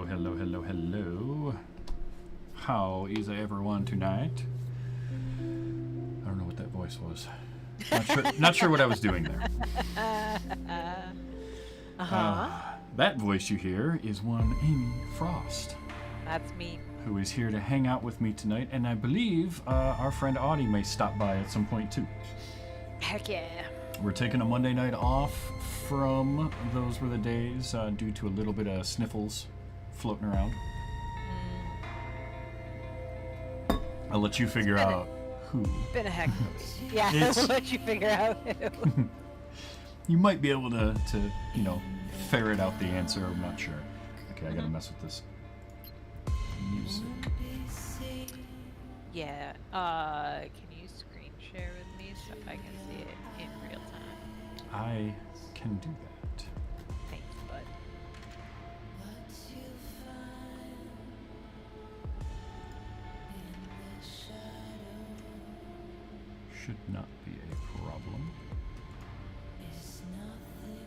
Hello, hello, hello, hello. How is everyone tonight? I don't know what that voice was. Not sure what I was doing there. That voice you hear is one Amy Frost. That's me. Who is here to hang out with me tonight, and I believe our friend Audie may stop by at some point too. Heck yeah. We're taking a Monday night off from Those Were the Days due to a little bit of sniffles floating around. I'll let you figure out who. Been a heck of a week. Yeah, I'll let you figure out who. You might be able to ferret out the answer. I'm not sure. Okay, I gotta mess with this music. Yeah. Can you screen share with me so I can see it in real time? I can do that. Thanks, bud. Should not be a problem.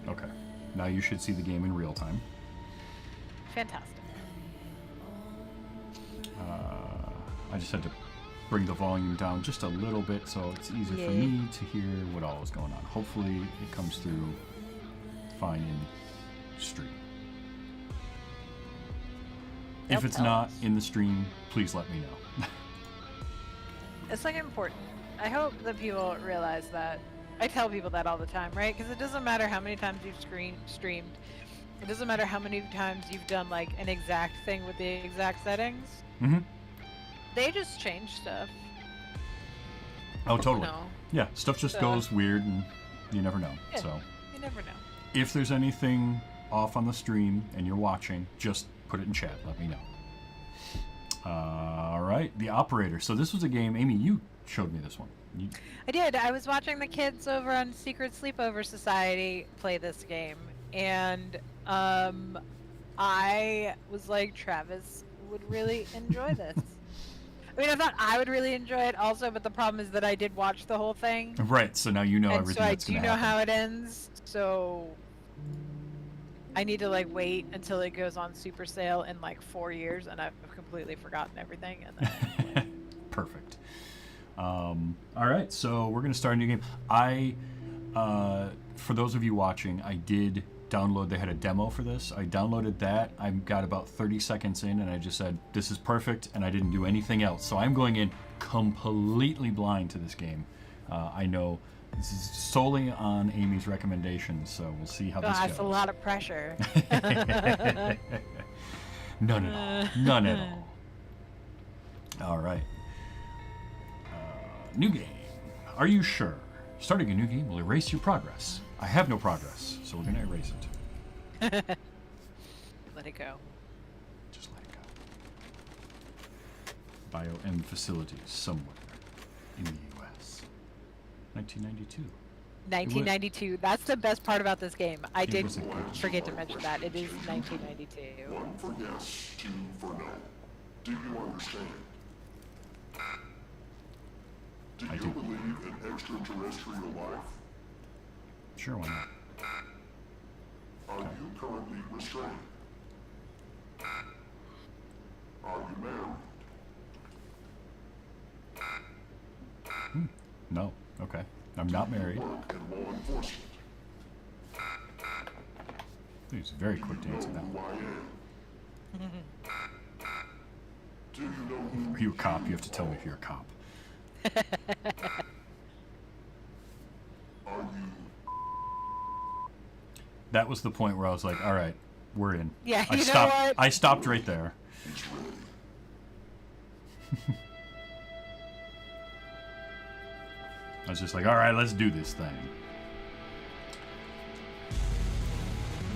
Okay. Now you should see the game in real time. Fantastic. I just had to bring the volume down just a little bit so it's easier for me to hear what all is going on. Hopefully it comes through fine in stream. If it's not in the stream, please let me know. It's like important. I hope that people realize that. I tell people that all the time, right? Because it doesn't matter how many times you've streamed. It doesn't matter how many times you've done like an exact thing with the exact settings. Mm-hmm. They just change stuff. Oh, totally. No. Yeah, stuff just goes weird and you never know. Yeah, so you never know. if there's anything off on the stream and you're watching, just put it in chat. Let me know. All right, The Operator. So this was a game, Amy, you showed me this one. I did. I was watching the kids over on Secret Sleepover Society play this game, and I was like, Travis would really enjoy this. I mean, I thought I would really enjoy it also, but the problem is that I did watch the whole thing. Right, so now you know and everything so that's going to I do happen. know how it ends, so I need to like wait until it goes on Super Sale in like 4 years, and I've completely forgotten everything. And then Perfect. All right, so we're going to start a new game. For those of you watching, I did download, they had a demo for this. I downloaded that. I got about 30 seconds in, and I just said, this is perfect, and I didn't do anything else. So I'm going in completely blind to this game. I know this is solely on Amy's recommendations, so we'll see how this goes. That's a lot of pressure. None at all. None at all. All right. New game. Are you sure? Starting a new game will erase your progress. I have no progress, so we're going to erase it. Let it go. Just let it go. Bio-M facilities somewhere in the U.S. 1992. 1992. That's the best part about this game. I did was a good forget to mention that. It is 1992. One for yes, two for no. Do you understand? Do I you do. believe in extraterrestrial life? Sure, why not? Are you currently restrained? Are you married? No. Okay. I'm not married. Work in law enforcement. He's very quick to answer that. Who I am? Do you know who Are you a cop? You have to tell me if you're a cop. are you? That was the point where I was like, all right, we're in. Yeah, I you know stopped, what? I stopped right there. He's ready. I was just like, all right, let's do this thing.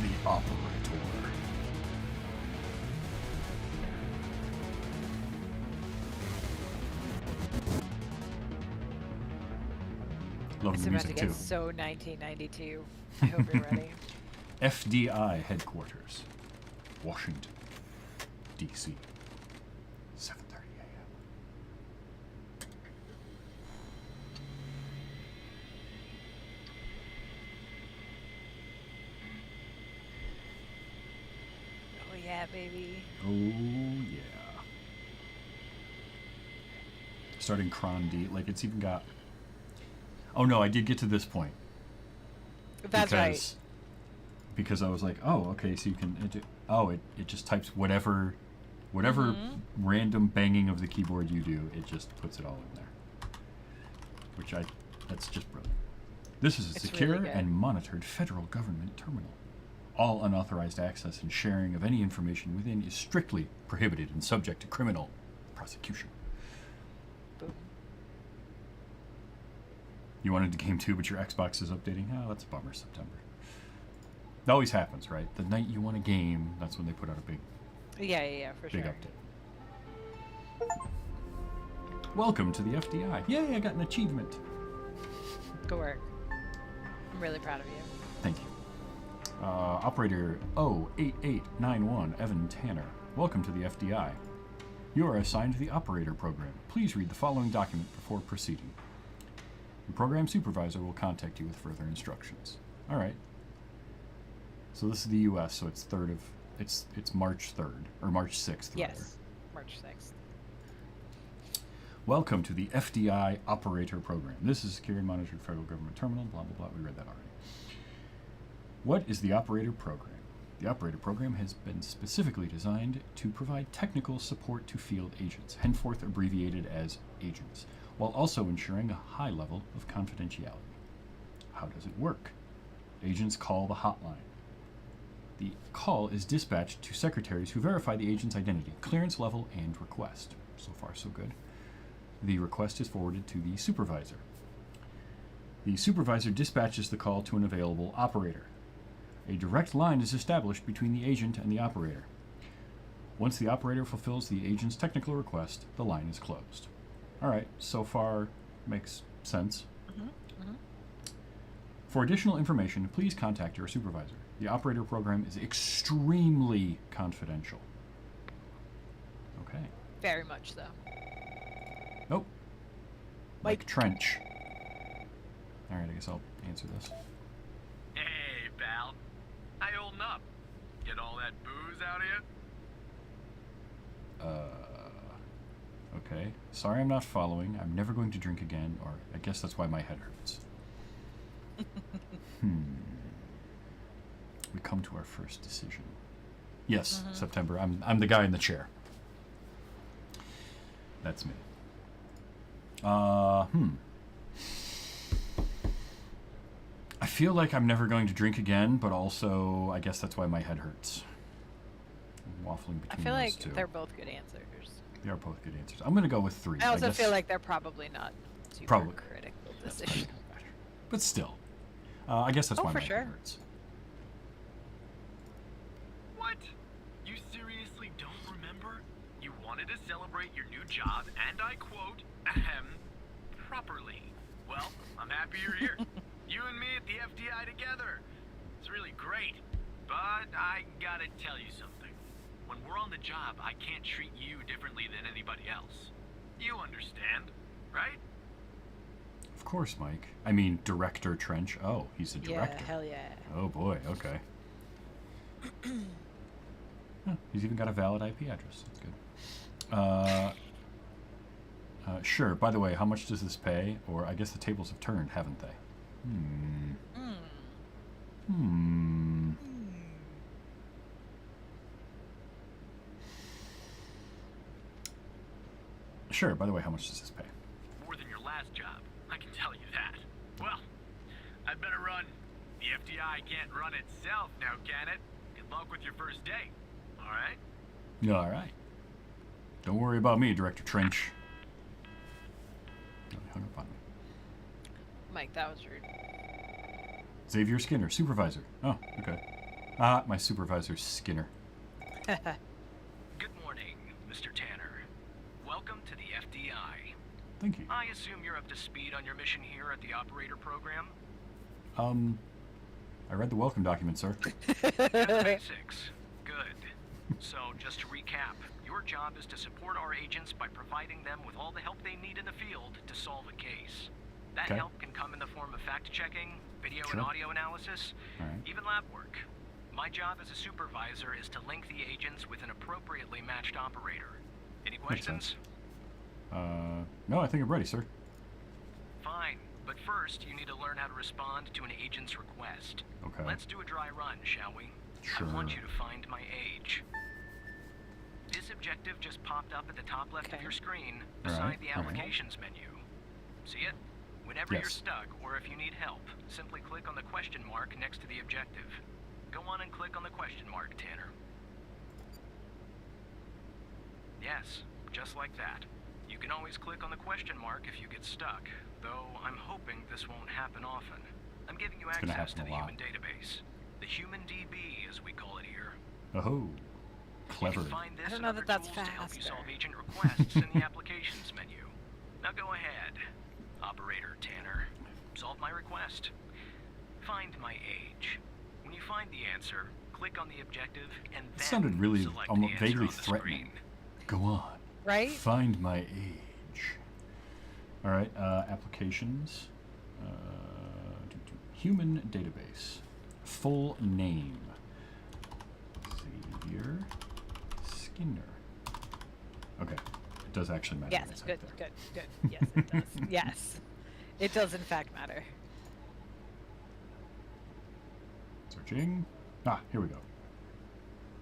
The Operator. Love It's the about to music get too. so 1992. I hope you're ready. FDI headquarters, Washington, D.C. 7:30 a.m. Oh yeah, that, baby. Oh, yeah. Starting Cron D. Like, it's even got... Oh, no, I did get to this point. That's right. Because I was like, oh, okay, so you can... It just types whatever random banging of the keyboard you do, it just puts it all in there. That's just brilliant. This is a It's secure really good. and monitored federal government terminal. All unauthorized access and sharing of any information within is strictly prohibited and subject to criminal prosecution. Boom. You wanted the game too, but your Xbox is updating? Oh, that's a bummer, September. That always happens, right? The night you want a game, that's when they put out a big Yeah, for big sure. update. Welcome to the FDI. Yay, I got an achievement. Good work. I'm really proud of you. Thank you. Operator 08891, Evan Tanner. Welcome to the FDI. You are assigned to the operator program. Please read the following document before proceeding. Your program supervisor will contact you with further instructions. All right. So this is the U.S., so it's it's March 3rd, or March 6th, rather. Yes. March 6th. Welcome to the FDI Operator Program. This is a secure and monitored federal government terminal, blah, blah, blah. We read that already. What is the Operator Program? The Operator Program has been specifically designed to provide technical support to field agents, henceforth abbreviated as agents, while also ensuring a high level of confidentiality. How does it work? Agents call the hotline. The call is dispatched to secretaries who verify the agent's identity, clearance level, and request. So far, so good. The request is forwarded to the supervisor. The supervisor dispatches the call to an available operator. A direct line is established between the agent and the operator. Once the operator fulfills the agent's technical request, the line is closed. All right, so far makes sense. For additional information, please contact your supervisor. The operator program is extremely confidential. Okay. Very much so. Nope. Mike. Mike Trench. All right, I guess I'll answer this. Hey, pal. How you holding up? Get all that booze out of you? Okay. Sorry I'm not following. I'm never going to drink again, or I guess that's why my head hurts. We come to our first decision. Yes, September. I'm the guy in the chair. That's me. I feel like I'm never going to drink again, but also I guess that's why my head hurts. I'm waffling I between feel those like two. they're both good answers. They are both good answers. I'm going to go with 3. I also guess feel like they're probably not super Probably. critical that's probably decisions. not better. But still. I guess that's Oh, why for my sure. head hurts. What? You seriously don't remember? You wanted to celebrate your new job, and I quote, properly. Well, I'm happy you're here. You and me at the FDI together. It's really great. But I gotta tell you something. When we're on the job, I can't treat you differently than anybody else. You understand, right? Of course, Mike. I mean, Director Trench. Oh, he's a Yeah, director. hell yeah. Oh boy, okay. Huh, he's even got a valid IP address. That's good. Sure. By the way, how much does this pay? Or I guess the tables have turned, haven't they? Sure. By the way, how much does this pay? More than your last job, I can tell you that. Well, I'd better run. The FDI can't run itself now, can it? Good luck with your first day. All right? All right. Don't worry about me, Director Trench. Oh, he hung up on me. Mike, that was rude. Xavier Skinner, supervisor. Oh, okay. My supervisor's Skinner. Good morning, Mr. Tanner. Welcome to the FDI. Thank you. I assume you're up to speed on your mission here at the operator program? I read the welcome document, sir. 6. Good. So, just to recap, your job is to support our agents by providing them with all the help they need in the field to solve a case. That Okay. help can come in the form of fact-checking, video Sure. and audio analysis, All right. even lab work. My job as a supervisor is to link the agents with an appropriately matched operator. Any Makes questions? sense. No, I think I'm ready, sir. Fine, but first you need to learn how to respond to an agent's request. Okay. Let's do a dry run, shall we? Sure. I want you to find my age. This objective just popped up at the top left of Okay. your screen, All beside right, the all right. applications menu. See it? Whenever you're Yes. stuck, or if you need help, simply click on the question mark next to the objective. Go on and click on the question mark, Tanner. Yes, just like that. You can always click on the question mark if you get stuck, though I'm hoping this won't happen often. I'm giving you It's gonna access to happen the a lot. human database. The human DB, as we call it here. Oh, You clever. can find this I don't and know other that that's tools to help you faster. solve agent requests in the applications menu. Now go ahead, Operator Tanner. Solve my request. Find my age. When you find the answer, click on the objective and then sounded really select almost the answer vaguely on the threatening. screen. Go on. Right? Find my age. All right, applications. Human database. Full name. Xavier Skinner. Okay, it does actually matter. Yes, what's good, right there. good. Yes, it does. Yes. It does in fact matter. Searching. Ah, here we go.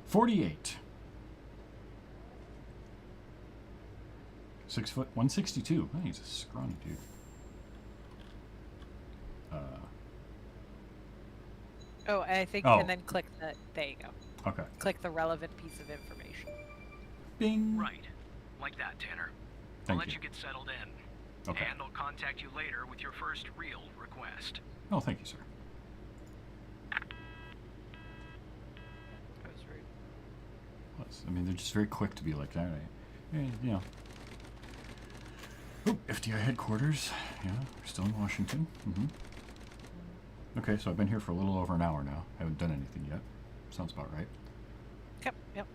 48. 6 foot, 162. Oh, he's a scrawny dude. Oh, I think, Oh. and then click the, there you go. Okay. Click the relevant piece of information. Bing. Right. Like that, Tanner. Thank I'll let you. you get settled in. Okay. And I'll contact you later with your first real request. Oh, thank you, sir. That was rude. I mean, they're just very quick to be like that. You know. Oh, FDI headquarters. Yeah, we're still in Washington. Okay, so I've been here for a little over an hour now. Haven't done anything yet. Sounds about right. Yep.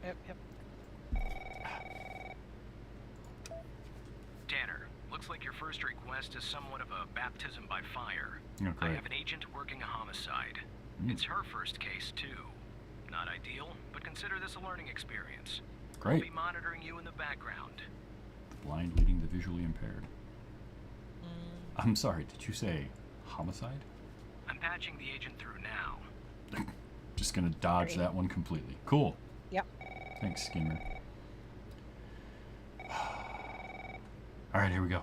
Tanner, looks like your first request is somewhat of a baptism by fire. Oh, I great. have an agent working a homicide. Mm. It's her first case, too. Not ideal, but consider this a learning experience. I'll Great. be monitoring you in the background. The blind leading the visually impaired. I'm sorry, did you say homicide? I'm patching the agent through now. Just gonna dodge Great. that one completely. Cool. Yep. Thanks, Skinner. Alright, here we go.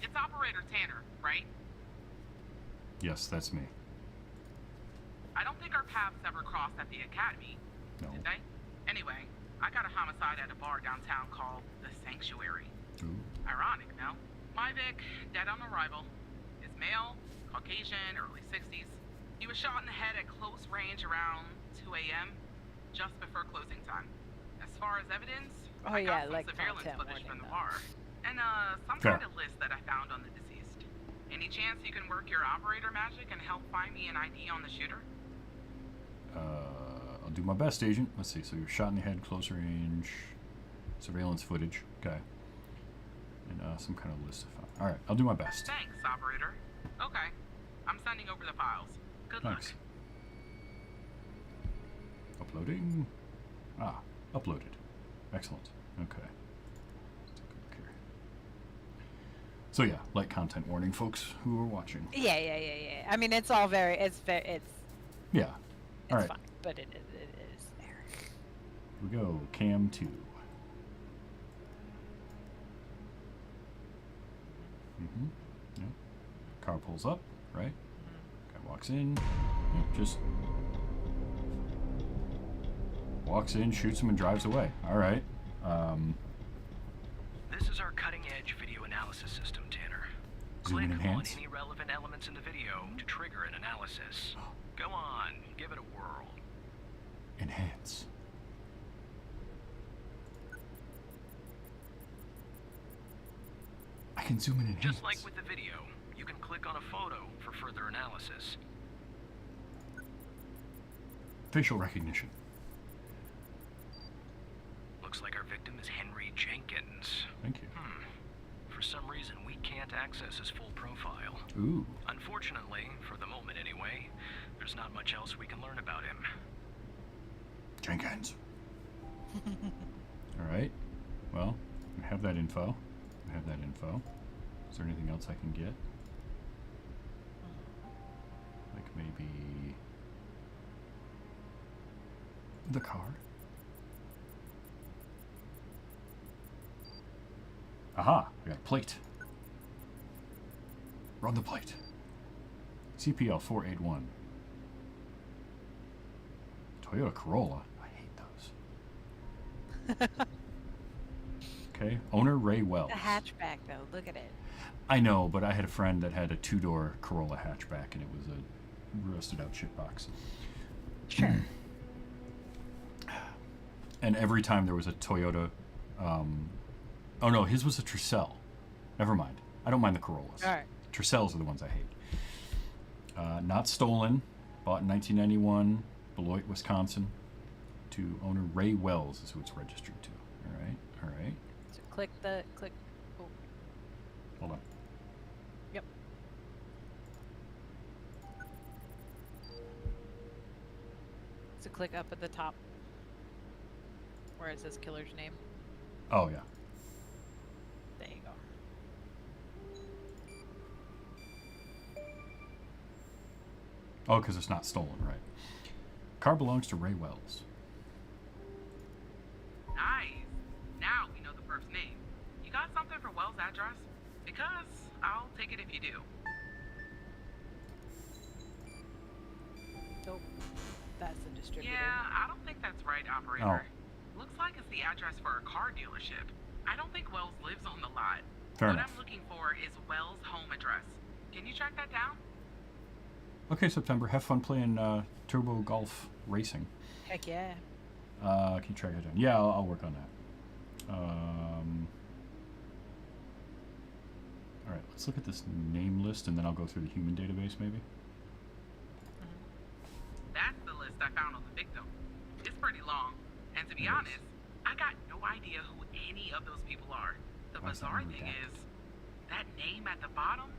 It's Operator Tanner, right? Yes, that's me. I don't think our paths ever crossed at the academy, No. did they? Anyway, I got a homicide at a bar downtown called The Sanctuary. Ooh. Ironic, no? My Vic, dead on arrival. Is male, Caucasian, early 60s. He was shot in the head at close range around 2 a.m., just before closing time. As far as evidence, Oh, I yeah, got some like surveillance content footage warning, from the though. bar. And, some Fair. kind of list that I found on the deceased. Any chance you can work your operator magic and help find me an ID on the shooter? I'll do my best, Agent. Let's see. So you're shot in the head, close range, surveillance footage. Okay. And some kind of list of files. All right, I'll do my best. Thanks, operator. Okay. I'm sending over the files. Good luck. Thanks. Uploading. Ah, uploaded. Excellent. Okay. Let's take a look here. So yeah, light content warning, folks who are watching. Yeah. I mean, it's all very, it's Yeah. All right. fine, but it is there. Here we go. Cam 2. Yeah. Car pulls up, right? Guy walks in. Yeah, just walks in, shoots him, and drives away. All right. This is our cutting-edge video analysis system, Tanner. Zoom Click and on enhance. any relevant elements in the video to trigger an analysis. Go on, give it a whirl. Enhance. I can zoom and enhance. Just like with the video, you can click on a photo for further analysis. Facial recognition. Looks like our victim is Henry Jenkins. Thank you. For some reason, we can't access his full profile. Ooh. Unfortunately, for the moment anyway, There's not much else we can learn about him. Jenkins. All right. Well, I have that info. Is there anything else I can get? Like maybe the car? Aha! I got a plate. Run the plate. CPL 481. Toyota Corolla. I hate those. Okay. Owner Ray Wells. A hatchback, though. Look at it. I know, but I had a friend that had a 2-door Corolla hatchback, and it was a rusted out shitbox. Sure. And every time there was a Toyota, oh no, his was a Tercel. Never mind. I don't mind the Corollas. All right. Tercels are the ones I hate. Not stolen. Bought in 1991, Beloit, Wisconsin. To owner Ray Wells is who it's registered to. All right. So click. Oh, Hold on. yep. So click up at the top where it says killer's name. Oh yeah. There you go. Oh, because it's not stolen, right? Car belongs to Ray Wells. Nice. Now we know the perf's name. You got something for Wells' address? Because I'll take it if you do. Nope. That's the distributor. Yeah, I don't think that's right, operator. Looks like it's the address for a car dealership. I don't think Wells lives on the lot. Fair what enough. I'm looking for is Wells' home address. Can you track that down? Okay, September. Have fun playing Turbo Golf Racing. Heck yeah. Can you track it down? Yeah, I'll work on that. All right, let's look at this name list, and then I'll go through the human database, maybe. That's the list I found on the victim. It's pretty long. And to be It is. honest, I got no idea who any of those people are. The Why is that bizarre one thing redacted? is, that name at the bottom,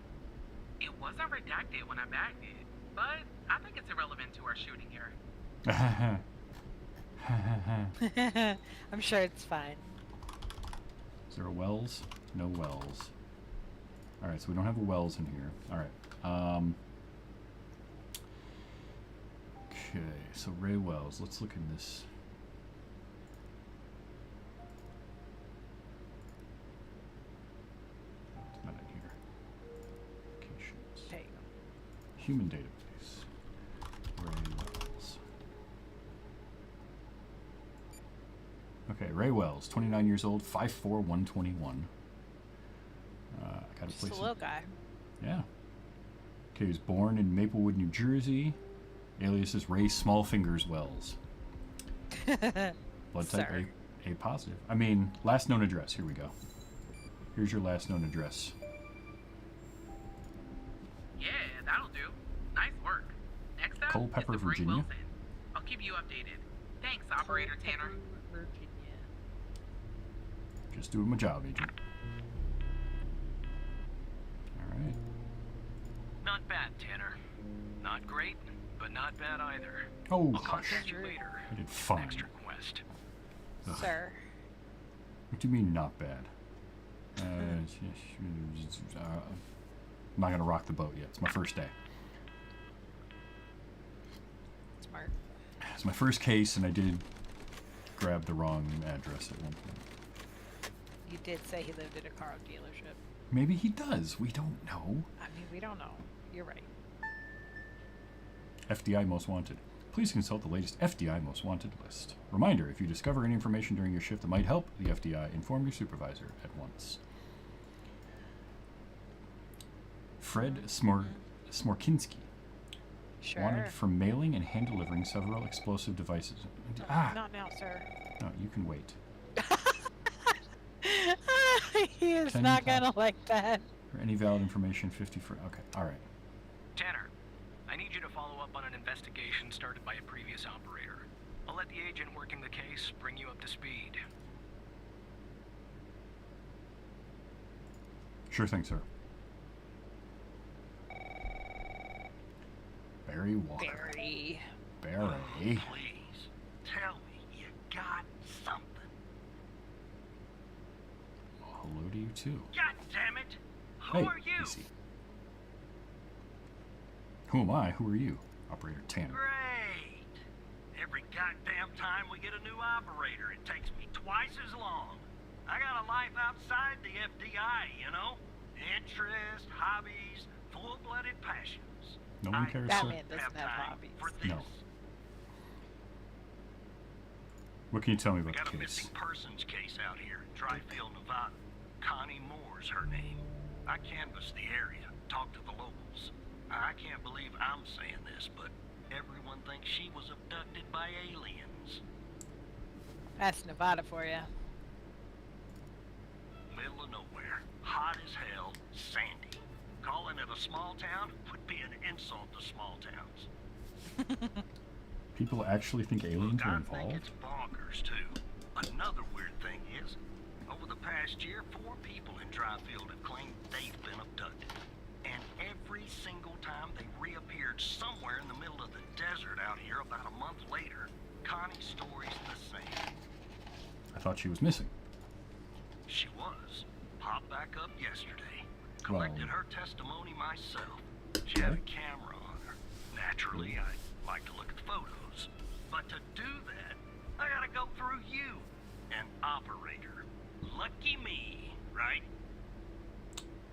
it wasn't redacted when I bagged it. But I think it's irrelevant to our shooting here. I'm sure it's fine. Is there a Wells? No Wells. All right, so we don't have a Wells in here. All right. Okay, so Ray Wells. Let's look in this. It's not in here. Locations. There you go. Human database. Ray Wells. Okay, Ray Wells, 29 years old, 5'4", 121. I got a Just place. a little guy. Yeah. Okay, he was born in Maplewood, New Jersey. Alias is Ray Smallfingers Wells. Blood type Sir. A positive. I mean, last known address. Here we go. Here's your last known address. Yeah, that'll do. Nice work. Next up Culpeper, is to bring Virginia. Wilson. I'll keep you updated. Thanks, Operator Tanner. Virginia. Just doing my job, Agent. All right. Not bad, Tanner. Not great, but not bad either. Oh, I'll hush. contact you later. I did fine. Next request. Ugh. Sir. What do you mean, not bad? I'm not gonna rock the boat yet. It's my first day. Smart. It's my first case, and I did grab the wrong address at one point. You did say he lived at a car dealership. Maybe he does. We don't know. I mean, we don't know. You're right. FDI Most Wanted. Please consult the latest FDI Most Wanted list. Reminder, if you discover any information during your shift that might help the FDI, inform your supervisor at once. Fred Smorkinski. Sure. Wanted for mailing and hand delivering several explosive devices. Not now, sir. No, you can wait. He is 10 not times. gonna like that. For any valid information, 50 for... Okay, all right. Tanner, I need you to follow up on an investigation started by a previous operator. I'll let the agent working the case bring you up to speed. Sure thing, sir. Barry Walker. Barry. Barry. Please, tell me you got something. Well, hello to you too. God damn it! Who Hey, are you? easy. Who am I? Who are you? Operator Tanner. Great. Every goddamn time we get a new operator, it takes me twice as long. I got a life outside the FDI, you know? Interest, hobbies, full-blooded passions. No one I cares, That sir. man doesn't have time hobbies. for this. No. What can you tell me We about got the a case? missing persons case out here in Dryfield, Nevada. Connie Moore's her name. I canvassed the area, talked to the locals. I can't believe I'm saying this, but everyone thinks she was abducted by aliens. That's Nevada for you. Middle of nowhere, hot as hell, sandy. Calling it a small town would be an insult to small towns. People actually think aliens Look, were I think involved? it's bonkers, too. Another weird thing is, over the past year, 4 people in Dryfield have claimed they've been abducted. And every single time they reappeared somewhere in the middle of the desert out here about a month later, Connie's story's the same. I thought she was missing. She was. Popped back up yesterday. Well- Collected her testimony myself. She had a camera on her. Naturally, I like to look at the photos. But to do that, I gotta go through you, an operator. Lucky me, right?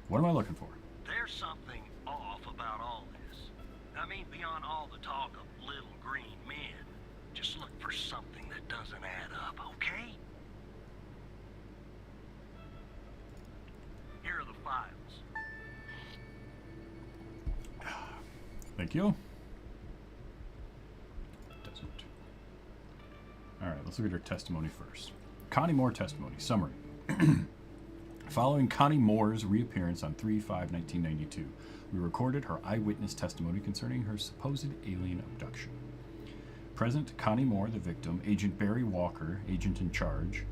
What am I looking for? There's something off about all this. I mean, beyond all the talk of little green men, just look for something that doesn't add up, okay? Here are the files. Thank you. Doesn't. Alright, let's look at her testimony first. Connie Moore testimony. Summary. Following Connie Moore's reappearance on 3/5/1992, we recorded her eyewitness testimony concerning her supposed alien abduction. Present, Connie Moore, the victim, Agent Barry Walker, agent in charge,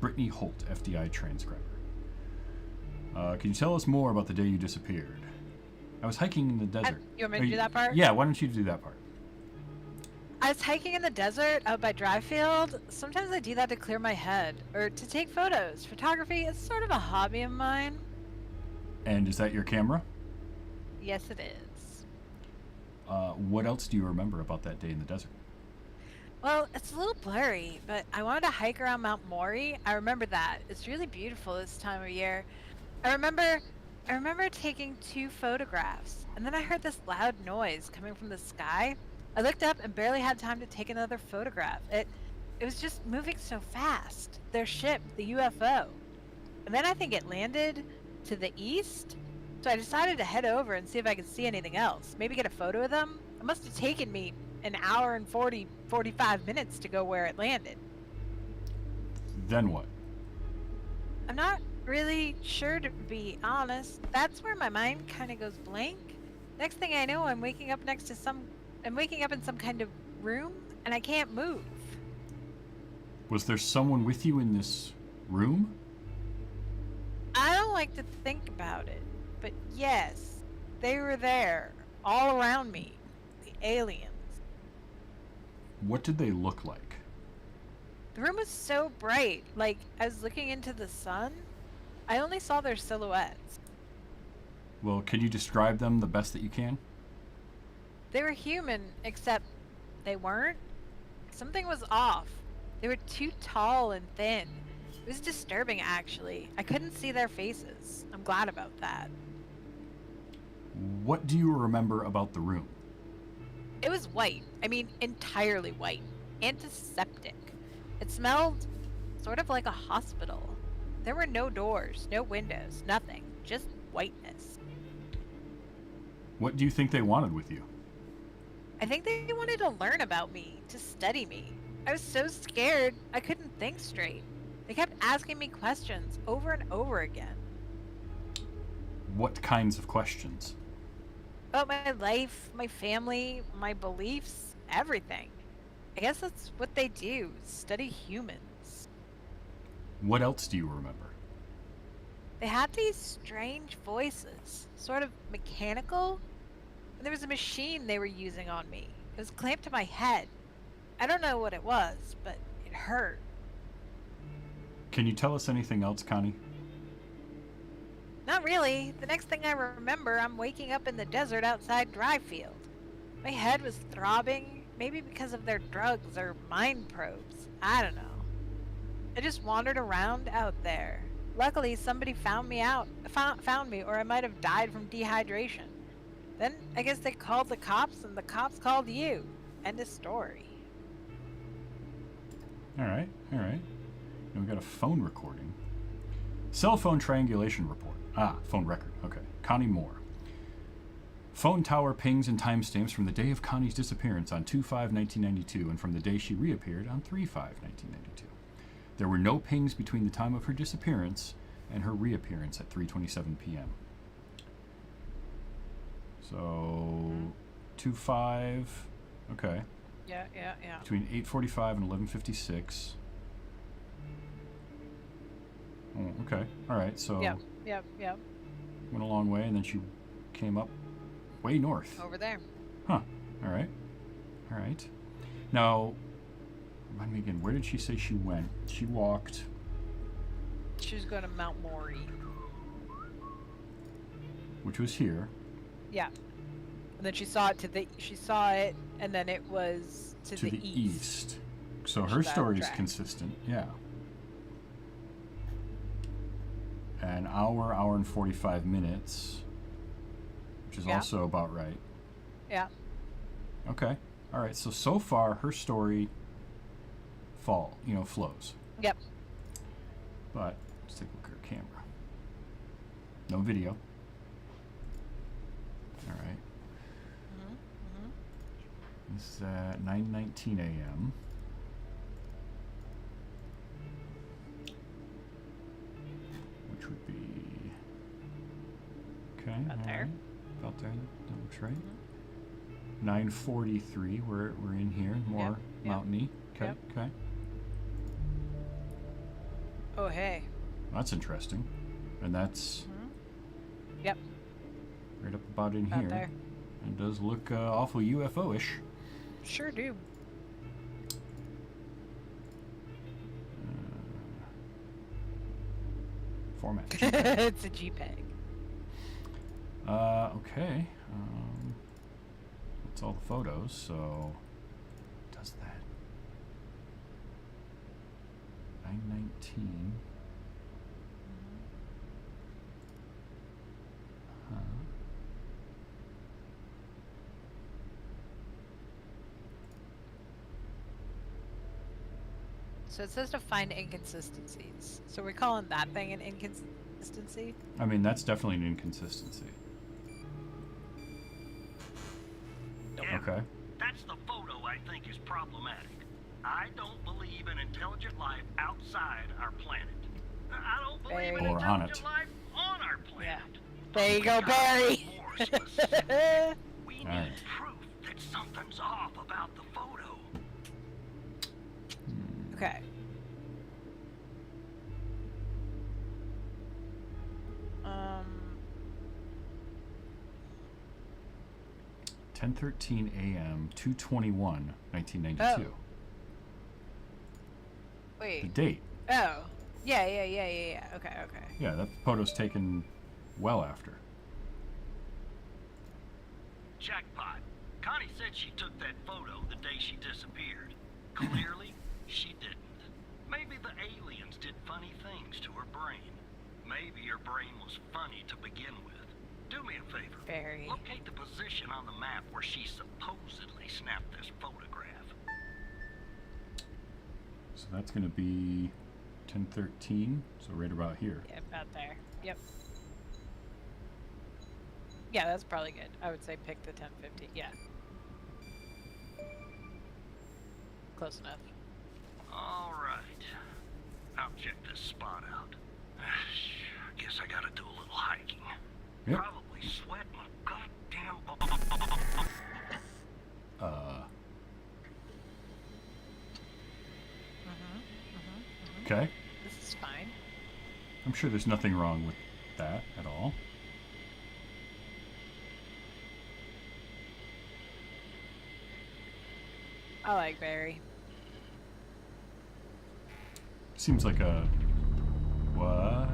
Brittany Holt, FDI transcriber. Can you tell us more about the day you disappeared? I was hiking in the desert. You want me to do that part? Yeah, why don't you do that part? I was hiking in the desert out by Dryfield. Sometimes I do that to clear my head or to take photos. Photography is sort of a hobby of mine. And is that your camera? Yes, it is. What else do you remember about that day in the desert? Well, it's a little blurry, but I wanted to hike around Mount Maury. I remember that. It's really beautiful this time of year. I remember taking 2 photographs, and then I heard this loud noise coming from the sky. I looked up and barely had time to take another photograph. It was just moving so fast. Their ship, the UFO. And then I think it landed to the east. So I decided to head over and see if I could see anything else. Maybe get a photo of them. It must have taken me an hour and 45 minutes to go where it landed. Then what? I'm not really sure, to be honest. That's where my mind kind of goes blank. Next thing I know, I'm waking up in some kind of room and I can't move. Was there someone with you in this room? I don't like to think about it, but yes, they were there, all around me. The aliens. What did they look like? The room was so bright, like I was looking into the sun. I only saw their silhouettes. Well, can you describe them the best that you can? They were human, except they weren't. Something was off. They were too tall and thin. It was disturbing, actually. I couldn't see their faces. I'm glad about that. What do you remember about the room? It was white. I mean, entirely white. Antiseptic. It smelled sort of like a hospital. There were no doors, no windows, nothing. Just whiteness. What do you think they wanted with you? I think they wanted to learn about me, to study me. I was so scared, I couldn't think straight. They kept asking me questions over and over again. What kinds of questions? About my life, my family, my beliefs, everything. I guess that's what they do, study humans. What else do you remember? They had these strange voices, sort of mechanical. And there was a machine they were using on me. It was clamped to my head. I don't know what it was, but it hurt. Can you tell us anything else, Connie? Not really. The next thing I remember, I'm waking up in the desert outside Dryfield. My head was throbbing, maybe because of their drugs or mind probes. I don't know. I just wandered around out there. Luckily, somebody found me, or I might have died from dehydration. Then I guess they called the cops, and the cops called you. End of story. All right. And we got a phone recording. Cell phone triangulation report. Phone record. Okay. Connie Moore. Phone tower pings and timestamps from the day of Connie's disappearance on 2/5/1992 and from the day she reappeared on 3/5/1992. There were no pings between the time of her disappearance and her reappearance at 3:27 p.m. So 2/5. Okay. Yeah. Between 8:45 and 11:56. Oh, okay. All right. So Yep. went a long way, and then she came up way north. Over there. Huh. All right. Now, remind me again. Where did she say she went? She walked. She was going to Mount Maury. Which was here. Yeah. And then she saw it, and then it was to the east. So Which her is out of story is track. consistent. Yeah. An hour and 45 minutes, which is Yeah. also about right. Yeah. Okay. All right. So far, her story flows. Yep. But let's take a look at her camera. No video. All right. This is at 9:19 a.m. Which would be okay. About there. Alright. About there. That looks right. 9:43. We're in here. More Yep. mountainy. Okay. Yep. Okay. Oh, hey. That's interesting. And that's Yep. right up about in About here. there. It does look awful UFO-ish. Sure do. Format. It's a JPEG. Okay. That's all the photos, so does that. 9:19. So it says to find inconsistencies. So we're calling that thing an inconsistency? I mean, that's definitely an inconsistency. Yeah, Okay. That's the photo I think is problematic. I don't believe in intelligent life outside our planet. I don't believe in Barry. Or on intelligent it. life on our planet. There you go, We gotta Barry. be more specific. We need Alright. proof that something's off about the photo. Okay. 10:13 a.m. 2/21, 1992. Oh. The Wait. date. Oh. Yeah. Okay. Yeah, that photo's taken well after. Jackpot. Connie said she took that photo the day she disappeared. Clearly, she didn't. Maybe the aliens did funny things to her brain. Maybe her brain was funny to begin with. Do me a favor. Barry. Locate the position on the map where she supposedly snapped this photograph. So that's going to be 10:13, so right about here. Yeah, about there. Yep. Yeah, that's probably good. I would say pick the 1050. Yeah. Close enough. All right. I'll check this spot out. Guess I gotta do a little hiking. Yep. Probably sweat my goddamn Okay. This is fine. I'm sure there's nothing wrong with that at all. I like Barry. Seems like a what?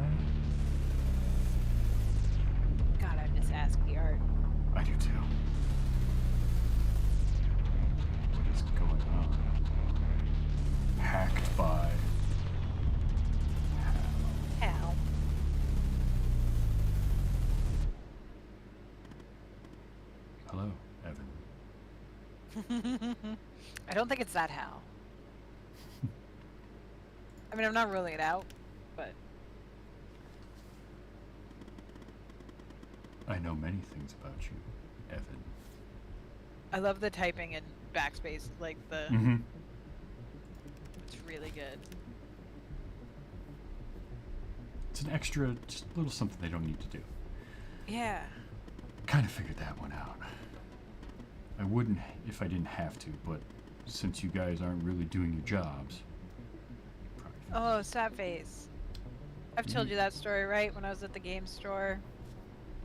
God, I miss ASCII art. I do too. What is going on? Hacked by. Hal. Hello, Evan. I don't think it's that Hal. I mean, I'm not ruling it out, but I know many things about you, Evan. I love the typing in backspace, like the. Mm-hmm. It's really good. It's an extra, just a little something they don't need to do. Yeah. Kind of figured that one out. I wouldn't if I didn't have to, but since you guys aren't really doing your jobs. Oh, sad face. I've told you that story, right? When I was at the game store,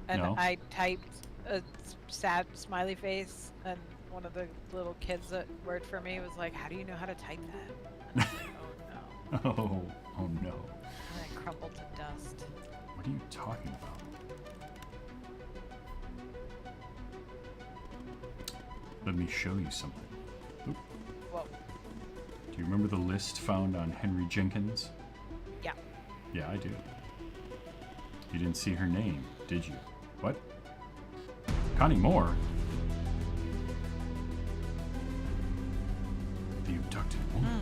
and No. I typed a sad smiley face, and one of the little kids that worked for me was like, "How do you know how to type that?" And I was like, "Oh no!" Oh no. And I crumbled to dust. What are you talking about? Let me show you something. Oop. Whoa. Do you remember the list found on Henry Jenkins? Yeah. Yeah, I do. You didn't see her name, did you? What? Connie Moore? The abducted woman.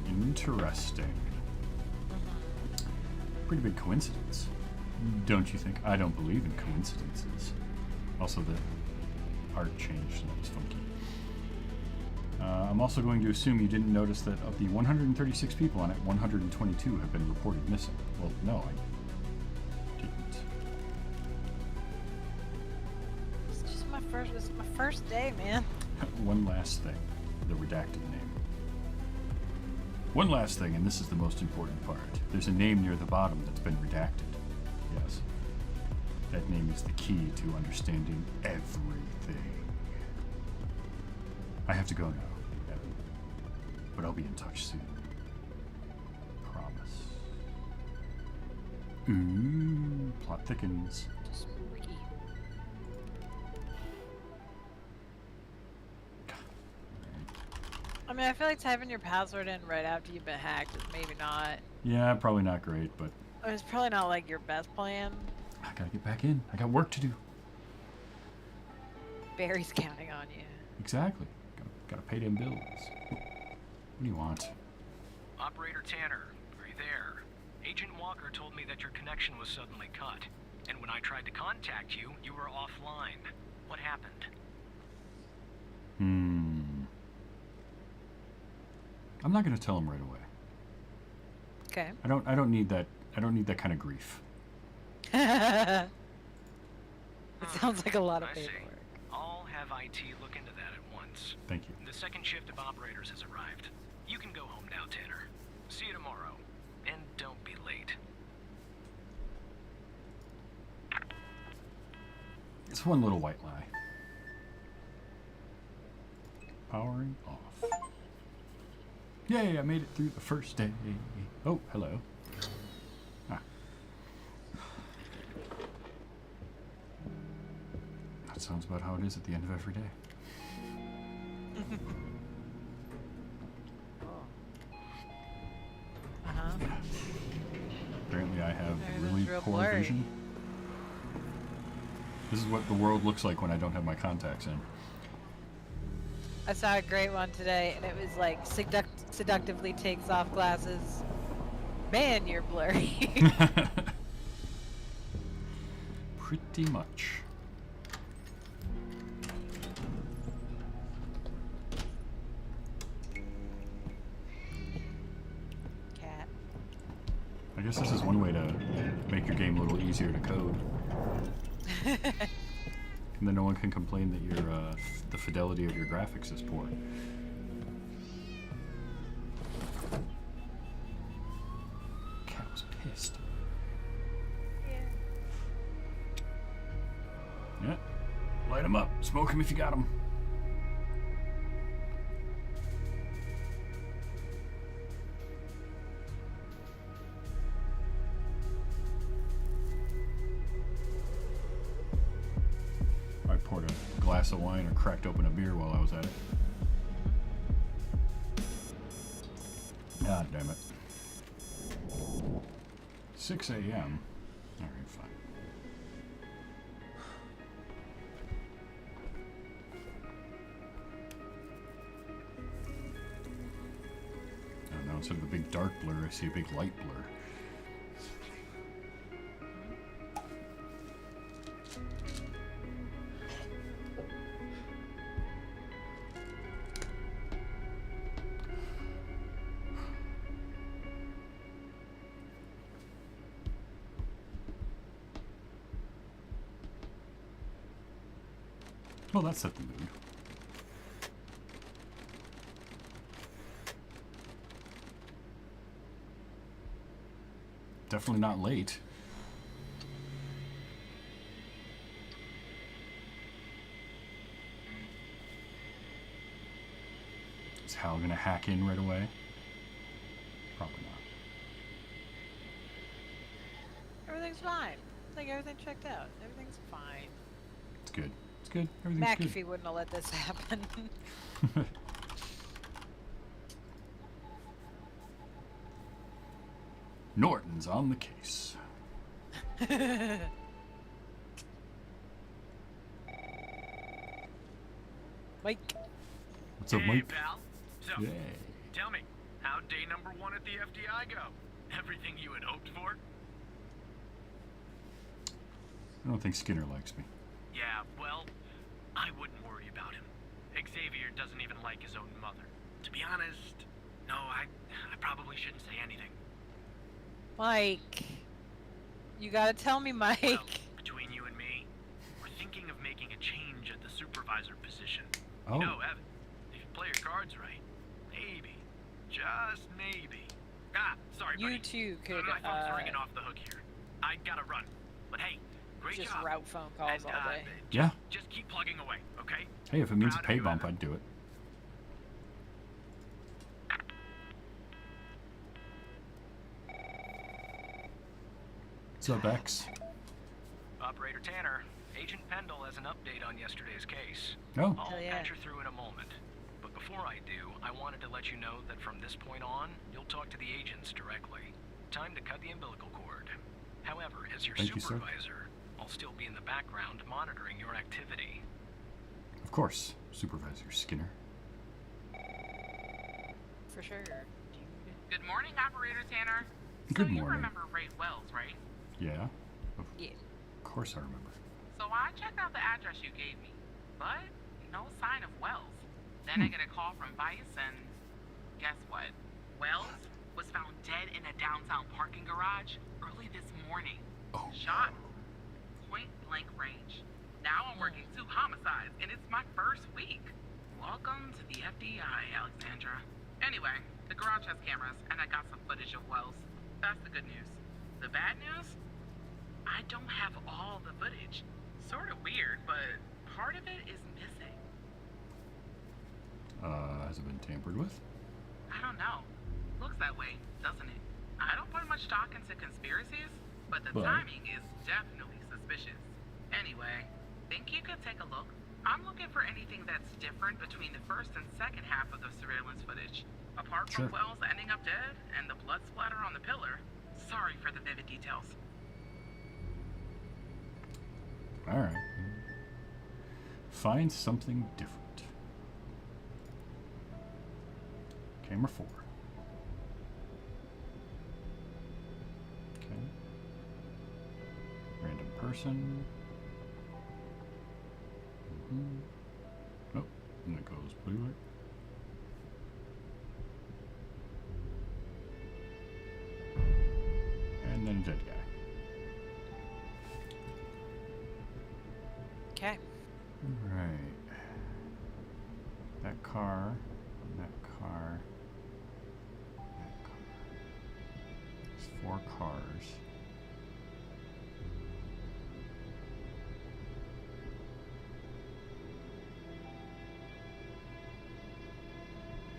Interesting. Pretty big coincidence. Don't you think? I don't believe in coincidences. Also, the art changed and that was funky. I'm also going to assume you didn't notice that of the 136 people on it, 122 have been reported missing. Well, no, I didn't. It's just my first. This is my first day, man. One last thing. The redacted name. One last thing, and this is the most important part. There's a name near the bottom that's been redacted. Yes. That name is the key to understanding everything. I have to go now, Evan. But I'll be in touch soon. Promise. Ooh, plot thickens. Spooky. I mean, I feel like typing your password in right after you've been hacked is maybe not. Yeah, probably not great, but It's probably not like your best plan. I gotta get back in. I got work to do. Barry's counting on you. Exactly. Gotta pay them bills. What do you want? Operator Tanner, are you there? Agent Walker told me that your connection was suddenly cut. And when I tried to contact you, you were offline. What happened? I'm not gonna tell him right away. Okay. I don't need that. I don't need that kind of grief. It sounds like a lot of I see. paperwork. I'll have IT look into that at once. Thank you. The second shift of operators has arrived. You can go home now, Tanner. See you tomorrow. And don't be late. It's one little white lie. Powering off. Yay, I made it through the first day. Oh, hello. Ah. That sounds about how it is at the end of every day. Uh-huh. Apparently I have Everything's really real poor blurry. vision. This is what the world looks like when I don't have my contacts in. I saw a great one today, and it was like seductively takes off glasses. Man, you're blurry. Pretty much. Cat. I guess this is one way to make your game a little easier to code. And then no one can complain that your the fidelity of your graphics is poor. Cat was pissed. Yeah. Light him up. Smoke him if you got him. poured a glass of wine or cracked open a beer while I was at it. God damn it. 6 a.m. Alright, fine. Oh, now instead of a big dark blur, I see a big light blur. Well, that set the mood. Definitely not late. Is Hal gonna hack in right away? Probably not. Everything's fine. Like everything checked out. Everything's fine. It's good. It's good. Everything's McAfee wouldn't have let this happen. good. Norton's on the case. Mike. What's up, Hey, Mike? pal. So, Yay. tell me, how'd day number 1 at the FDI go? Everything you had hoped for? I don't think Skinner likes me. Yeah, well, I wouldn't worry about him. Xavier doesn't even like his own mother. To be honest, no, I probably shouldn't say anything. Mike. You gotta tell me, Mike. Well, between you and me, we're thinking of making a change at the supervisor position. Oh. You know, Evan, if you play your cards right, maybe, just maybe. Ah, sorry, You buddy. too could My phone's ringing off the hook here. I gotta run. But hey, great just job. route phone calls And, all day. Yeah. Just keep plugging away, okay? Hey, if it means a Proud of pay you, bump, Evan. I'd do it. What's up, X? Operator Tanner, Agent Pendle has an update on yesterday's case. Oh, I'll Hell yeah. patch her through in a moment. But before I do, I wanted to let you know that from this point on, you'll talk to the agents directly. Time to cut the umbilical cord. However, as your Thank you, sir. supervisor, I'll still be in the background monitoring your activity. of course, Supervisor Skinner. For sure, dude. Good morning, Operator Tanner. Good so you morning. remember Ray Wells, right? Yeah? Of Yeah. course I remember. So I checked out the address you gave me, but no sign of Wells. Then I get a call from Vice, and guess what? Wells was found dead in a downtown parking garage early this morning. Oh. Shot. Point blank range. Now I'm working 2 homicides, and it's my first week. Welcome to the FBI, Alexandra. Anyway, the garage has cameras, and I got some footage of Wells. That's the good news. The bad news? I don't have all the footage. Sort of weird, but part of it is missing. Has it been tampered with? I don't know. Looks that way, doesn't it? I don't put much stock into conspiracies, but the But- timing is definitely suspicious. Anyway, think you could take a look? I'm looking for anything that's different between the first and second half of the surveillance footage. Apart from Sure. Wells ending up dead and the blood splatter on the pillar. Sorry for the vivid details. Alright. Find something different. Camera 4. Okay. Random person. Oh, and it goes blue. And then a dead guy. Okay. Right. That car. That car. That car. There's 4 cars.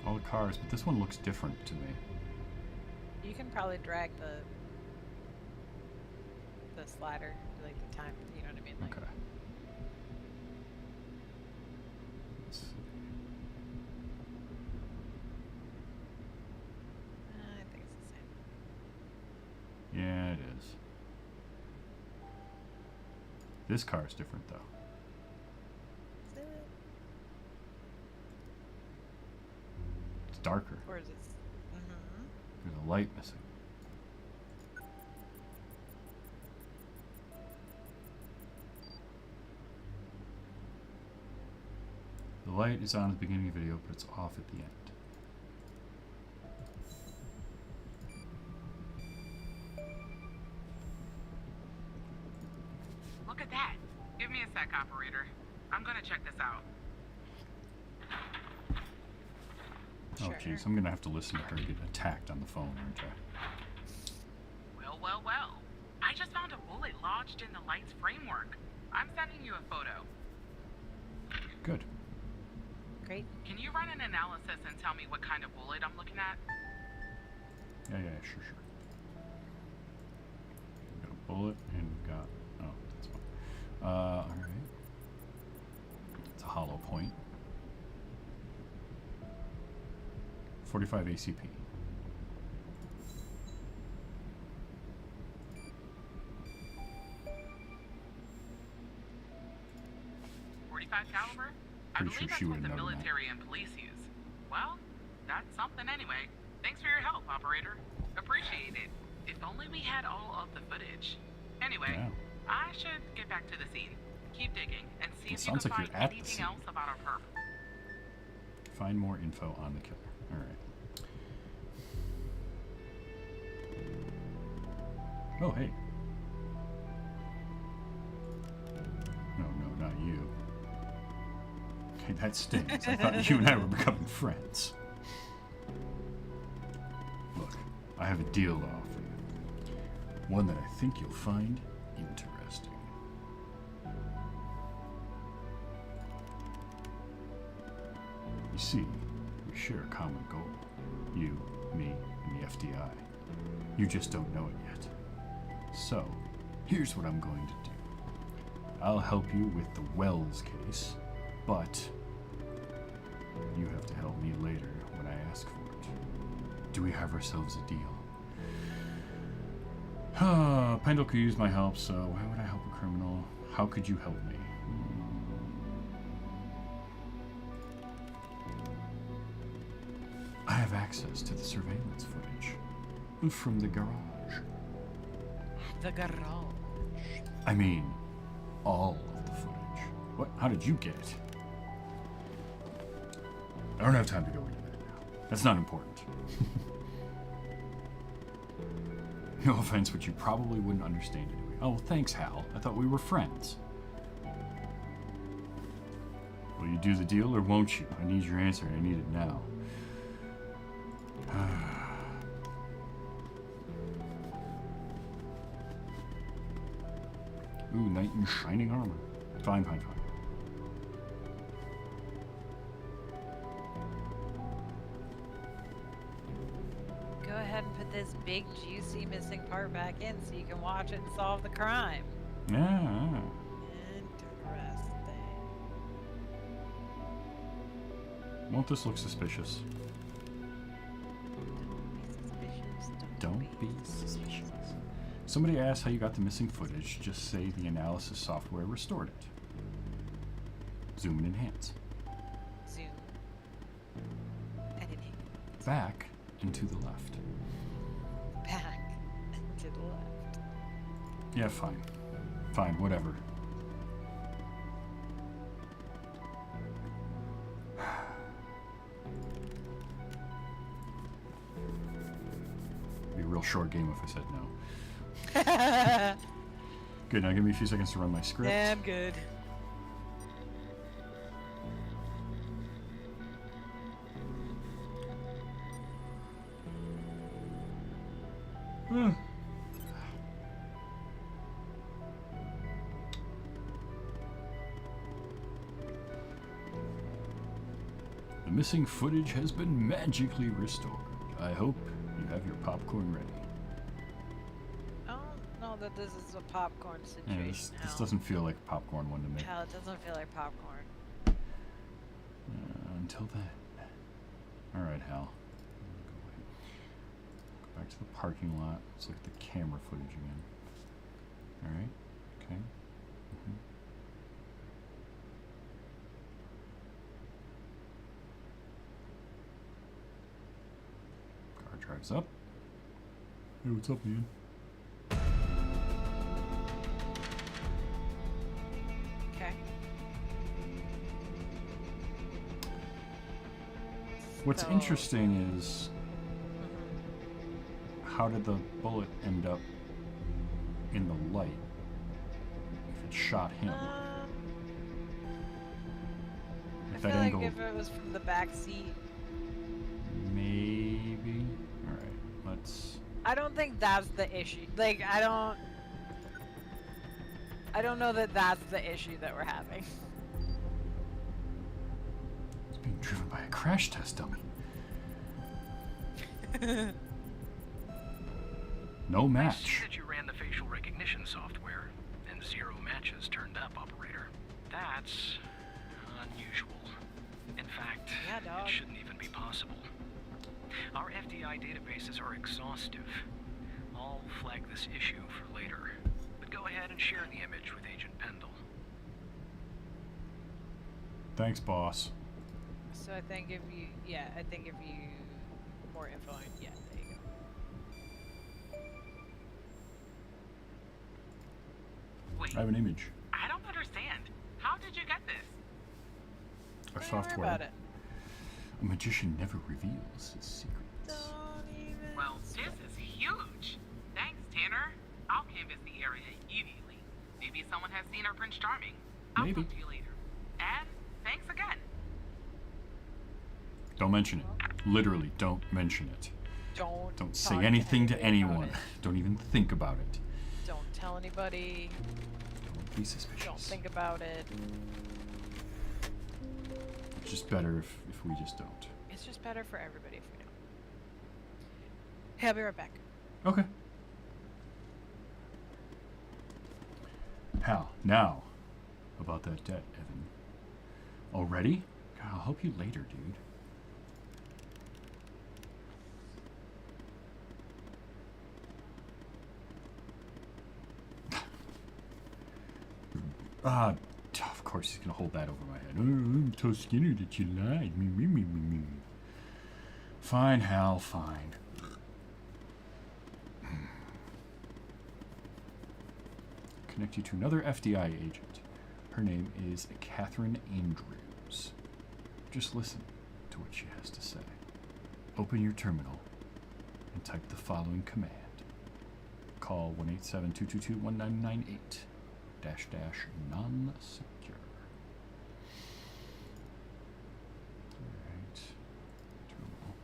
All the cars, but this one looks different to me. You can probably drag the slider, like the time. You know what I mean? Like, Okay. This car is different, though. Is it? It's darker. Or is it? Mm-hmm. There's a light missing. The light is on at the beginning of the video, but it's off at the end. Look at that. Give me a sec, operator. I'm gonna check this out. Oh, Sure. jeez, I'm gonna have to listen to her get attacked on the phone, aren't I? Well, well, well. I just found a bullet lodged in the light's framework. I'm sending you a photo. Good. Great. Can you run an analysis and tell me what kind of bullet I'm looking at? Yeah, sure. We've got a bullet, and we've got... Oh, that's fine. Alright. It's a hollow point. 45 ACP. .45 caliber? I Pretty sure believe that's she what would've the known that. military and police use. Well, that's something anyway. Thanks for your help, operator. Appreciate it. If only we had all of the footage. Anyway, Yeah. I should get back to the scene. Keep digging and see It if you can sounds like find you're at the anything scene. else about our perp. Find more info on the killer. Alright. Oh, hey. No, not you. Okay, that stings. I thought you and I were becoming friends. Look, I have a deal to offer you. One that I think you'll find interesting. You see, we share a common goal. You, me, and the FDI. You just don't know it yet. So, here's what I'm going to do. I'll help you with the Wells case, but you have to help me later when I ask for it. Do we have ourselves a deal? Pendle could use my help, so why would I help a criminal? How could you help me? I have access to the surveillance footage from the garage. The garage. I mean, all of the footage. What? How did you get it? I don't have time to go into that now. That's not important. No offense, but you probably wouldn't understand it anyway. Oh, thanks, Hal. I thought we were friends. Will you do the deal or won't you? I need your answer and I need it now. Ooh, knight in shining armor. Fine. Go ahead and put this big, juicy missing part back in so you can watch it and solve the crime. Yeah. Interesting. Won't this look suspicious? Don't be suspicious. Somebody asked how you got the missing footage. Just say the analysis software restored it. Zoom and enhance. Zoom. And enhance. Back and to the left. Back and to the left. Yeah, fine. Fine, whatever. It'd be a real short game if I said no. Good, now give me a few seconds to run my script. Yeah, I'm good. The missing footage has been magically restored. I hope you have your popcorn ready. I don't know that this is a popcorn Yeah, situation. this Hal. doesn't feel like a popcorn one to me. Hal, it doesn't feel like popcorn. Until then. Alright, Hal. Go back to the parking lot. Let's look at the camera footage again. Alright, okay. Car drives up. Hey, what's up, man? Okay. What's So- interesting is how did the bullet end up in the light? If it shot him. I If feel that like angle, if it was from the back seat, maybe. All right, let's. I don't think that's the issue. Like, I don't know that that's the issue that we're having. It's being driven by a crash test dummy. No I see match. that you ran the facial recognition software, and 0 matches turned up, operator. That's unusual. In fact, Yeah, dog. it shouldn't even be possible. Our FDI databases are exhaustive. I'll flag this issue for later. But go ahead and share the image with Agent Pendle. Thanks, boss. So I think if you, more info, yeah, there you go. Wait, I have an image. I don't understand. How did you get this? Our Don't worry software. about it. A magician never reveals his secrets. Don't even. Well, this is huge. Thanks, Tanner. I'll canvass the area immediately. Maybe someone has seen our Prince Charming. I'll Maybe. talk to you later. And thanks again. Don't mention it. Literally, don't mention it. Don't Don't talk say anything to anybody about anyone. it. Don't even think about it. Don't tell anybody. Don't be suspicious. Don't think about it. It's just better if we just don't. It's just better for everybody if we don't. Hey, I'll be right back. Okay. Hal, now, about that debt, Evan. Already? God, I'll help you later, dude. Of course he's gonna hold that over my head. Oh, I'm so skinny that you lied. Me. Fine, Hal, fine. Connect you to another FDI agent. Her name is Catherine Andrews. Just listen to what she has to say. Open your terminal and type the following command. Call 187-222-1998 -- non-secure. Alright. Terminal.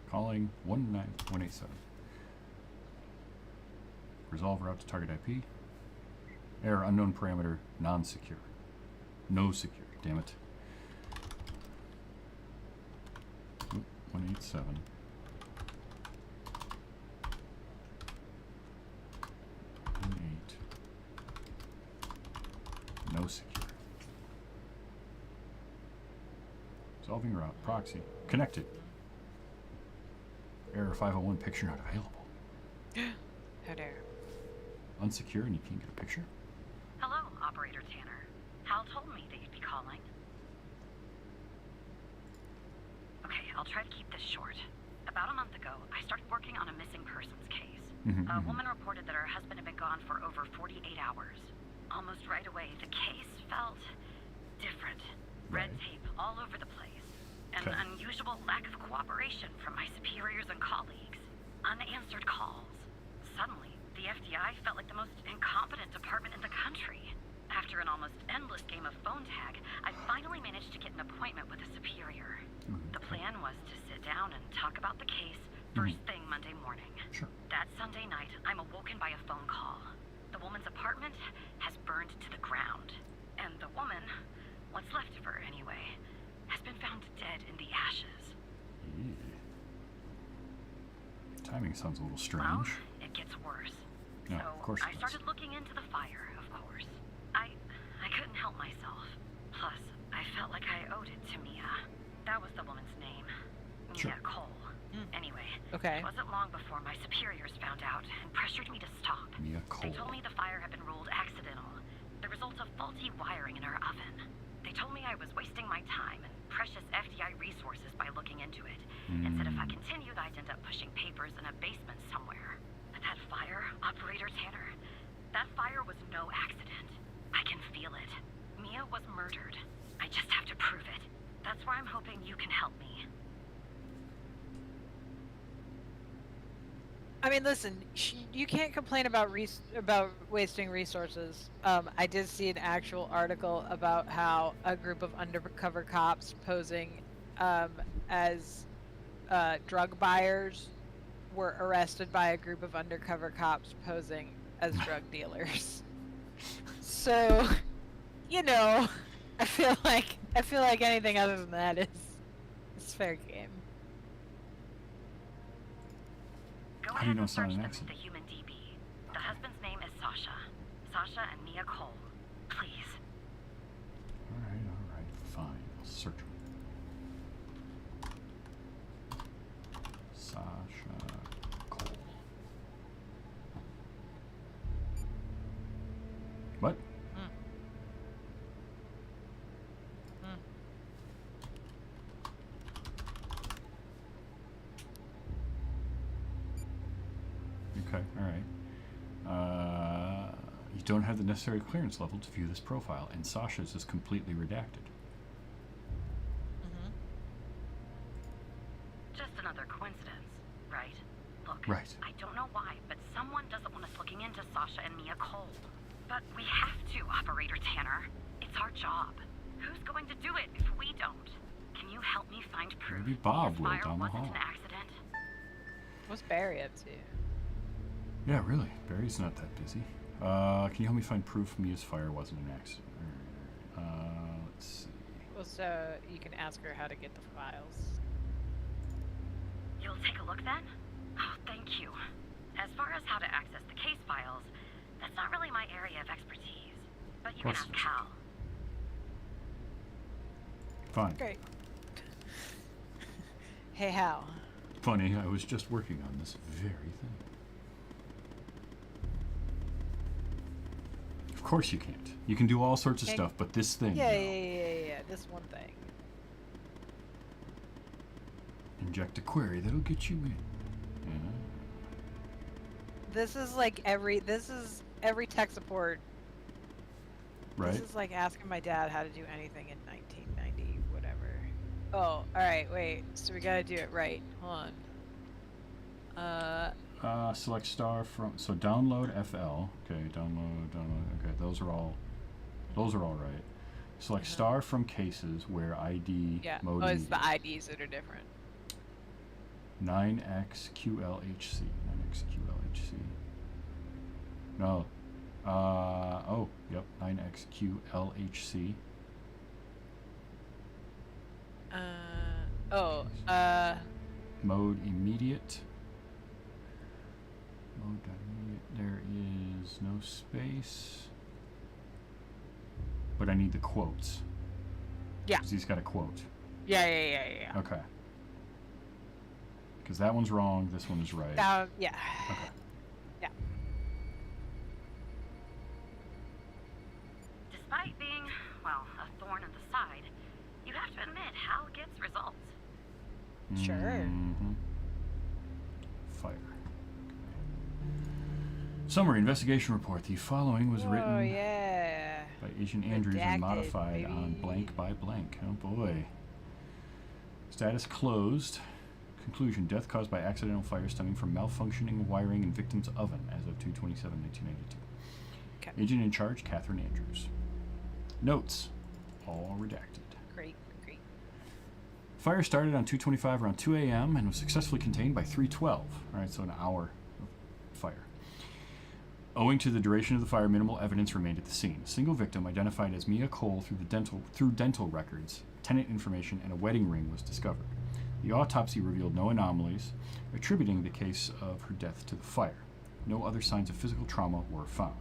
Calling 19187. Resolve route to target IP. Error unknown parameter non-secure. No secure, damn it. 187. No secure. Solving route. Proxy. Connected. Error 501. Picture not available. How dare. Unsecure and you can't get a picture? Hello, Operator Tanner. Hal told me that you'd be calling. Okay, I'll try to keep this short. About a month ago, I started working on a missing persons case. A woman reported that her husband had been gone for over 48 hours. Almost right away, the case felt different. Red Right. tape all over the place. An Okay. unusual lack of cooperation from my superiors and colleagues. Unanswered calls. Suddenly, the FBI felt like the most incompetent department in the country. After an almost endless game of phone tag, I finally managed to get an appointment with a superior. The plan was to sit down and talk about the case first thing Monday morning. Sure. That Sunday night, I'm awoken by a phone call. The woman's apartment has burned to the ground. And the woman, what's left of her anyway, has been found dead in the ashes. Yeah. Timing sounds a little Well, strange. it gets worse. No, So of course it I does. started looking into the fire, of course. I couldn't help myself. like I owed it to Mia. That was the woman's name. Mia Sure. Cole. Anyway, Okay. it wasn't long before my superiors found out and pressured me to stop. Mia They Cole. told me the fire had been ruled accidental, the result of faulty wiring in our oven. They told me I was wasting my time and precious FDI resources by looking into it, and said if I continued, I'd end up pushing papers in a basement somewhere. But that fire, Operator Tanner, that fire was no accident. I can feel it. Mia was murdered. I just have to prove it. That's why I'm hoping you can help me. I mean, listen, you can't complain about about wasting resources. I did see an actual article about how a group of undercover cops posing as drug buyers were arrested by a group of undercover cops posing as drug dealers. So, you know, I feel like anything other than that is fair game. Go How do you ahead know and it's not search an them in accident? the human DB. The husband's name is Sasha. Sasha and Mia Cole. Please. Alright, fine. I'll search him. Sasha Cole. What? Okay, alright. You don't have the necessary clearance level to view this profile, and Sasha's is completely redacted. Just another coincidence, right? Look, Right. I don't know why, but someone doesn't want us looking into Sasha and Mia Cole. But we have to, Operator Tanner. It's our job. Who's going to do it if we don't? Can you help me find proof Maybe Bob Mia's will fire down the wasn't hall. an accident? What's Barry up to? Yeah, really. Barry's not that busy. Can you help me find proof Mia's fire wasn't an accident? Let's see. Well, so you can ask her how to get the files. You'll take a look then? Oh, thank you. As far as how to access the case files, that's not really my area of expertise. But you can Course ask it isn't. Hal. Fine. Great. Hey, Hal. Funny, I was just working on this very thing. Of course you can't. You can do all sorts of Can't- stuff, but this thing. Yeah, no. yeah. This one thing. Inject a query that'll get you in. Yeah. This is like every tech support. Right? This is like asking my dad how to do anything in 1990, whatever. Oh, all right, wait. So we gotta do it right. Hold on. Select star from. So download FL. Okay, download. Okay, those are all right. Select star from cases where ID Yeah. mode. Oh, it's the immediate. IDs that are different. 9XQLHC. 9XQLHC. No. Oh, yep. 9XQLHC. Mode immediate. Mode immediate. There is no space. But I need the quotes. Yeah. 'Cause he's got a quote. Yeah. Okay. Because that one's wrong. This one is right. Yeah. Okay. Yeah. Despite being, well, a thorn in the side, you have to admit Hal gets results. Sure. Mhm. Fire. Okay. Summary investigation report. The following was Oh written yeah. by Agent Andrews and Redacted, modified on baby. blank by blank. Oh boy. Status closed. Conclusion. Death caused by accidental fire stemming from malfunctioning wiring in victim's oven as of 2/27/1992. Okay. Agent in charge, Catherine Andrews. Notes. All redacted. Great. Fire started on 2:25 around 2 a.m. and was successfully contained by 3:12. All right, so an hour of fire. Owing to the duration of the fire, minimal evidence remained at the scene. A single victim, identified as Mia Cole through dental records, tenant information, and a wedding ring, was discovered. The autopsy revealed no anomalies, attributing the case of her death to the fire. No other signs of physical trauma were found.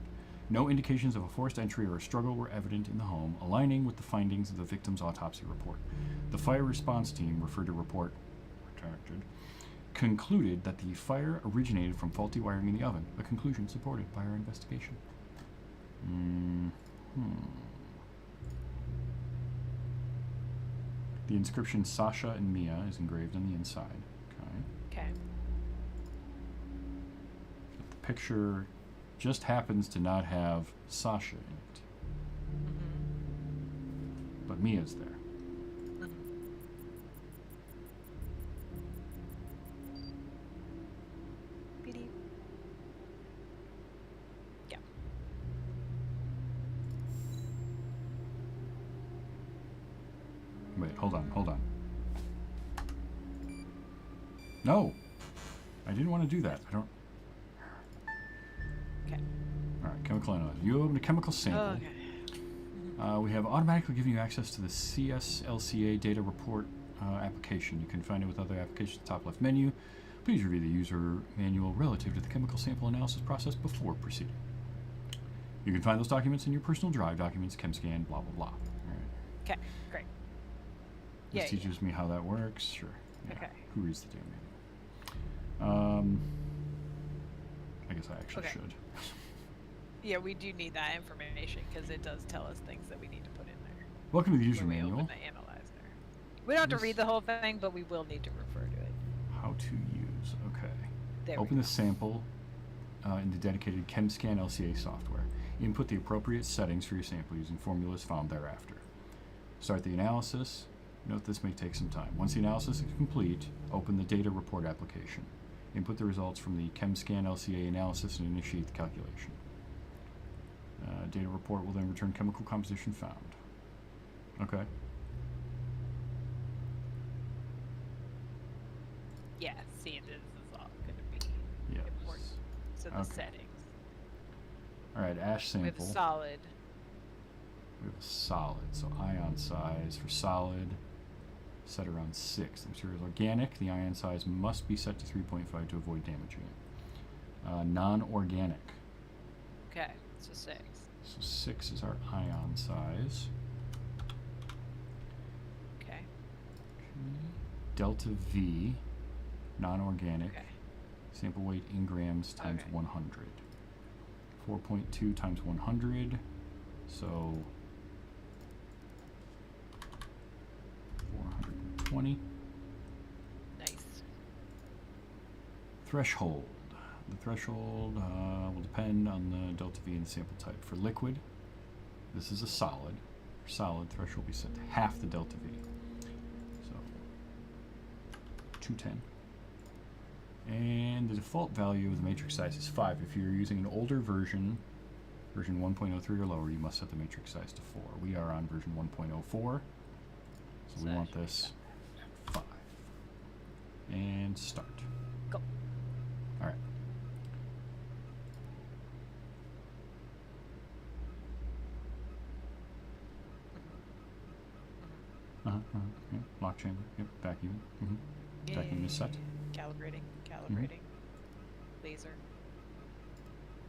No indications of a forced entry or a struggle were evident in the home, aligning with the findings of the victim's autopsy report. The fire response team, referred to report retracted, concluded that the fire originated from faulty wiring in the oven, a conclusion supported by our investigation. The inscription Sasha and Mia is engraved on the inside. Okay. Okay. But the picture just happens to not have Sasha in it. But Mia's there. Beep. Yeah. Wait, hold on. No! I didn't want to do that. I don't... Okay. Alright, chemical analysis. You open a chemical sample. Okay. We have automatically given you access to the CSLCA data report application. You can find it with other applications at the top left menu. Please review the user manual relative to the chemical sample analysis process before proceeding. You can find those documents in your personal drive, documents, ChemScan, blah, blah, blah. Alright. Okay. Great. This Yeah, teaches me how that works. Sure. Yeah. Okay. Who reads the damn manual? I guess I actually Okay. should. Yeah, we do need that information because it does tell us things that we need to put in there. Welcome to the user when we manual. open the analyzer. We don't have to This- read the whole thing, but we will need to refer to it. How to use. Okay. There Open we the go. sample in the dedicated ChemScan LCA software. Input the appropriate settings for your sample using formulas found thereafter. Start the analysis. Note this may take some time. Once the analysis is complete, open the data report application. Input the results from the ChemScan LCA analysis and initiate the calculation. Data report will then return chemical composition found. Okay. Yeah, see, this is all going to be Yes. important. So the Okay. settings. All right, ash We have sample. solid. We have a solid, so ion size for solid set around 6. The material is organic. The ion size must be set to 3.5 to avoid damaging it. Non-organic. Okay, so 6. So 6 is our ion size. Okay. Delta V, non-organic. Okay. Sample weight in grams times Okay. 100. 4.2 times 100. So 420. Nice. Threshold. The threshold will depend on the delta V and the sample type. For liquid, this is a solid. For solid, threshold will be set to half the delta V. So 210. And the default value of the matrix size is 5. If you're using an older version, version 1.03 or lower, you must set the matrix size to 4. We are on version 1.04, so we So want that should be this at 5. And start. Go. All right. Yeah. Lock chamber. Yep. Back even. Vacuum is set. Calibrating. Laser.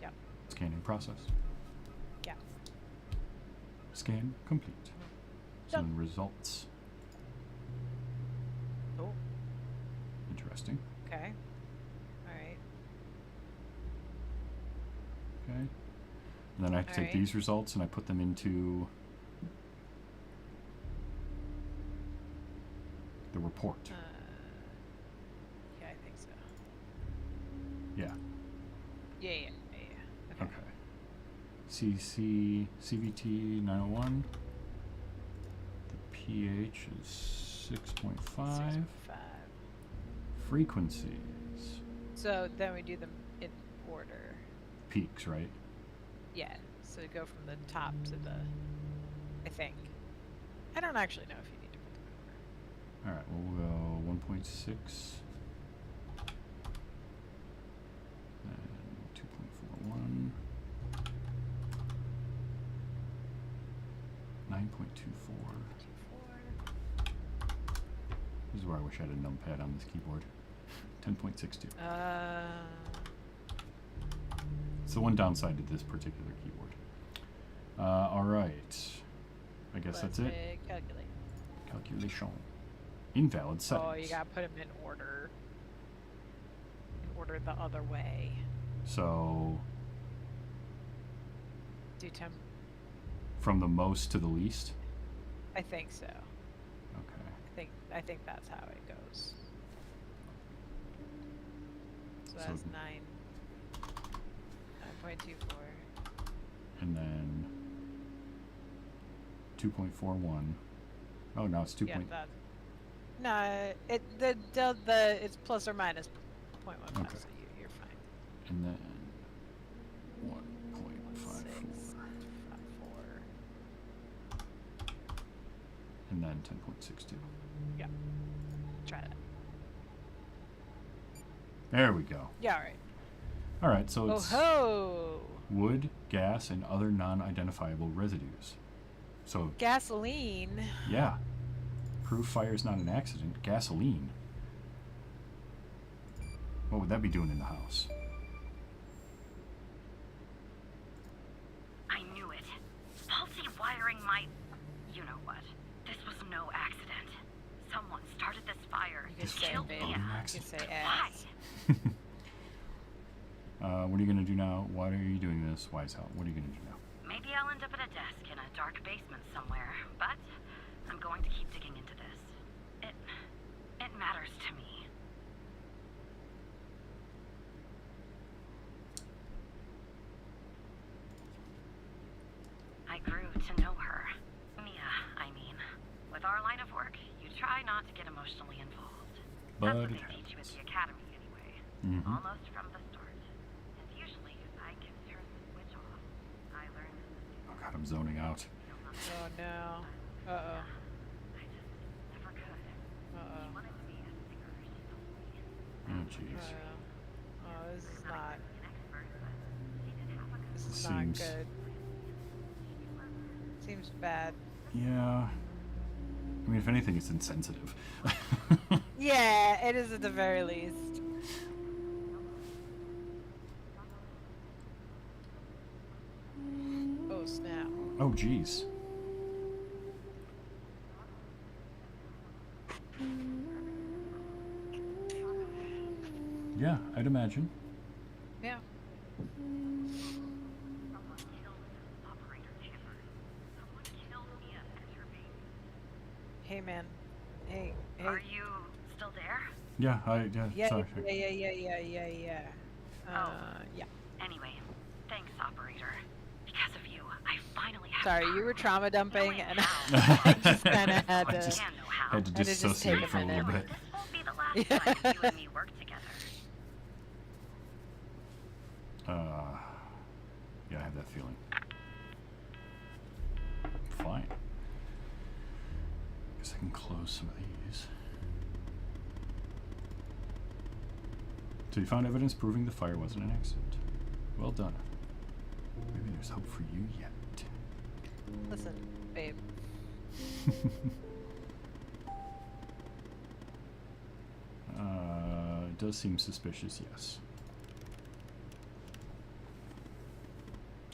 Yep. Scanning process. Yeah. Scan complete. Done. Some results. Oh, Interesting. okay. Alright. Okay. And then I have to take Alright. these results and I put them into the report. Yeah, I think so. Yeah. Yeah. Okay. Okay. CVT 901. The pH is 6.5. 6.5. Frequencies. So then we do them in order. Peaks, right? Yeah. So go from the top to the. I think. I don't actually know if you need to put them in order. Alright, well, we'll go 1.6. And 2.41. 9.24. 2.4. This is where I wish I had a numpad on this keyboard. 10.62. It's the one downside to this particular keyboard. All right. I guess that's it. Plastic calculate. Calculation. Invalid settings. Oh, you gotta put them in order. In order the other way. So Do temp. from the most to the least. I think so. Okay. I think that's how it goes. So So- that's 9.24. And then 2.41. Oh, no, it's 2. Yeah, that. No, it's plus or minus 0.15, Okay. so you're fine. And then 1.654. 1.54. And then 10.62. Yeah. Try that. There we go. Yeah, all right. All right, so Oh it's ho! wood, gas, and other non-identifiable residues. So, Gasoline. yeah. Proof fire is not an accident. Gasoline. What would that be doing in the house? I knew it. Faulty wiring might. You know what? This was no accident. Someone started this fire. You can say killed babe. Mia. You can accident. say Why? ass. What are you going to do now? Why are you doing this? Why is hell? What are you going to do now? Maybe I'll end up at a desk in a dark basement somewhere, but I'm going to keep digging into this. It matters to me. I grew to know her. Mia, I mean. With our line of work, you try not to get emotionally involved. But That's what it they teach you at happens. the academy anyway. Mhm. Almost from the start. And usually, I can turn the switch off. I learned Oh god, I'm zoning out. Oh no. Uh-oh. I just never could. Uh-oh. She wanted to be a singer. She told me. Oh jeez. Oh, this is not. An expert, but she did have a good This is Seems- not good. Seems bad. Yeah. I mean, if anything, it's insensitive. Yeah, it is at the very least. Oh snap. Oh jeez. Yeah, I'd imagine. Yeah. Someone killed Operator Chambers. Someone killed Mia and her baby. Hey man. Hey. Hey. Are you still there? Yeah, Yeah, sorry. yeah. Yeah. Anyway, thanks, Operator. Because of you, I finally have Sorry, you were power. trauma dumping, Knowing and how. I just kind of had I to. just Can know how. had to Had to just take dissociate a for a little minute. bit. This won't be the last time you and me work together. Yeah, I have that feeling. Fine. Guess I can close some of these. So you found evidence proving the fire wasn't an accident. Well done. Maybe there's hope for you yet. Listen, babe. It does seem suspicious, yes.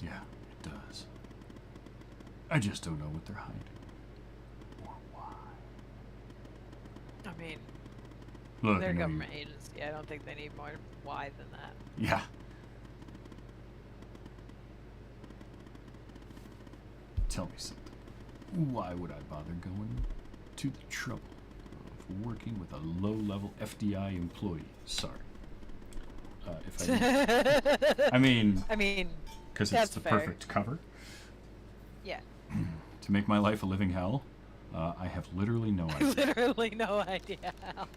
Yeah, it does. I just don't know what they're hiding. Or why. I mean, Look, they're I a know you- government agency. I don't think they need more why than that. Yeah. Tell me something. Why would I bother going to the trouble of working with a low-level FDI employee? Sorry. If I did, I mean, I mean, because it's that's the fair. perfect cover yeah. to make my life a living hell. I have literally no idea. Literally no idea how.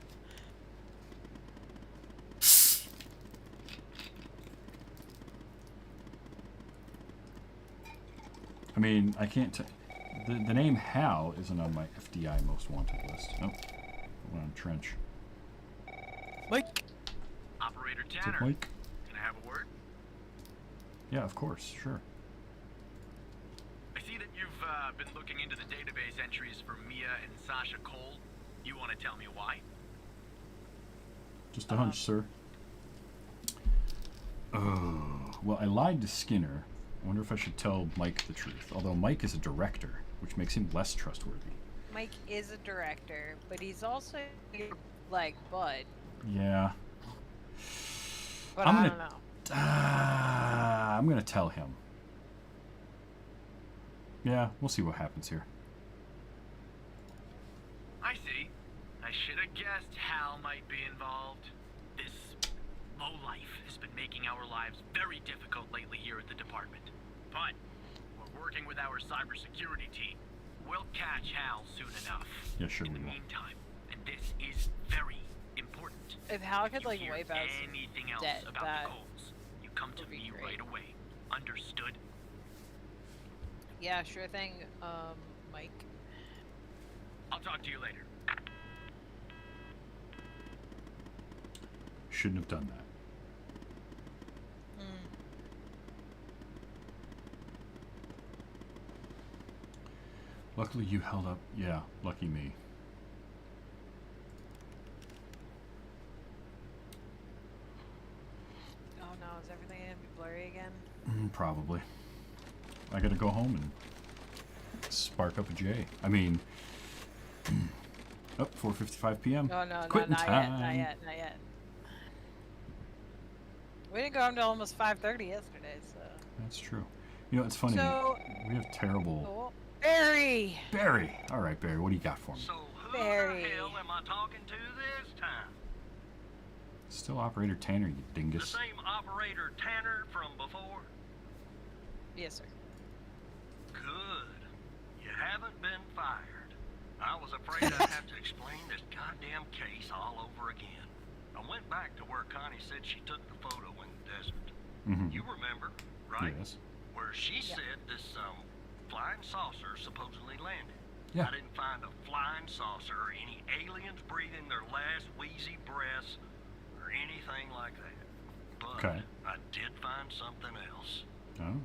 I mean, I can't. The name Hal isn't on my FDI most wanted list. Nope. We're on Trench. Mike. Operator Is it Tanner, Mike? can I have a word? Yeah, of course. Sure. I see that you've been looking into the database entries for Mia and Sasha Cole. You want to tell me why? Just a hunch, sir. Oh, well, I lied to Skinner I wonder if I should tell Mike the truth. Although Mike is a director, which makes him less trustworthy. Mike is a director, but he's also your, like, bud. Yeah. But I'm I gonna- don't know. I'm gonna tell him. Yeah, we'll see what happens here. I see. I should have guessed Hal might be involved. This lowlife has been making our lives very difficult lately here at the department. But we're working with our cybersecurity team. We'll catch Hal soon enough. Yeah, sure In we the will. meantime, and this is very important. If Hal could, You like, hear wipe out some anything else debt, about that the Coles, you come to would be me great. right away. Understood? Yeah, sure thing, Mike. I'll talk to you later. Shouldn't have done that. Luckily you held up. Yeah, lucky me. Oh no, is everything gonna be blurry again? Probably. I gotta go home and spark up a J. I mean, oh, 4:55 p.m. No, no, no, Quitting not yet, not time. yet, not yet. We didn't go home till almost 5:30 yesterday, so. That's true. You know, it's funny. So- we have terrible. Oh, Barry! Barry! All right, Barry, what do you got for me? So who Barry. the hell am I talking to this time? Still Operator Tanner, you The dingus. same operator Tanner from before? Yes, sir. Good. You haven't been fired. I was afraid I'd have to explain this goddamn case all over again. I went back to where Connie said she took the photo in the desert. Mm-hmm. You remember, right? Yes. Where she Yeah. said this flying saucer supposedly landed. Yeah. I didn't find a flying saucer or any aliens breathing their last wheezy breaths or anything like that. But Okay. I did find something else. Oh.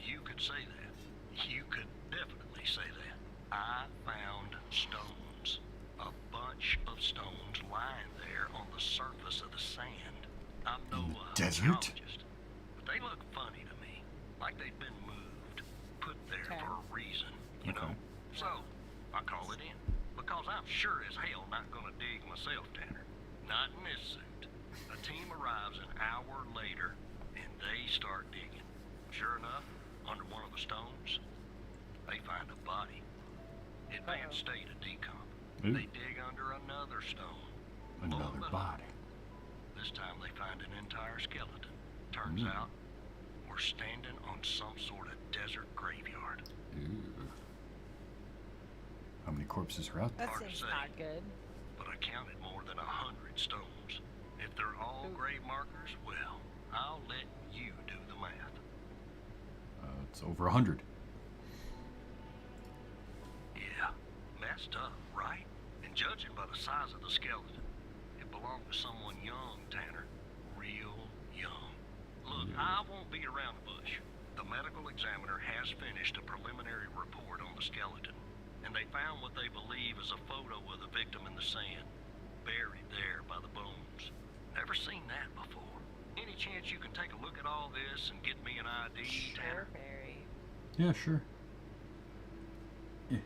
You could say that. You could definitely say that. I found stones. A bunch of stones lying there on the surface of the sand. I'm no In the desert? geologist, but they look funny to me. Like they've been moved. Put there Okay. for a reason, you Okay. know? So, I call it in. Because I'm sure as hell not gonna dig myself, Tanner. Not in this suit. A team arrives an hour later, and they start digging. Sure enough, under one of the stones, they find a body. Advanced state of decomp. Ooh. They dig under another stone. Lo and Another behold, body. This time they find an entire skeleton. Turns Ooh. out, we're standing on some sort of desert graveyard. Ooh. How many corpses are out there? That Hard to seems say. not good. But I counted more than 100 stones. If they're all Ooh. grave markers, well, I'll let you do the math. It's over 100. Yeah, messed up, right? And judging by the size of the skeleton, it belonged to someone young, Tanner. Real young. Look, I won't beat around the bush. The medical examiner has finished a preliminary report on the skeleton, and they found what they believe is a photo of the victim in the sand, buried there by the bones. Never seen that before. Any chance you can take a look at all this and get me an ID, Sure, Tanner? Barry. Yeah, sure. Yeah,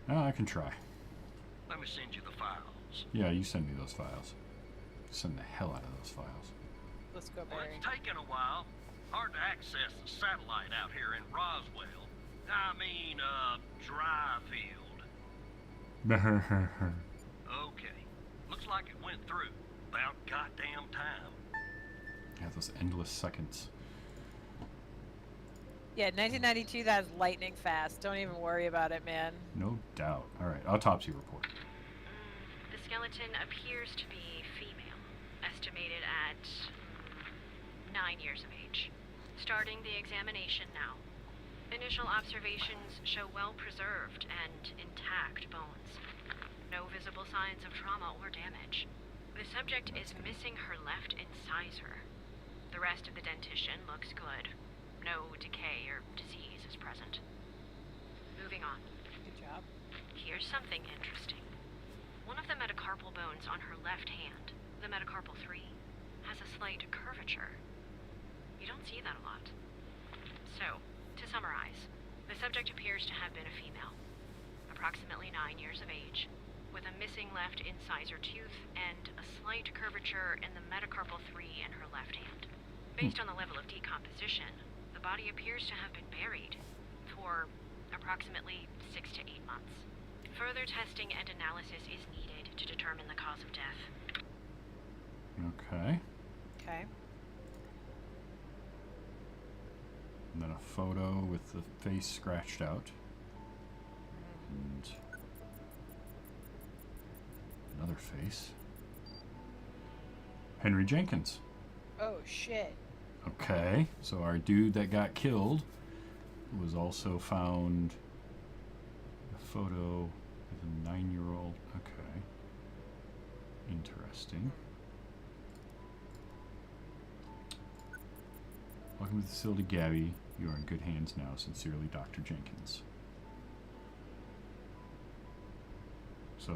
sorry. I can try. Let me send you the files. Yeah, you send me those files. Send the hell out of those files. Let's go, Well, Barry. it's taken a while. Hard to access the satellite out here in Roswell. I mean, Dryfield. Okay. Looks like it went through. About goddamn time. Yeah, those endless seconds. Yeah, 1992, that's lightning fast. Don't even worry about it, man. No doubt. All right, autopsy report. The skeleton appears to be female, estimated at 9 years of age. Starting the examination now. Initial observations show well-preserved and intact bones. No visible signs of trauma or damage. The subject is missing her left incisor. The rest of the dentition looks good. No decay or disease is present. Moving on. Good job. Here's something interesting. One of the metacarpal bones on her left hand, the metacarpal 3, has a slight curvature. You don't see that a lot. So, to summarize, the subject appears to have been a female, approximately 9 years of age, with a missing left incisor tooth and a slight curvature in the metacarpal 3 in her left hand. Based on the level of decomposition, the body appears to have been buried for approximately 6 to 8 months. Further testing and analysis is needed to determine the cause of death. Okay. Okay. And then a photo with the face scratched out. And another face. Henry Jenkins. Oh shit. Okay, so our dude that got killed was also found a photo with a 9-year-old. Okay. Interesting. Welcome to the facility, Gabby. You are in good hands now. Sincerely, Dr. Jenkins. So,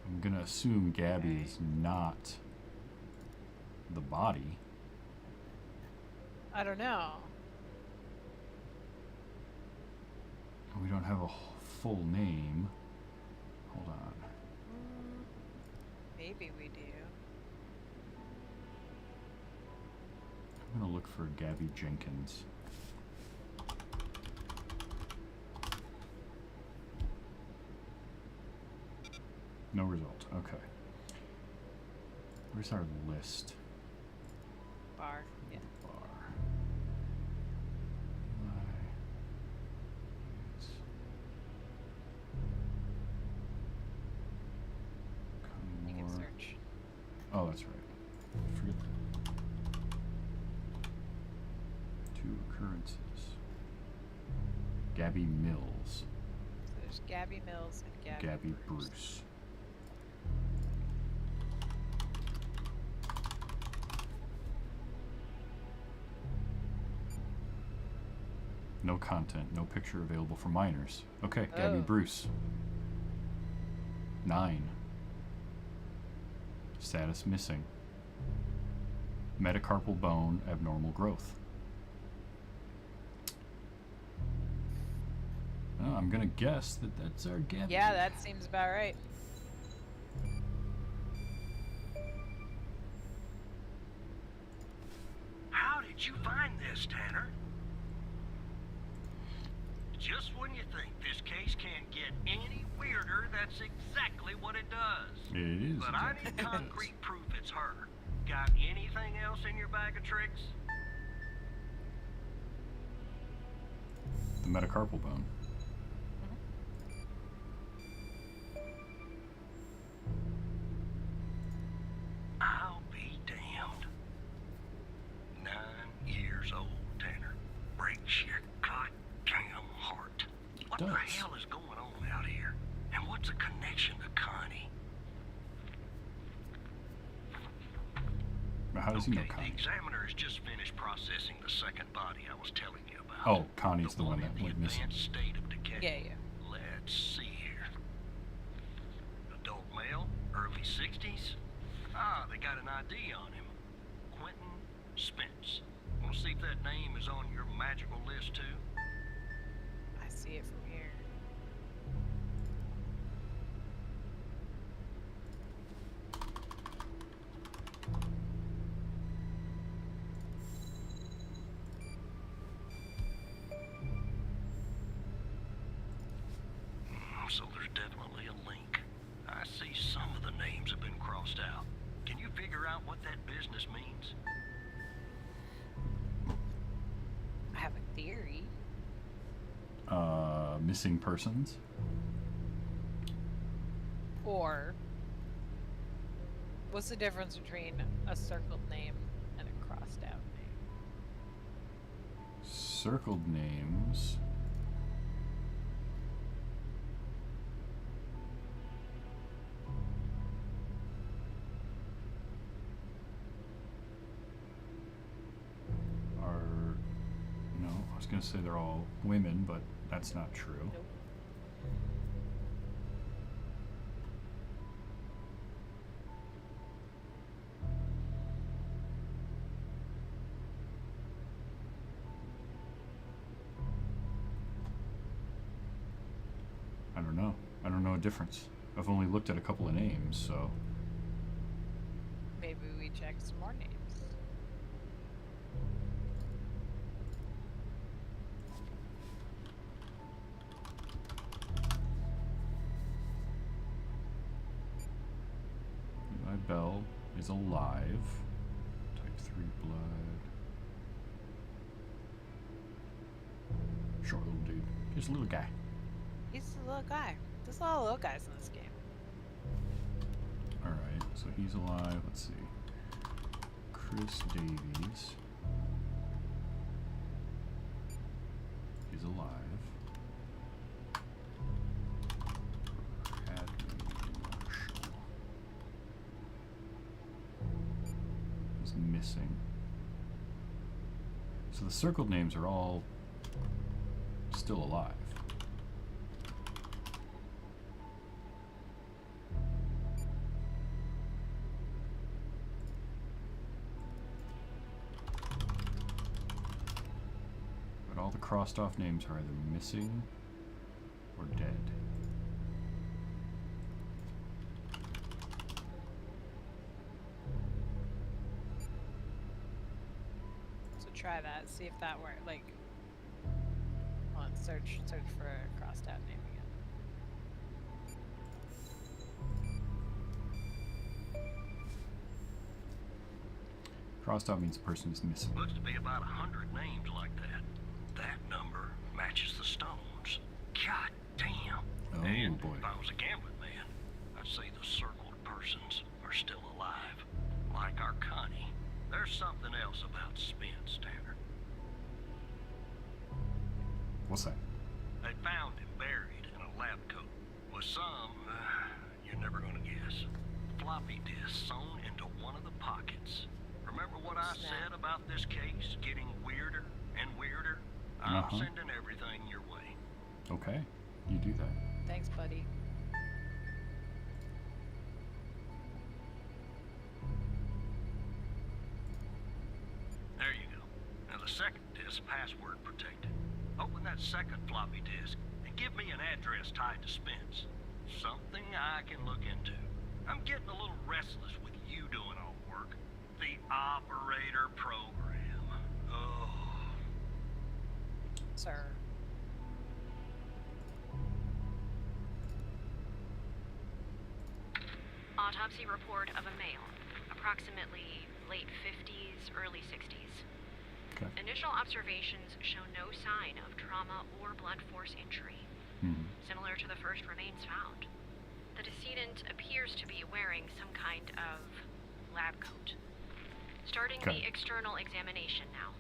I'm gonna assume Gabby is not the body. I don't know. We don't have a full name. Hold on. Maybe we do. I'm gonna look for Gabby Jenkins. No result. Okay. Where's our list? Bar. Yeah. Bar. Eli. Yes. You can Cunmore. search. Oh, that's right. Forget that. 2 occurrences. Gabby Mills. So there's Gabby Mills and Gabby Bruce. No content, no picture available for minors. Okay, Gabby Oh. Bruce. 9. Status missing. Metacarpal bone abnormal growth. Oh, I'm gonna guess that that's our Gabby. Yeah, that seems about right. How did you find this, Tanner? Just when you think this case can't get any weirder, that's exactly what it does. It is. But I exactly need what it is. concrete proof it's her. Got anything else in your bag of tricks? The metacarpal bone. I'll be damned. 9 years old, Tanner. Breaks your goddamn heart. What the does. hell is going on out here? And what's a connection to Connie? Now, how does he know The Connie? examiner has just finished processing the second body I was telling you about. Oh, Connie's the one in that the went missing. advanced state of decay. Yeah, yeah. Let's see here. Adult male, early 60s. Ah, they got an ID on him. Quentin Spence. Want to see if that name is on your magical list too? I see it from here. So there's definitely a link. I see some of the names have been crossed out. Can you figure out what that business means? I have a theory. Missing persons. Or what's the difference between a circled name and a crossed out name? Circled names. Are no, I was gonna say they're all women, but that's not true. Nope. I don't know a difference. I've only looked at a couple of names, so. Maybe we check some more names. Eli Bell is alive. Type 3 blood. Short little dude. He's a little guy. He's a little guy. There's a lot of little guys in this game. Alright, so he's alive. Let's see. Chris Davies. He's alive. Bradley Marshall. He's missing. So the circled names are all still alive. But all the crossed off names are either missing or dead. So try that. See if that works. Like, hold on, search for a crossed out name again. Crossed out means the person is missing. Looks to be about 100 names like that. That number matches the stones. God damn. Oh, And boy. if I was a gambling man, I'd say the circled persons are still alive. Like our Connie. There's something else about Spence, Tanner. What's that? They found him buried in a lab coat with some, you're never gonna guess, floppy disk sewn into one of the pockets. Remember what I Snap. said about this case getting weirder and weirder? I'm Uh-huh. sending everything your way. Okay, you do that. Thanks, buddy. There you go. Now the second disk password protected. Open that second floppy disk and give me an address tied to Spence. Something I can look into. I'm getting a little restless with you doing all the work. The operator program. Oh. Sir. Autopsy report of a male, approximately late 50s, early 60s. Okay. Initial observations show no sign of trauma or blunt force injury, Mhm. similar to the first remains found. The decedent appears to be wearing some kind of lab coat. Starting Okay. the external examination now.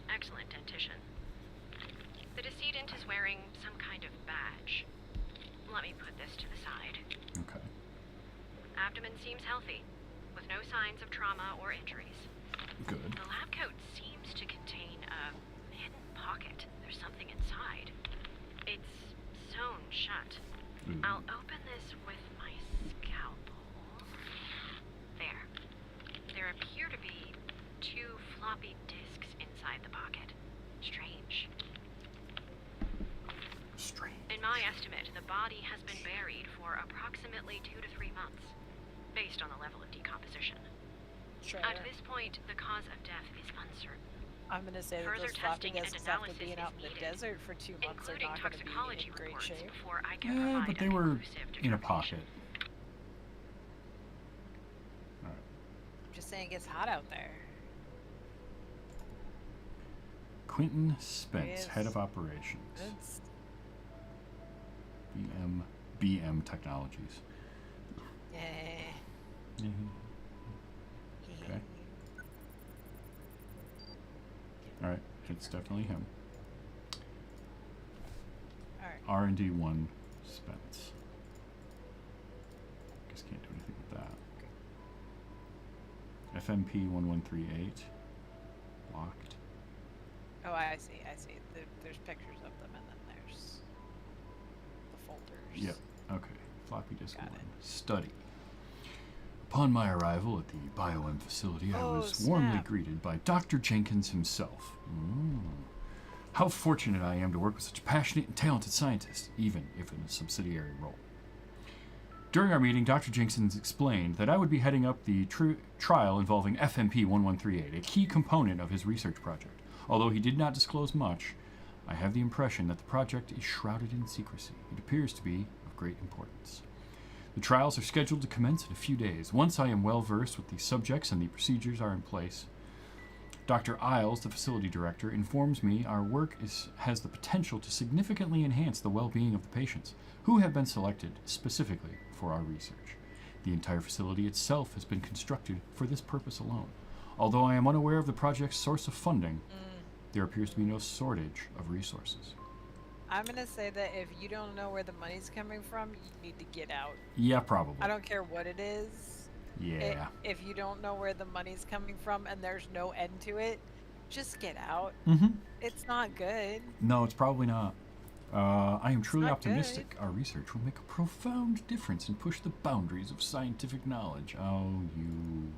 Excellent dentition. The decedent is wearing some kind of badge. Let me put this to the side. Okay. Abdomen seems healthy, with no signs of trauma or injuries. Good. The lab coat seems to contain a hidden pocket. There's something inside. It's sewn shut. Ooh. I'll open this with my scalpel. There. There appear to be 2 floppy disks inside the pocket. Strange. Strange. In my estimate, the body has been buried for approximately 2 to 3 months, based on the level of decomposition. Sure. At this point, the cause of death is uncertain, I'm gonna say that further those floppy testing and disks after analysis being is out in the needed, desert for 2 months are including not gonna be toxicology in great reports shape. before I can Yeah, provide but they a were conclusive in a determination. pocket. Alright. Just saying it gets hot out there. Quentin Spence, Yes. head of operations. It's BM Technologies. yeah. Okay. Alright, it's definitely him. Alright. R&D 1 Spence. Guess can't do anything with that. FMP 1138. Locked. Oh, I see. There's pictures of them, and then there's the folders. Yep. Okay. Floppy disk Got 1. it. Study. Upon my arrival at the BioM facility, I Oh, was warmly snap. greeted by Dr. Jenkins himself. How fortunate I am to work with such passionate and talented scientists, even if in a subsidiary role. During our meeting, Dr. Jenkins explained that I would be heading up the trial involving FMP-1138, a key component of his research project. Although he did not disclose much, I have the impression that the project is shrouded in secrecy. It appears to be of great importance. The trials are scheduled to commence in a few days. Once I am well versed with the subjects and the procedures are in place, Dr. Isles, the facility director, informs me our work has the potential to significantly enhance the well-being of the patients, who have been selected specifically for our research. The entire facility itself has been constructed for this purpose alone. Although I am unaware of the project's source of funding, there appears to be no shortage of resources. I'm gonna say that if you don't know where the money's coming from, you need to get out. Yeah, probably. I don't care what it is. Yeah. If you don't know where the money's coming from and there's no end to it, just get out. Mm-hmm. It's not good. No, it's probably not. I am truly not optimistic our research will make a profound difference and push the boundaries of scientific knowledge. Oh, you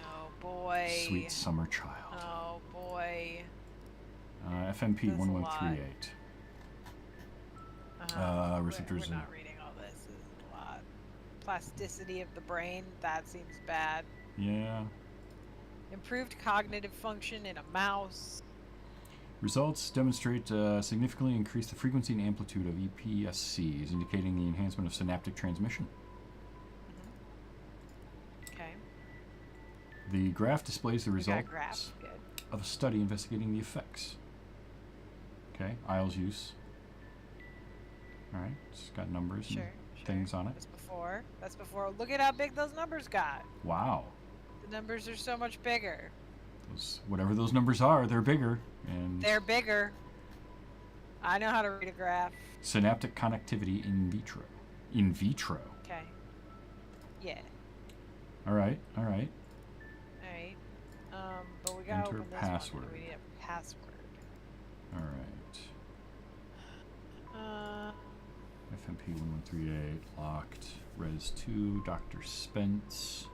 Oh boy. sweet summer child. Oh boy. FMP That's a 1138. Receptors We're and- not reading all this. This is a lot. Plasticity of the brain. That seems bad. Yeah. Improved cognitive function in a mouse. Results demonstrate significantly increase the frequency and amplitude of EPSCs, indicating the enhancement of synaptic transmission. Okay. The graph displays the We got a results graph. Good. of a study investigating the effects. Okay, Isles use. All right, it's got numbers Sure. and things on it. That's before. That's before. Look at how big those numbers got. Wow, The numbers are so much bigger. whatever those numbers are, they're bigger. And They're bigger. I know how to read a graph. synaptic connectivity in vitro. In vitro. Okay. Yeah. All right, all right. Alright. But we gotta Enter open this password. one. We need a password. All right. FMP 1138 locked. Res 2. Dr. Spence.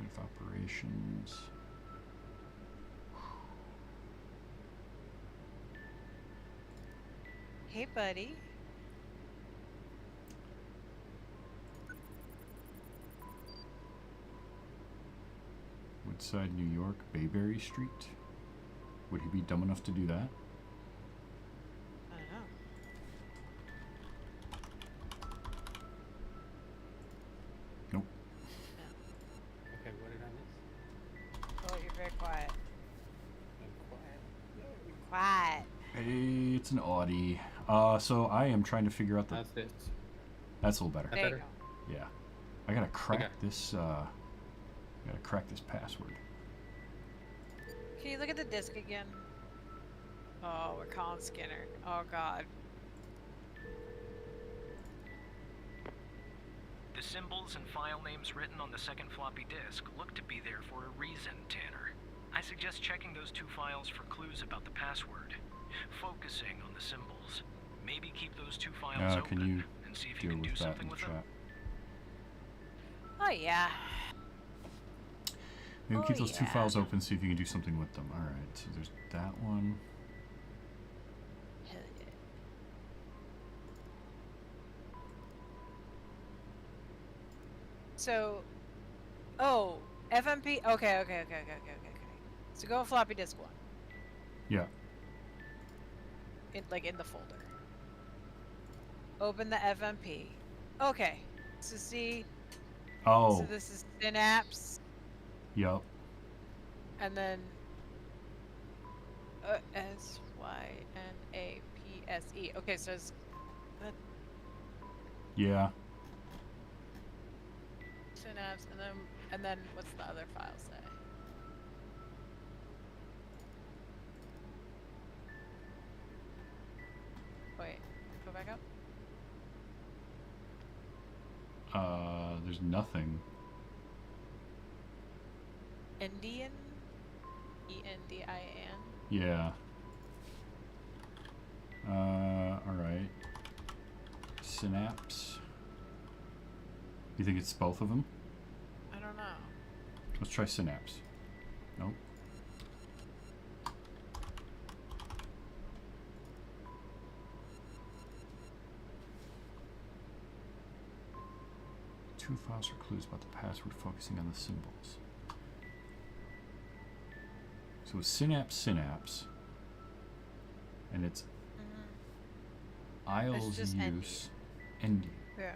With operations. Hey, buddy. Woodside, New York, Bayberry Street. Would he be dumb enough to do that? I don't know. Nope. Okay, what did I miss? Oh, you're very quiet. I'm quiet. Quiet. Hey, it's an Audi. So I am trying to figure out the. How's this? That's a little better. That There you better? go. Yeah. I gotta crack Okay. this. Gotta crack this password. Can you look at the disc again? Oh, we're calling Skinner. Oh, God. The symbols and file names written on the second floppy disk look to be there for a reason, Tanner. I suggest checking those two files for clues about the password. Focusing on the symbols. Maybe keep those two files Can open you and see if you deal can do with that in something the with them. chat? Oh, yeah. Maybe Oh, keep those two yeah. files open, see if you can do something with them. Alright, so there's that one. Hell yeah. So, oh, FMP. Okay. So go to floppy disk one. Yeah. In the folder. Open the FMP. Okay. So see. Oh, So this is Synapse, yep. and then SYNAPSE. Okay, so it's Yeah. Synapse, and then what's the other file say? Wait, go back up. There's nothing. Endian? ENDIAN? Yeah. Alright. Synapse. You think it's both of them? I don't know. Let's try Synapse. Nope. Two files or clues about the password focusing on the symbols. So synapse, and it's Isles just use Endian. Yeah.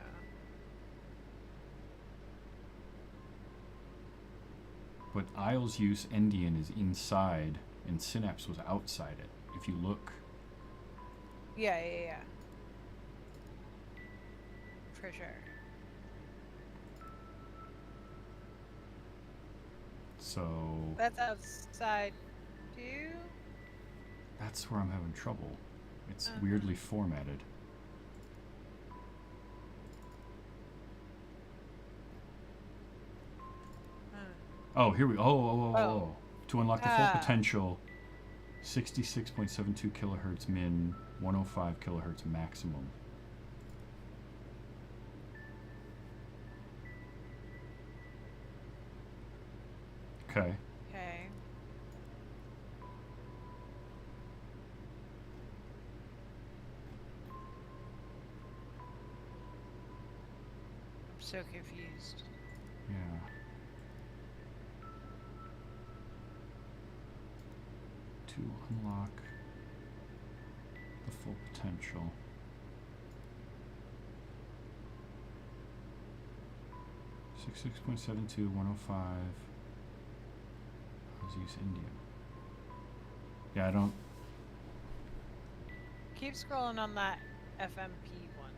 But Isles use Endian is inside, and Synapse was outside it. If you look, Yeah. For sure. so That's outside too. that's where I'm having trouble. It's Uh-huh. weirdly formatted. Oh, here we go. Oh. To unlock the full Ah. potential, 66.72 kilohertz min, 105 kilohertz maximum. Okay. Okay. I'm so confused. Yeah. To unlock the full potential. Six point 105. How's use India? Yeah, I don't. Keep scrolling on that FMP one.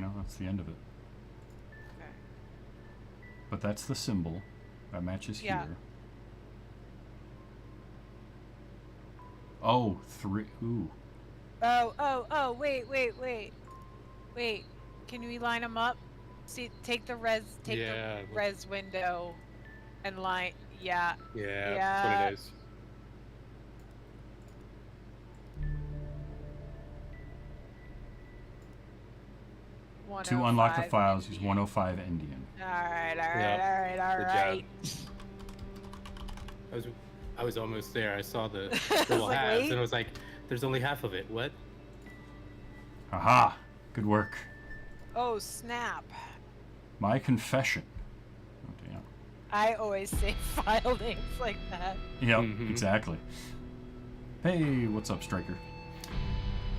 No, that's the end of it. Okay. But that's the symbol that matches Yeah. here. Oh, three. Ooh. Oh, wait. Wait. Can we line them up? See, take the Yeah, the look- res window and line, yeah. Yeah, Yeah. that's what it is. To unlock the 105 files, use Indian. 105 Endian. Alright, Yeah, good alright. job. I was almost there. I saw the I was little like, halves, wait. and I was like, "There's only half of it. What?" Aha! Good work. Oh, snap. My confession. Oh, damn. I always say file names like that. Yep, Mhm. exactly. Hey, what's up, Striker?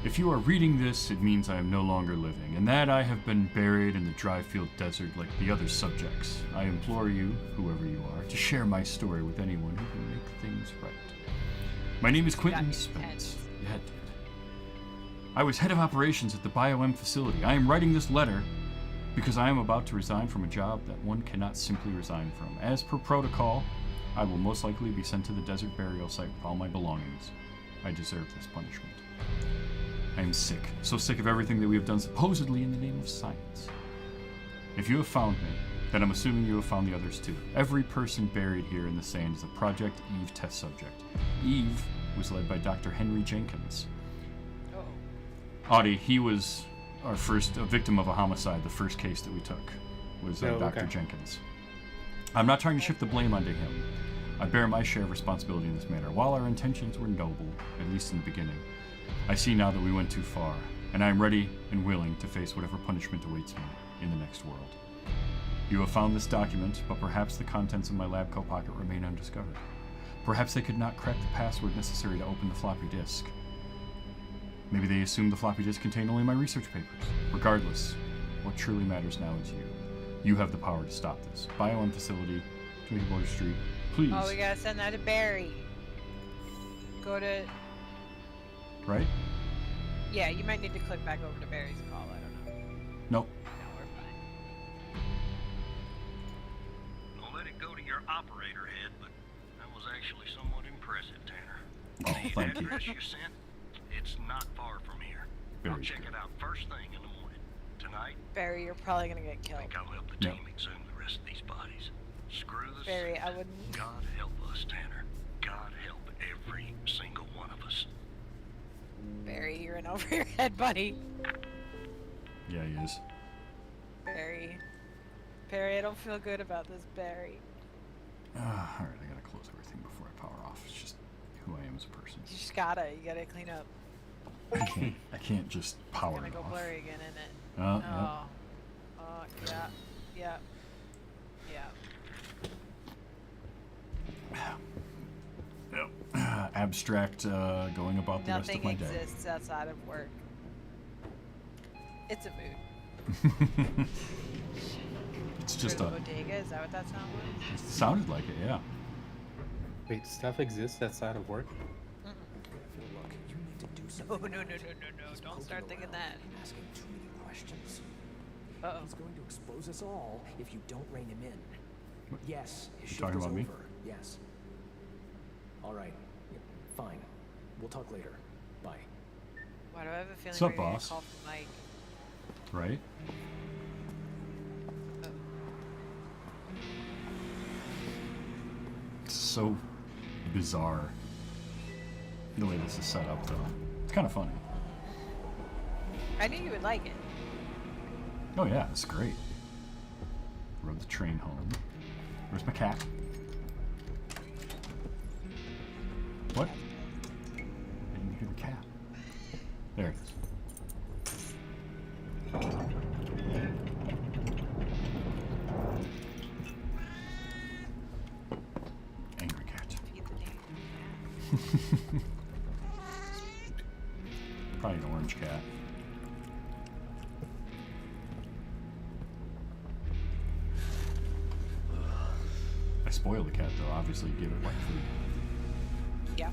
If you are reading this, it means I am no longer living, and that I have been buried in the Dryfield Desert like the other subjects. I implore you, whoever you are, to share my story with anyone who can make things right. My name is Quentin intense. Spence. Yeah, it did. I was head of operations at the BioM facility. I am writing this letter because I am about to resign from a job that one cannot simply resign from. As per protocol, I will most likely be sent to the desert burial site with all my belongings. I deserve this punishment. I am sick, so sick of everything that we have done supposedly in the name of science. If you have found me, then I'm assuming you have found the others too. Every person buried here in the sand is a Project Eve test subject. Eve was led by Dr. Henry Jenkins. Oh. Audie, he was our first a victim of a homicide. The first case that we took was Oh, Dr. okay. Jenkins. I'm not trying to shift the blame onto him. I bear my share of responsibility in this matter. While our intentions were noble, at least in the beginning, I see now that we went too far, and I am ready and willing to face whatever punishment awaits me in the next world. You have found this document, but perhaps the contents of my lab coat pocket remain undiscovered. Perhaps they could not crack the password necessary to open the floppy disk. Maybe they assumed the floppy disk contained only my research papers. Regardless, what truly matters now is you. You have the power to stop this. BioM facility, 20 Border Street. Please. Oh, we gotta send that to Barry. Go to. Right? Yeah, you might need to click back over to Barry's call. I don't know. Nope. No, we're fine. Don't let it go to your operator head, but that was actually somewhat impressive, Tanner. Oh, The thank you. address you sent, it's not far from here. I'll Very check good. it out first thing in the morning. Tonight, Barry, you're probably gonna get I killed. think I'll help the No. team exhume the rest of these bodies. Screw the Barry, I suit. wouldn't. God help us, Tanner. God help every single one of us. Barry, you're in over your head, buddy. Yeah, he is. Barry. Barry, I don't feel good about this, Barry. All right, I gotta close everything before I power off. It's just who I am as a person. You just gotta. You gotta clean up. I can't just power It's it gonna go off. blurry again, isn't it? Yeah. Oh, yeah, yeah, yeah. Yep. Abstract going about the rest Nothing of my day. exists outside of work. It's a mood. It's just Or a. the bodega, is that what that sound was? It sounded like it, yeah. Wait, stuff exists outside of work? Look, you need to do No, something. no, no, about no, it. no, no. He's Don't poking start thinking around that. and asking too many questions. Uh-oh. He's going to expose us all if you don't rein him in. What? Yes, his You shift talking is about me? over. Yes. All right. Yeah, fine. We'll talk later. Bye. Why do I have a feeling What's up, we're gonna boss? call from Mike? Right? Oh. It's so bizarre the way this is set up, though. It's kind of funny. I knew you would like it. Oh yeah, it's great. Rode the train home. Where's my cat? What? I didn't hear the cat. There it is. Angry cat. Feed the damn Probably an orange cat. I spoiled the cat though, obviously give it white food. Yeah.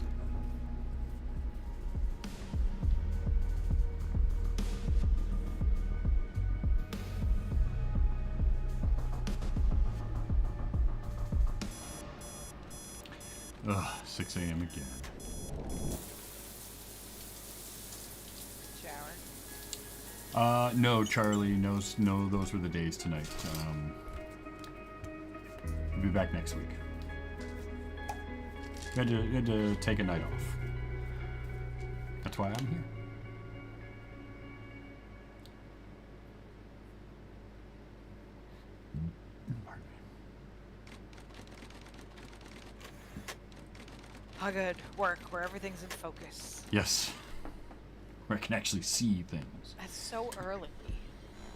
Ugh, 6 a.m. again. Shower. No, Charlie, no, those were the days tonight. We'll be back next week. You had to take a night off. That's why I'm here. Pardon me. How good work where everything's in focus. Yes. Where I can actually see things. That's so early.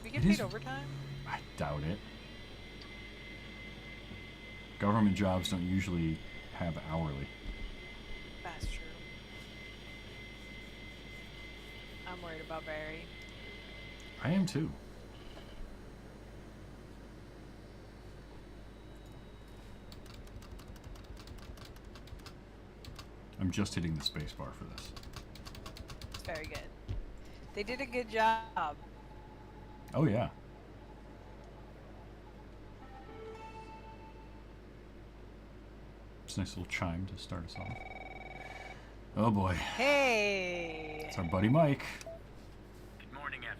We get It is- paid overtime? I doubt it. Government jobs don't usually have hourly. That's true. I'm worried about Barry. I am too. I'm just hitting the space bar for this. It's very good. They did a good job. Oh yeah. It's a nice little chime to start us off. Oh boy. Hey! It's our buddy Mike. Good morning, Evan.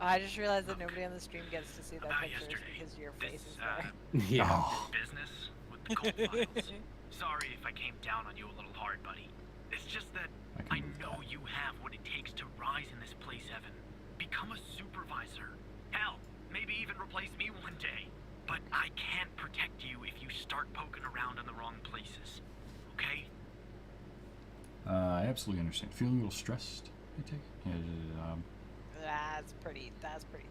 I just realized that nobody on the stream gets to see that About picture yesterday, because your this, face is there. Yeah. Oh, business with the cold files. Sorry if I came down on you a little hard, buddy. It's just that I can I move know that. you have what it takes to rise in this place, Evan. Become a supervisor. Hell, maybe even replace me one day. But I can't protect you if you start poking around in the wrong places. Okay? I absolutely understand. Feeling a little stressed, I take it? Yeah, That's pretty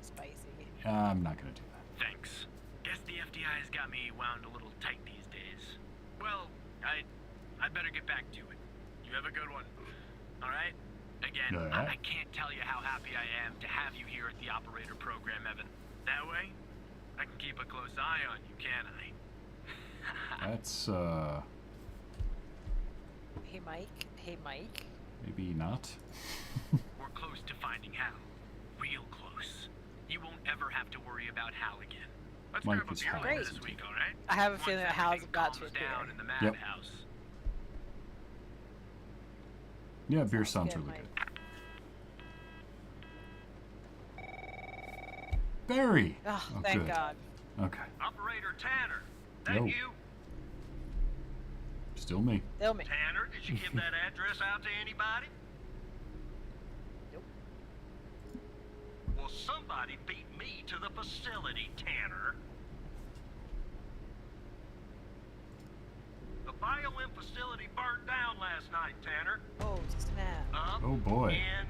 spicy. I'm not gonna do that. Thanks. Guess the FDI has got me wound a little tight these days. Well, I'd better get back to it. You have a good one. Alright? Again, Yeah. I can't tell you how happy I am to have you here at the operator program, Evan. That way, I can keep a close eye on you, can't I? That's Hey Mike. Hey Mike. maybe not. We're close to finding Hal. Real close. You won't ever have to worry about Hal again. Let's Mike grab a is beer Hal, later isn't this he? week, alright? I have a Once feeling that Hal's everything about to calms appear. down in the Yep. madhouse. Yeah, beer sounds good, really Mike. good. Barry. Oh, Oh, thank good. God. Okay, Operator Tanner, that Yo. you? still me. They'll me. Tanner, did you give that address out to anybody? Nope. Well, somebody beat me to the facility, Tanner. BioM facility burned down last night, Tanner. Oh, snap. Up Oh, boy. in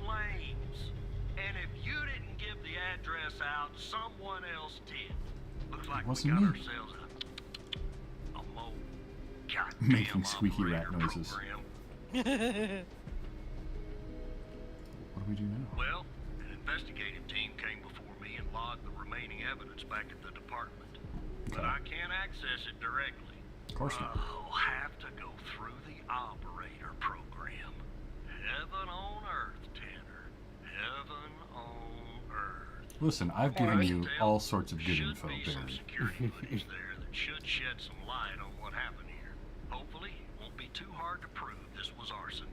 flames. And if you didn't give the address out, someone else did. Looks like we Wasn't got me. ourselves a mole. Making squeaky rat operator noises. program. What do we do now? Well, an investigative team came before me and logged the remaining evidence back at the department. But Okay. I can't access it directly. Of course not. I'll have to go through the operator program. Heaven on earth, Tanner. Heaven on earth. Listen, I've given Barry? you all sorts of good Should info, be some Barry. security footage there that should shed some light on what happened here. Hopefully, it won't be too hard to prove this was arson.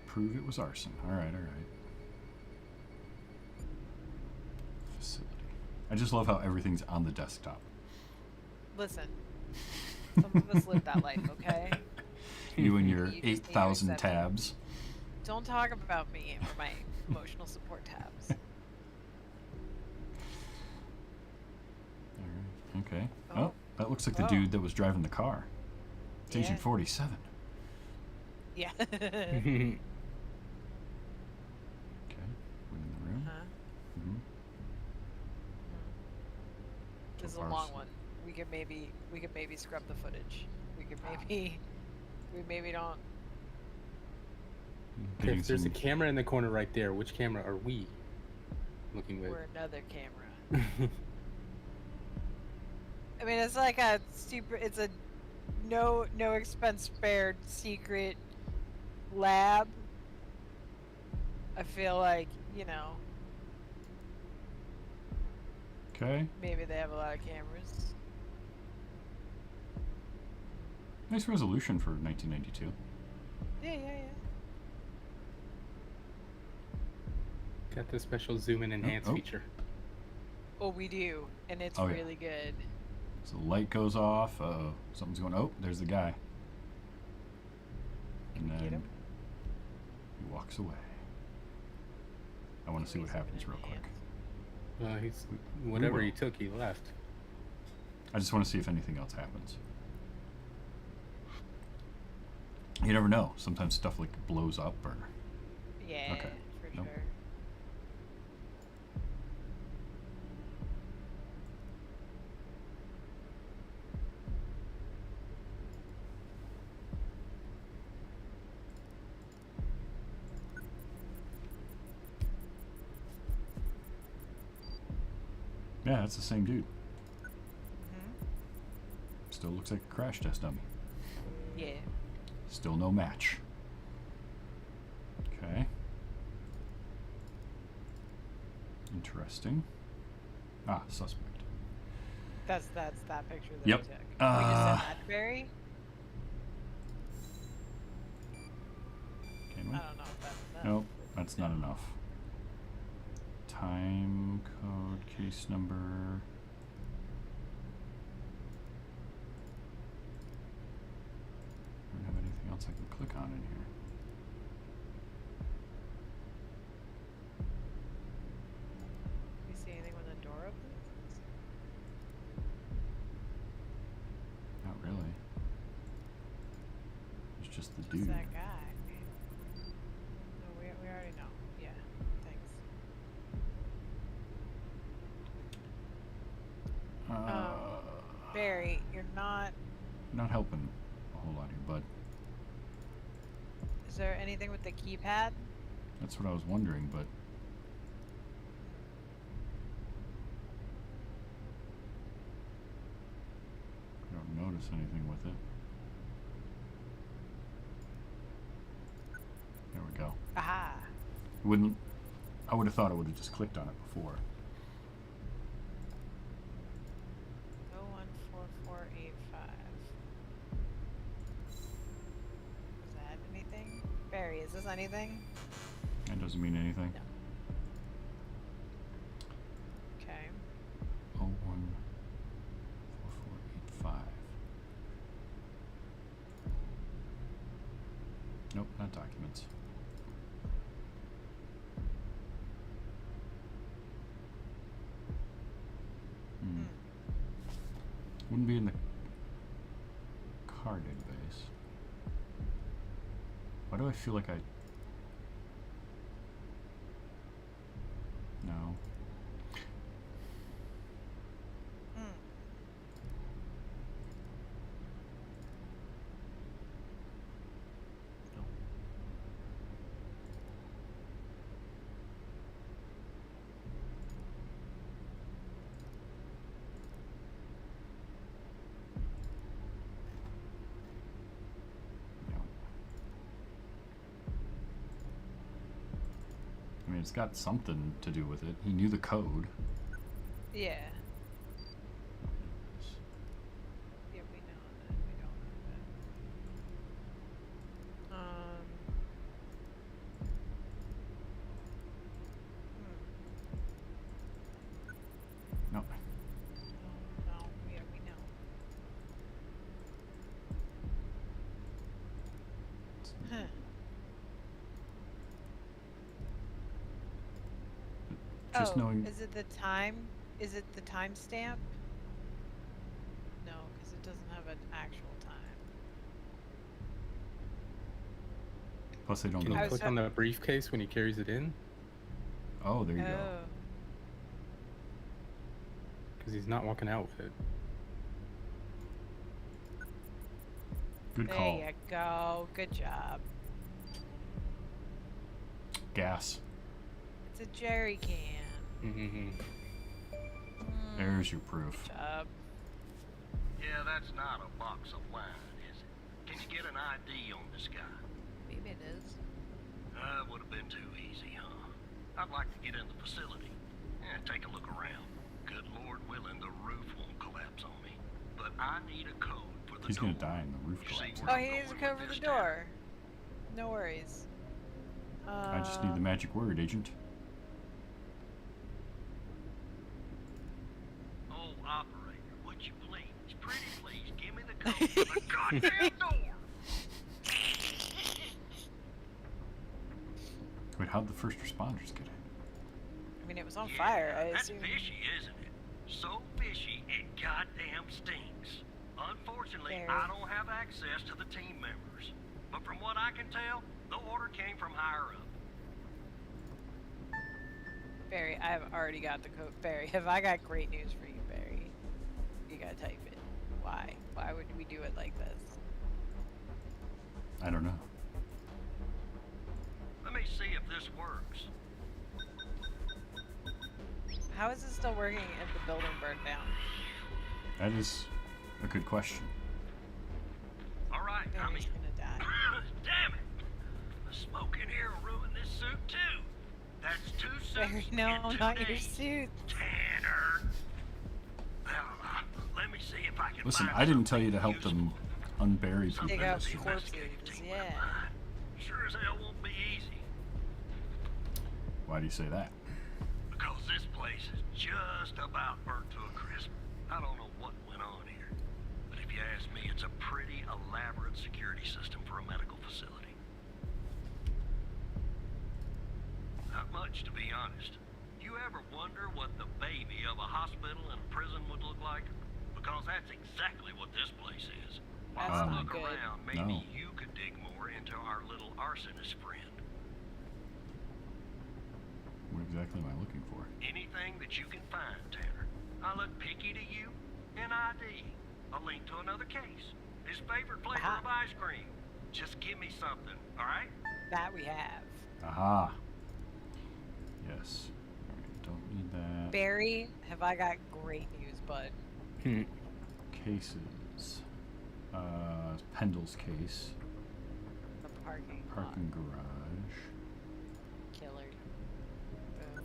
Prove it was arson. All right, all right. Facility. I just love how everything's on the desktop. Listen, some of us live that life, okay? You and your You just need to 8,000 accept it. tabs. Don't talk about me or my emotional support tabs. All right. Okay. Oh. Oh, that looks like the Whoa. dude that was driving the car. It's Agent Yeah. 47. Yeah. Okay. We're in the room. Huh? Mm-hmm. This is a Ours. long one. We could maybe scrub the footage. We maybe don't. Getting If there's a some- camera in the corner right there, which camera are we looking with? We're another camera. I mean, it's like a super. It's a no expense spared secret lab. I feel like, you know, Okay. maybe they have a lot of cameras. Nice resolution for 1992. Yeah. Got the special zoom and enhance oh. feature. Oh, we do, and it's Oh, yeah. really good. So the light goes off. Uh-oh. Something's going. Oh, there's the guy. And Get then him? he walks away. I want to see what Zoom happens and real quick. Well, he's whatever will. he took, he left. I just want to see if anything else happens. You never know. Sometimes stuff like blows up or. Yeah, Okay. for Nope. sure. Yeah, that's the same dude. Hmm. Still looks like a crash test dummy. Yeah. Still no match. Okay. Interesting. Ah, suspect. That's that picture that Yep. I took. We just Uh, said that, Barry? Can I we? don't know if that's enough. Nope, that's not enough. Time code, case number. I don't have anything else I can click on in here. You see anything when the door opens? Not really. It's just the Who's dude. that guy? No, we already know. Yeah, thanks. Barry, you're not. Not helping a whole lot here, bud. Is there anything with the keypad? That's what I was wondering, but I don't notice anything with it. There we go. Aha! Wouldn't I would have thought I would have just clicked on it before. 014485. Is that anything? Barry, is this anything? That doesn't mean anything. No. Okay. 014485. Nope, not documents. Hmm. Wouldn't be in the. car database. Why do I feel like I... No. I mean, it's got something to do with it. He knew the code. Yeah. Yeah, we know that. We don't know that. No. No, yeah, we know. Huh. Just knowing... Is it the time? Is it the timestamp? No, because it doesn't have an actual time. Plus they don't Can go... you click on the briefcase when he carries it in? Oh, there you go. Oh. Because he's not walking out with it. Good call. There you go. Good job. Gas. It's a jerry can. Mm-hmm. There's your proof. Good job. Yeah, that's not a box of wine, is it? Can you get an ID on this guy? Maybe it is. Would have been too easy, huh? I'd like to get in the facility and take a look around. Good Lord willing, the roof won't collapse on me. But I need a code for the He's door. gonna die in the roof You see collapse. where Oh, I'm he needs to going with cover the this, door. No worries. I just need the magic word, Agent. Oh, operator, would you please, pretty please, give me the code for the goddamn door! Wait, how'd the first responders get in? I mean, it was on fire. I That's assume. fishy, isn't it? So fishy, it goddamn stinks. Unfortunately, Very. I don't have access to the team members. But from what I can tell, the order came from higher up. Barry, I have already got the code. Barry, have I got great news for you, Barry? You gotta type it. Why? Why would we do it like this? I don't know. Let me see if this works. How is it still working if the building burned down? That is a good question. All right, I Barry's mean, gonna die. damn it! The smoke in here will ruin this suit too. That's 2 suits Barry, in no, 2 not your days. suit. Tanner. Well, let me see if I can Listen, find I didn't tell you to something help them useful. unbury Something people. Dig out that the corpses, investigative team yeah. would find. Sure as hell won't be easy, Why do you say that? because this place is just about burnt to a crisp. I don't know what went on here, but if you ask me, it's a pretty elaborate security system for a medical facility. Not much, to be honest. You ever wonder what the baby of a hospital and a prison would look like? Because that's exactly what this place is. While That's I not look good. around, maybe No. you could dig more into our little arsonist friend. What exactly am I looking for? Anything that you can find, Tanner. I look picky to you. An ID. A link to another case. His favorite flavor Aha. of ice cream. Just give me something, alright? That we have. Aha. Yes. Alright, don't need that. Barry, have I got great news, bud? Cases. Pendle's case. The parking lot. Parking garage. Killer. Boom.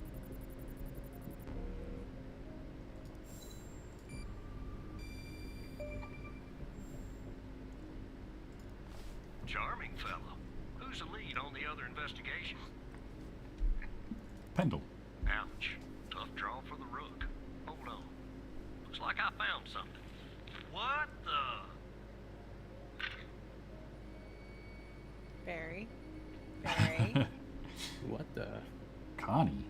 Charming fellow. Who's the lead on the other investigation? Pendle. Ouch. Tough draw for the rook. Hold on. Looks like I found something. What the? Barry. Barry. What the? Connie.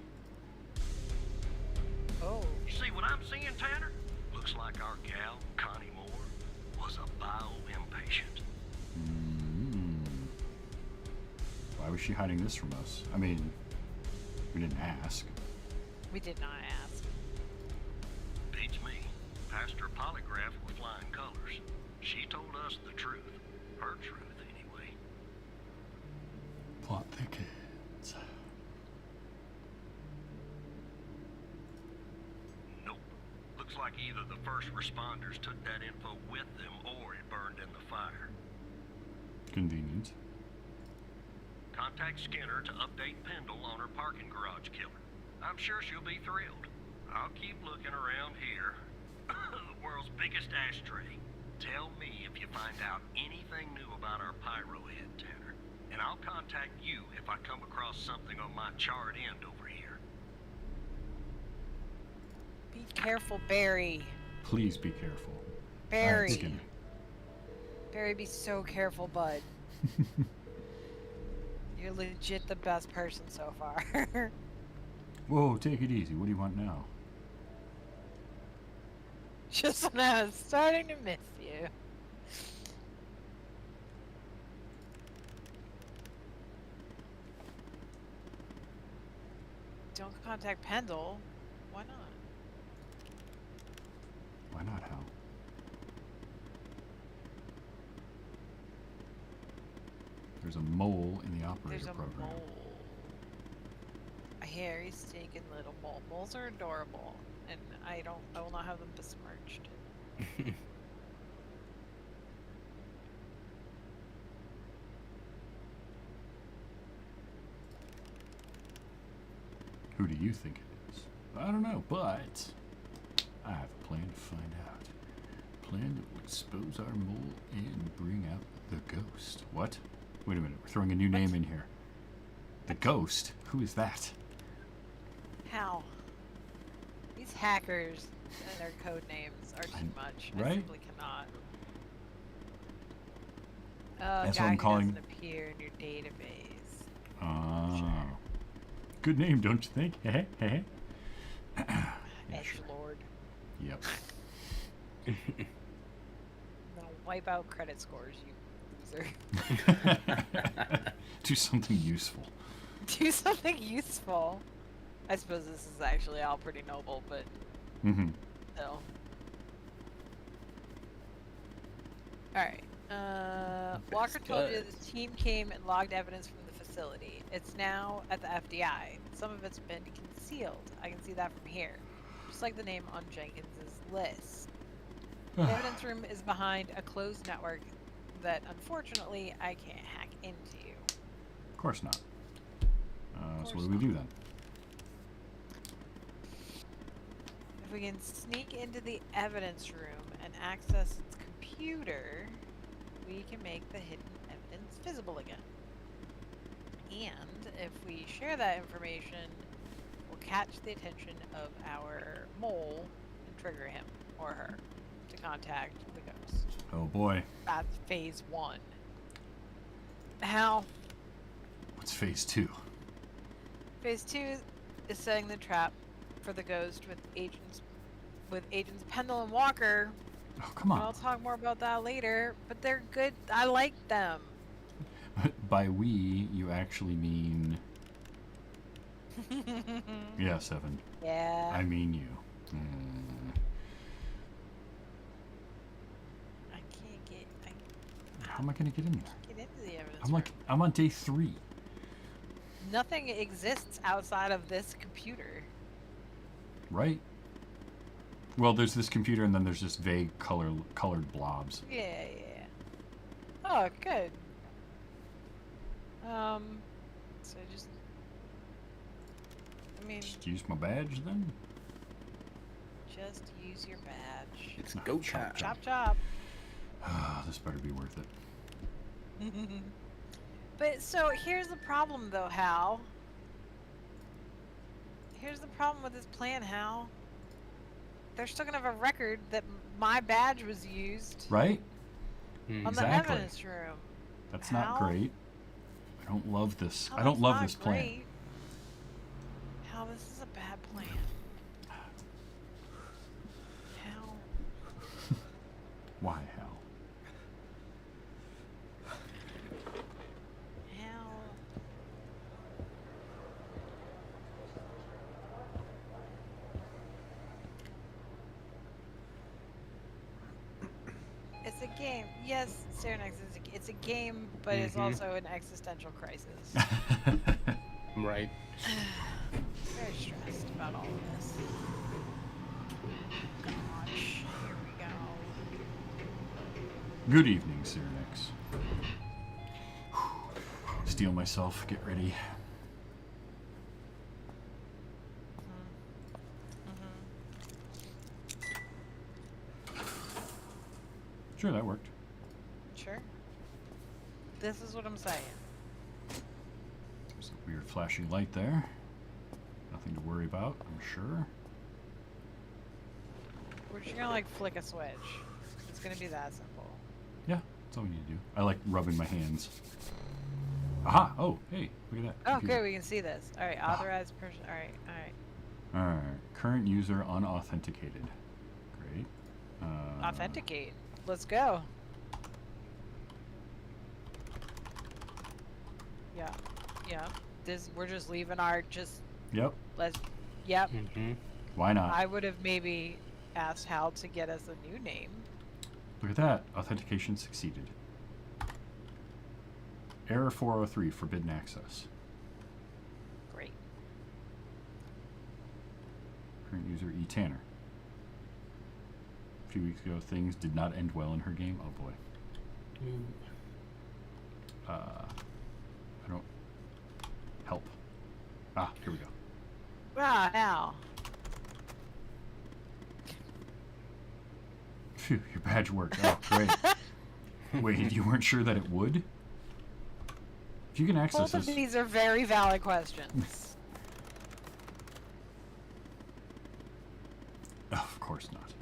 Oh. You see what I'm seeing, Tanner? Looks like our gal, Connie Moore, was a bio impatient. Why was she hiding this from us? I mean, we didn't ask. We did not ask. Beats me. Passed her polygraph with flying colors. She told us the truth. Her truth, anyway. Plot thickens. Nope. Looks like either the first responders took that info with them or it burned in the fire. Convenient. Contact Skinner to update Pendle on her parking garage killer. I'm sure she'll be thrilled. I'll keep looking around here. The world's biggest ashtray. Tell me if you find out anything new about our pyro head, Tanner. And I'll contact you if I come across something on my charred end over here. Be careful, Barry. Please be careful. Barry. Skinner. Barry, be so careful, bud. You're legit the best person so far. Whoa, take it easy. What do you want now? Just when I was starting to miss you. Don't contact Pendle. Why not? Why not, Hal? There's a mole in the operator There's a program. mole. A hairy, stinking little mole. Moles are adorable, and I will not have them besmirched. Who do you think it is? I don't know, but I have a plan to find out. Plan that will expose our mole and bring out the ghost. What? Wait a minute, we're throwing a new name in here. The ghost? Who is that? How? These hackers and their code names are too much. I right? simply cannot. That's guy what I'm who calling- doesn't appear in your database. Oh. Good name, don't you think? Heh heh. Yeah, sure. Edgelord. Yep. I'm gonna wipe out credit scores, you loser. Do something useful. Do something useful. I suppose this is actually all pretty noble, but Mm-hmm. still. Alright. Walker told you the team came and logged evidence from the facility. It's now at the FDI. Some of it's been concealed. I can see that from here. Just like the name on Jenkins's list. The evidence room is behind a closed network that unfortunately I can't hack into. Of course not. So what do we do then? If we can sneak into the evidence room and access its computer, we can make the hidden evidence visible again. And if we share that information, we'll catch the attention of our mole and trigger him or her to contact the ghost. Oh boy. That's phase 1. How? What's phase 2? Phase 2 is setting the trap for the ghost with agents Pendle and Walker. Oh, come I'll on. talk more about that later, but they're good. I like them. By we, you actually mean... Yes, Evan. Yeah. I mean you. I can't get. How am I going to get in there? Get into the evidence. I'm on day 3. Nothing exists outside of this computer. Right? Well, there's this computer and then there's just vague colored blobs. Yeah. Oh, good. So just. I mean, Just use my badge then? just use your badge. It's go time. Chop chop. This better be worth it. But so here's the problem, though, Hal. Here's the problem with this plan, Hal. They're still gonna have a record that my badge was used Right? on the Exactly. evidence room. That's not Hal? great. I don't love this. Hal, I don't that's love not this plan. great. Hal, this is a bad plan. Hal, Why, Hal? game. Yes, Serenex is it's a game, but it's Mhm. also an existential crisis. Right. Very stressed about all of this. Gosh, here we go. Good evening, Cyrenix. Steel myself, get ready. Sure, that worked. Sure. This is what I'm saying. There's a weird flashing light there. Nothing to worry about, I'm sure. We're just gonna like flick a switch. It's gonna be that simple. Yeah, that's all we need to do. I like rubbing my hands. Aha! Oh, hey, look at that. Oh, computer. good. We can see this. All right, authorized person. All right, all right. Alright, current user unauthenticated. Great. Authenticate. Let's go. Yeah, yeah. This we're just leaving our just. Yep, Let's. Yep. Mm-hmm. why not? I would have maybe asked Hal to get us a new name. Look at that. Authentication succeeded. Error 403, forbidden access. Great. Current user E. Tanner. A few weeks ago, things did not end well in her game. Oh boy. I don't. Help. Ah, here we go. Ah, Hal. Phew, your badge worked. Oh, great. Wait, you weren't sure that it would? If you can access Both of this. these are very valid questions. Oh, of course not.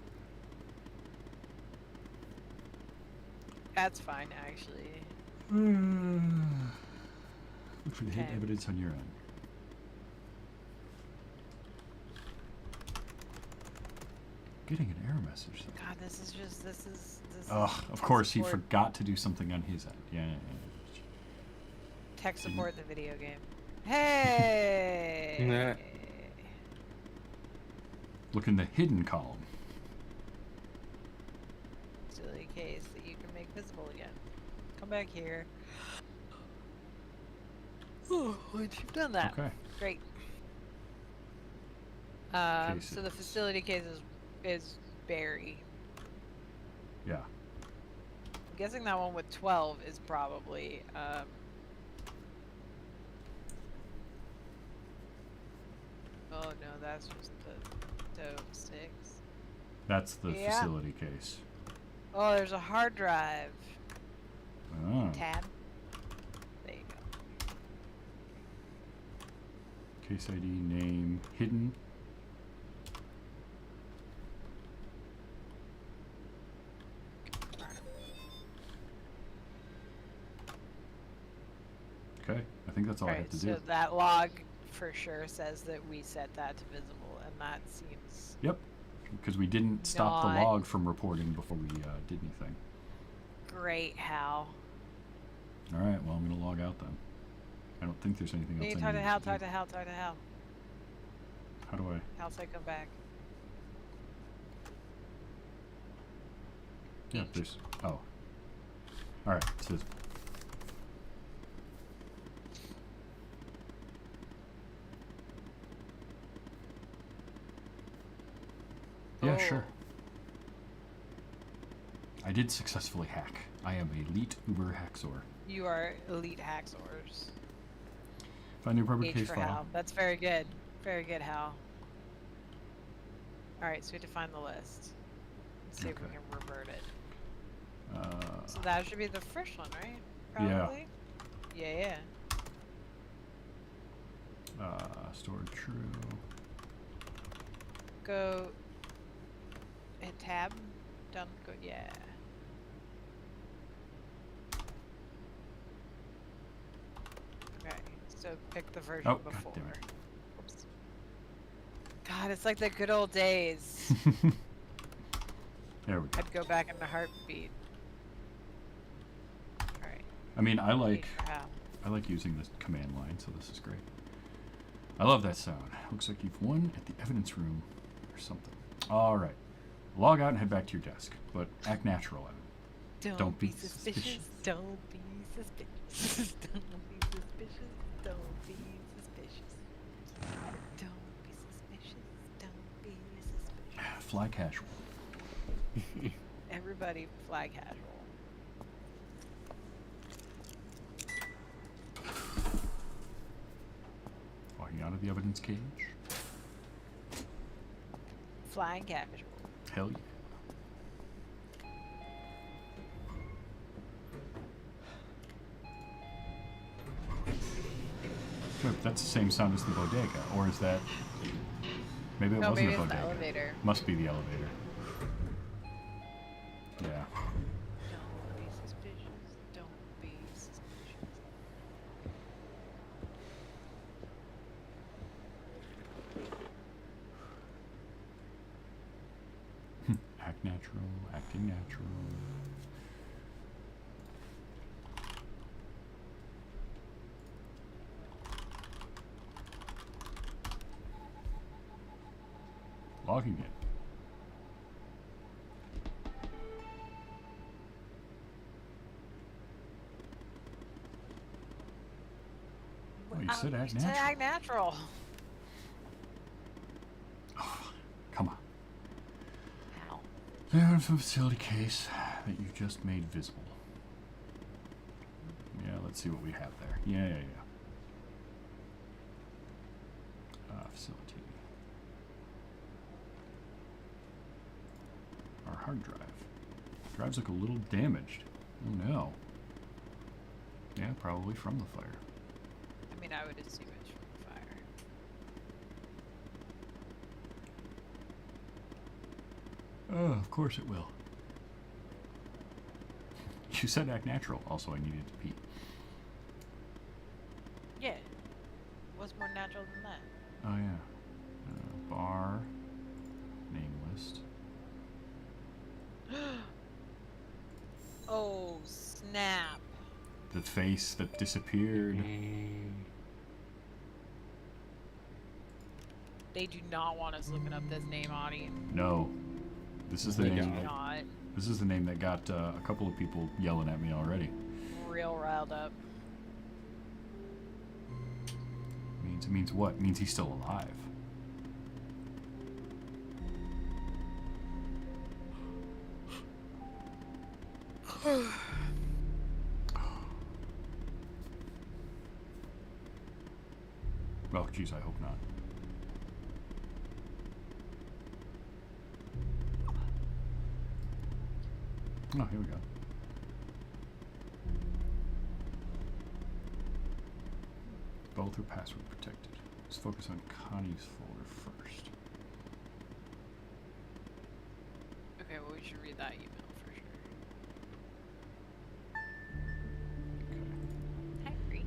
That's fine, actually. Look for the hidden Okay. evidence on your end. Getting an error message. Though. God, this is just this is. Ugh, of course he support- forgot to do something on his end. Yeah. Tech support in the video game. Hey. Nah. Look in the hidden column. Silly case that you can make visible again. Come back here. Oh, once you've done that. Okay. Great. So the Cases. facility case is Barry. Yeah. I'm guessing that one with 12 is probably oh no, that's just the dope sticks. That's the Yeah. facility case. Oh, there's a hard drive. Oh. Tab. There you go. Case ID, name, hidden. Okay, I think that's all I have Alright, to so do. that log for sure says that we set that to visible, and that seems Yep, because we didn't stop the Not- log from reporting before we did anything. great, Hal. All right, well, I'm going to log out then. I don't think there's anything Hey, else I talk to need Hal, to talk do. to Hal, talk to Hal. How do I? Hal said come back. Yeah, there's. Oh. All right, it's visible. Yeah, Oh. sure. I did successfully hack. I am elite Uber hacksaw. You are elite hacksaws. Find the appropriate H case for file. Hal. That's very good. Very good, Hal. Alright, so we have to find the list. Let's see if we Okay. can revert it. Uh, So that should be the first one, right? Yeah. Probably? Yeah, stored true. Go hit tab. Done. Go. Yeah. Okay. So pick the version Oh, God before. damn it. Oops. God, it's like the good old days. There we go. I'd go back into heartbeat. All right. I mean, I H like for Hal. I like using this command line, so this is great. I love that sound. Looks like you've won at the evidence room or something. All right. Log out and head back to your desk, but act natural, Evan. Don't be suspicious. Don't be suspicious. Don't be suspicious. Don't be suspicious. Don't be suspicious. Don't be suspicious. Fly casual. Everybody fly casual. Walking out of the evidence cage. Flying casual. Hell yeah. Good, that's the same sound as the bodega, or is that? Maybe it No, wasn't maybe a it's the bodega. elevator. Must be the elevator. Yeah. Don't be suspicious. Don't be suspicious. Act natural, acting natural. Logging it. Oh, you said act You said natural. act natural. Come on. Ow. There's a facility case that you just made visible. Yeah, let's see what we have there. Yeah. Facility. Our hard drive. Drives look a little damaged. Oh no. Yeah, probably from the fire. I mean, I would assume it's from fire. Oh, of course it will. You said act natural. Also, I needed to pee. Yeah. What's more natural than that? Oh yeah. Bar. Name list. Oh, snap. The face that disappeared. They do not want us looking up this name, Audie. No. This is the They name. don't. Not. This is the name that got a couple of people yelling at me already. Real riled up. It means what? It means he's still alive. Well, geez, I hope not. Oh, here we go. Both are password protected. Let's focus on Connie's folder first. Okay, well, we should read that email for sure. Okay. Hi, Bree.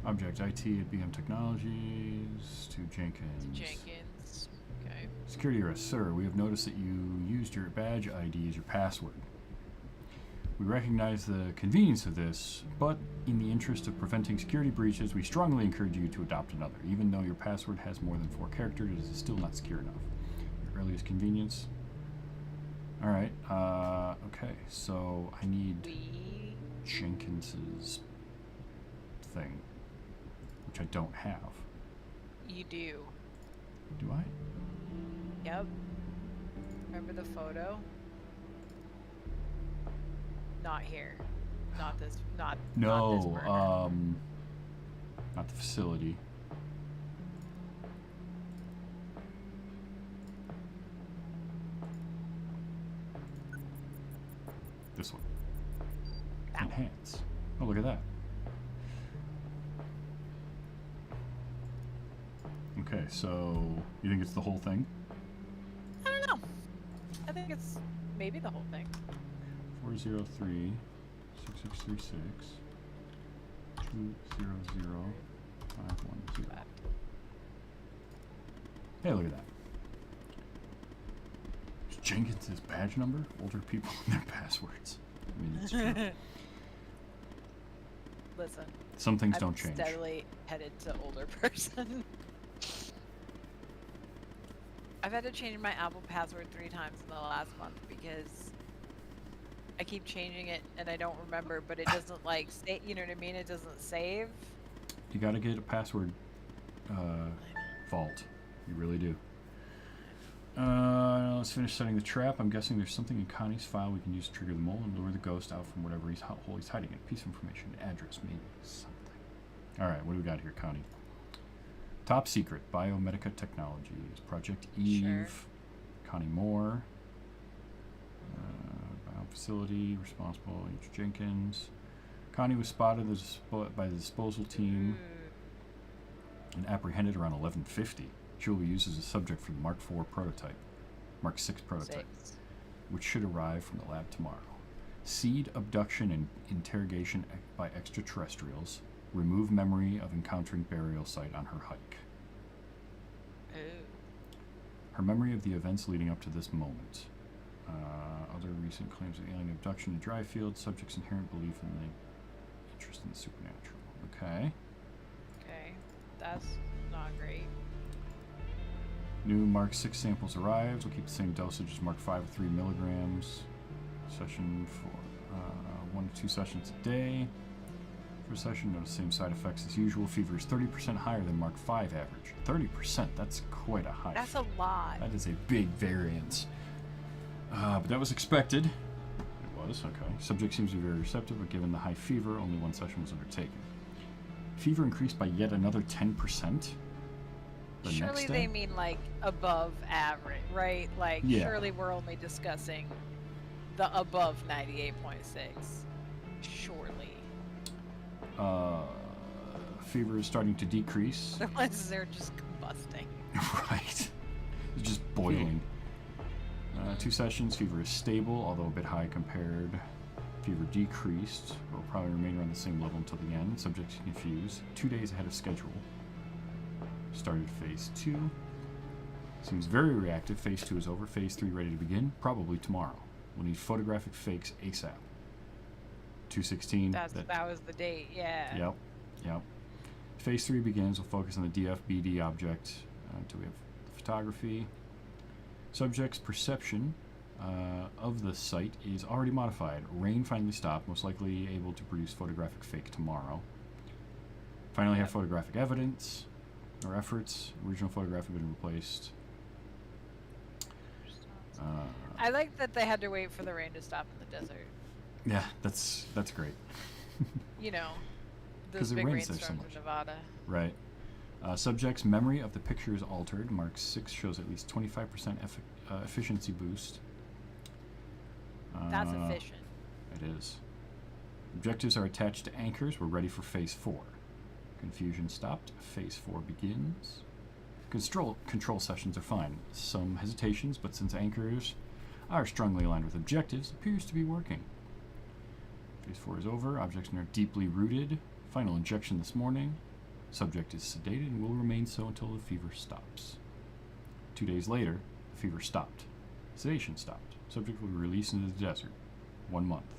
Object IT at BM Technologies to Jenkins. Jenkins. Okay. Security arrest, sir. We have noticed that you used your badge ID as your password. We recognize the convenience of this, but in the interest of preventing security breaches, we strongly encourage you to adopt another. Even though your password has more than 4 characters, it is still not secure enough. Your earliest convenience. Alright, okay, so I need We. Jenkins's thing, which I don't have. You do. Do I? Yep. Remember the photo? Not here. Not this. Not this No, burner. not the facility. This one. Ow. Enhance. Oh, look at that. Okay, so you think it's the whole thing? I don't know. I think it's maybe the whole thing. 403 6636 200 510. Hey, look at that. Is Jenkins' badge number? Older people and their passwords. I mean, it's true. Listen. Some things I'm don't change. steadily headed to older person. I've had to change my Apple password 3 times in the last month because I keep changing it and I don't remember, but it doesn't like say, you know what I mean? It doesn't save. You gotta get a password vault. You really do. Let's finish setting the trap. I'm guessing there's something in Connie's file we can use to trigger the mole and lure the ghost out from whatever hole he's hiding in. Piece of information, address, maybe something. Alright, what do we got here, Connie? Top secret, Biomedica Technologies, Project Eve, Sure. Connie Moore, Bio Facility, responsible, H. Jenkins. Connie was spotted by the disposal team and apprehended around 11:50. She will be used as a subject for the Mark IV prototype, Mark VI prototype, which should arrive from the lab tomorrow. Seed abduction and interrogation by extraterrestrials. Remove memory of encountering burial site on her hike. Ooh. Her memory of the events leading up to this moment. Other recent claims of alien abduction to dry field. Subject's inherent belief in the interest in the supernatural. Okay. Okay. That's not great. New Mark 6 samples arrived. We'll keep the same dosage as Mark 5 at 3 milligrams. Session for 1 to 2 sessions a day. First session, notice same side effects as usual. Fever is 30% higher than Mark 5 average. 30%, that's quite a high. That's a lot. That is a big variance. But that was expected. It was, okay. Subject seems to be very receptive, but given the high fever, only 1 session was undertaken. Fever increased by yet another 10%. The Surely next day? they mean like above average, right? Like Yeah. surely we're only discussing the above 98.6. Surely. Fever is starting to decrease. Unless they're just combusting. Right. It's just boiling. 2 sessions, fever is stable, although a bit high compared. Fever decreased, will probably remain around the same level until the end. Subject confused. 2 days ahead of schedule. Started phase 2. Seems very reactive. Phase 2 is over. Phase 3 ready to begin. Probably tomorrow. We'll need photographic fakes ASAP. 216. That was the date, yeah. Yep. Phase 3 begins. We'll focus on the DFBD object until we have the photography. Subject's perception of the site is already modified. Rain finally stopped, most likely able to produce photographic fake tomorrow. Finally have photographic evidence or efforts. Original photograph have been replaced. I like that they had to wait for the rain to stop in the desert. Yeah, that's great. You know, 'Cause those it big rains there so rainstorms much. in Nevada. Right. Subject's memory of the picture is altered. Mark 6 shows at least 25% efficiency boost. That's efficient. It is. Objectives are attached to anchors. We're ready for phase 4. Confusion stopped. Phase 4 begins. Control sessions are fine. Some hesitations, but since anchors are strongly aligned with objectives, appears to be working. Phase 4 is over. Objects are deeply rooted. Final injection this morning. Subject is sedated and will remain so until the fever stops. 2 days later, the fever stopped. Sedation stopped. Subject will be released into the desert. 1 month.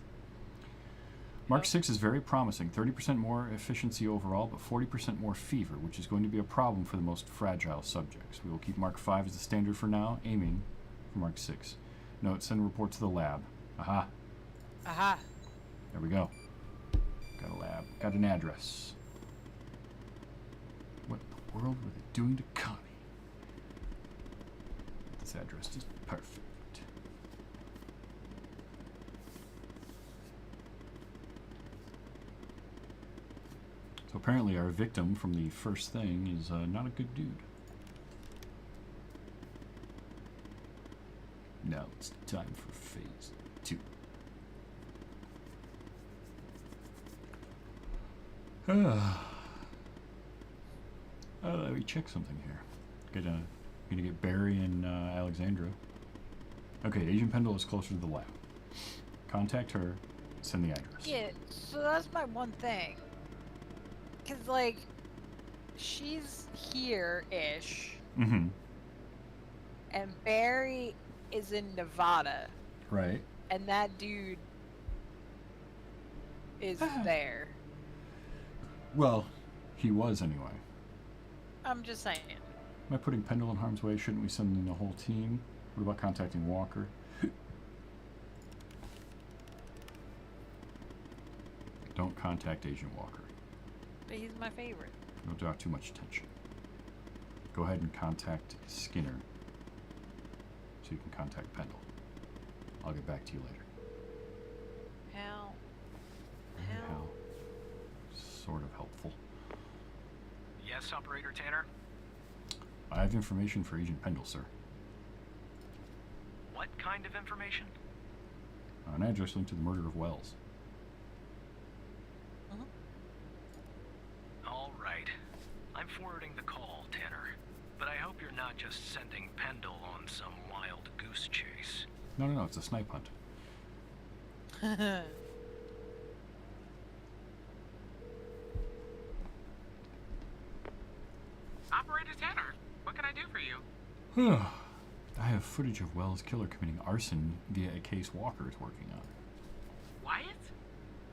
Mark 6 is very promising. 30% more efficiency overall, but 40% more fever, which is going to be a problem for the most fragile subjects. We will keep Mark 5 as the standard for now, aiming for Mark 6. Note, send a report to the lab. Aha. Aha. There we go. Got a lab. Got an address. What in the world were they doing to Connie? This address is perfect. So apparently our victim from the first thing is not a good dude. Now it's time for phase 2. Let me check something here. Gonna get Barry and Alexandra. Okay, Agent Pendle is closer to the lab. Contact her. Send the address. Yeah, so that's my one thing. Because, like, she's here-ish, Mm-hmm. and Barry is in Nevada, Right. and that dude is there. Well, he was anyway. I'm just saying. Am I putting Pendle in harm's way? Shouldn't we send in the whole team? What about contacting Walker? Don't contact Agent Walker. But he's my favorite. Don't draw too much attention. Go ahead and contact Skinner so you can contact Pendle. I'll get back to you later. How? How? Sort of helpful. Yes, Operator Tanner? I have information for Agent Pendle, sir. What kind of information? An address linked to the murder of Wells. All right. I'm forwarding the call, Tanner. But I hope you're not just sending Pendle on some wild goose chase. No, it's a snipe hunt. Operator Tanner, what can I do for you? I have footage of Wells' killer committing arson via a case Walker is working on. Wyatt?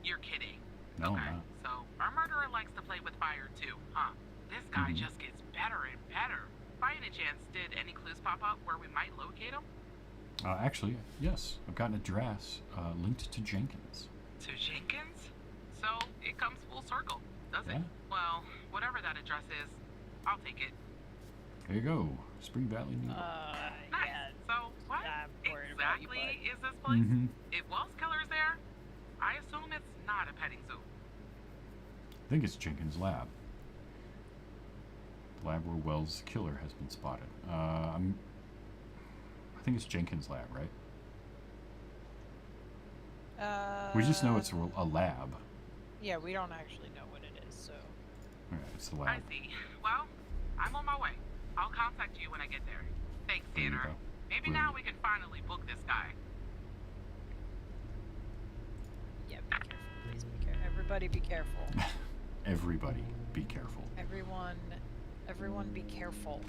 You're kidding. No, okay, I'm not. so our murderer likes to play with fire too, huh? This guy just gets better and better. By any chance, did any clues pop up where we might locate him? Actually, yes. I've got an address linked to Jenkins. To Jenkins? So it comes full circle, does Yeah. it? Well, whatever that address is, I'll take it. There you go. Spring Valley, New York. Nice. Yeah. So what I'm worried about you, exactly is this place? Mhm. If Wells Killer's there, I assume it's not a petting zoo. I think it's Jenkins' lab. The lab where Wells' killer has been spotted. I think it's Jenkins' lab, right? We just know it's a lab. Yeah, we don't actually know what it is, so. Yeah, it's the I lab. see. Well, I'm on my way. I'll contact you when I get there. Thanks, There you Tanner. go. Maybe now we can finally book this guy. Yeah, be careful. Please be careful. Everybody be careful. Everybody, be careful. Everyone be careful.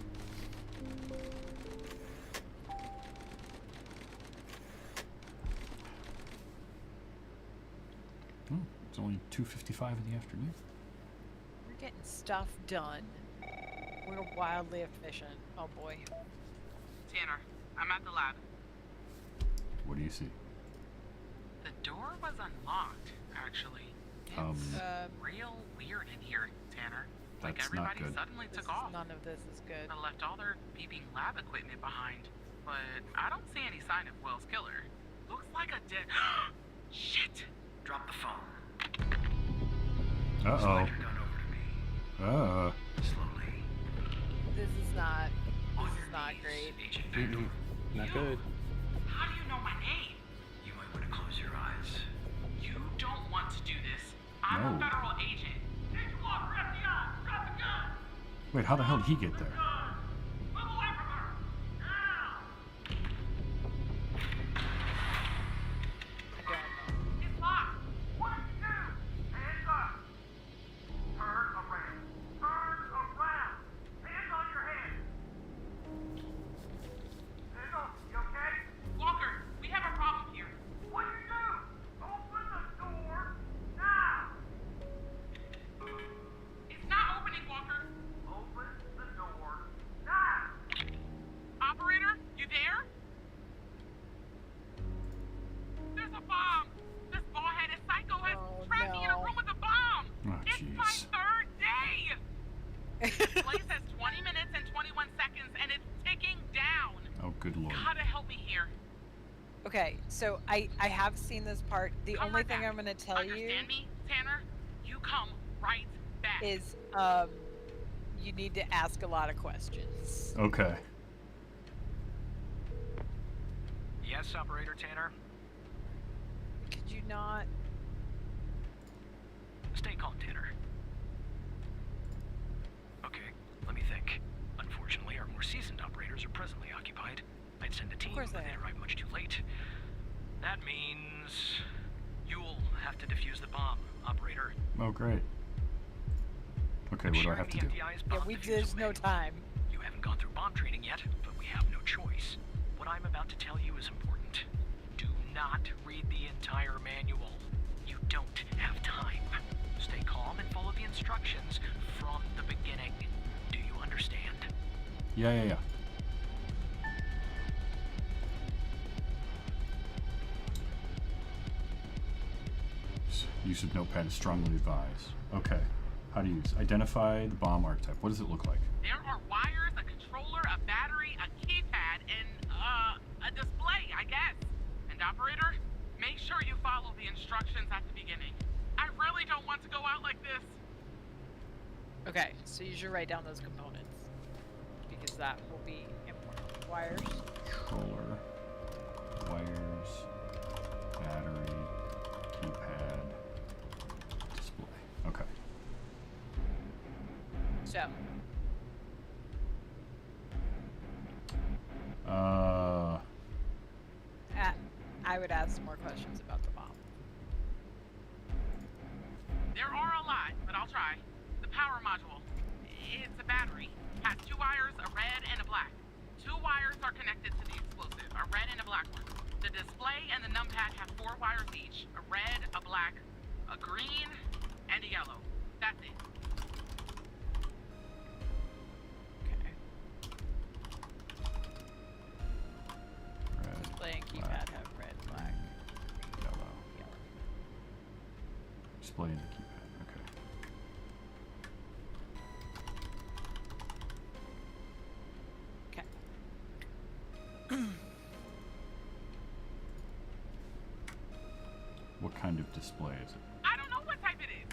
Oh, it's only 2:55 in the afternoon. We're getting stuff done. We're wildly efficient. Oh boy. Tanner, I'm at the lab. What do you see? The door was unlocked, actually. It's Um, real weird in here, Tanner. Like That's not everybody good. suddenly took off. None of this is good. They left all their beeping lab equipment behind. But I don't see any sign of Wells' killer. Looks like a dead. Shit! Drop the phone. Uh-oh. Slide your gun over to me. Slowly. This is not On this your is not knees, great. Agent Pendle. Not good. How do you know my name? You might want to close your eyes. You don't want to do this. I'm No. a federal agent. Agent Walker, FBI, drop the gun! Wait, how the hell did he get there? Move away from her! Now! I don't know. It's locked! What did you do? Hands up! Turn around! Turn around! Hands on your head! Pendle, you okay? Walker, we have a problem here. What do you do? Open the door now! It's not opening, Walker. Open the door now! Operator, you there? There's a bomb! This ball-headed psycho has Oh, trapped me in a no. room with a bomb! Oh, It's my jeez. third day! The place has 20 minutes and 21 seconds, and it's ticking down! Oh, good lord. Gotta help me here. Okay, so I have seen this part. The Come only right thing back. I'm gonna tell you Understand me, Tanner? You come right back. is you need to ask a lot of questions. Okay. Yes, Operator Tanner. Could you not? Stay calm, Tanner. Okay, let me think. Unfortunately, our more seasoned operators are presently occupied. I'd send a team, course but they they'd are. arrive much too late. That means you'll have to defuse the bomb, Operator. Oh, great. Okay, I'm what do I sharing have to the do? FDI's Yeah, bomb we defusal there's no manual. time. You haven't gone through bomb training yet, but we have no choice. What I'm about to tell you is important. Do not read the entire manual. You don't have time. Stay calm and follow the instructions from the beginning. Do you understand? Yeah. Use of notepad is strongly advised. Okay. How to use. Identify the bomb archetype. What does it look like? There are wires, a controller, a battery, a keypad, and a display, I guess. And operator, make sure you follow the instructions at the beginning. I really don't want to go out like this. Okay, so you should write down those components because that will be important. Wires. Controller, wires, battery, keypad, display. Okay. So, I would ask some more questions about the bomb. There are a lot, but I'll try. The power module. It's a battery. Has 2 wires, a red and a black. 2 wires are connected to the explosive, a red and a black one. The display and the numpad have 4 wires each, a red, a black, a green, and a yellow. That's it. Okay. Red, Display and keypad black, have red, black, yellow. yellow. Display and the keypad. Okay. Okay. What kind of display is it? I don't know what type it is.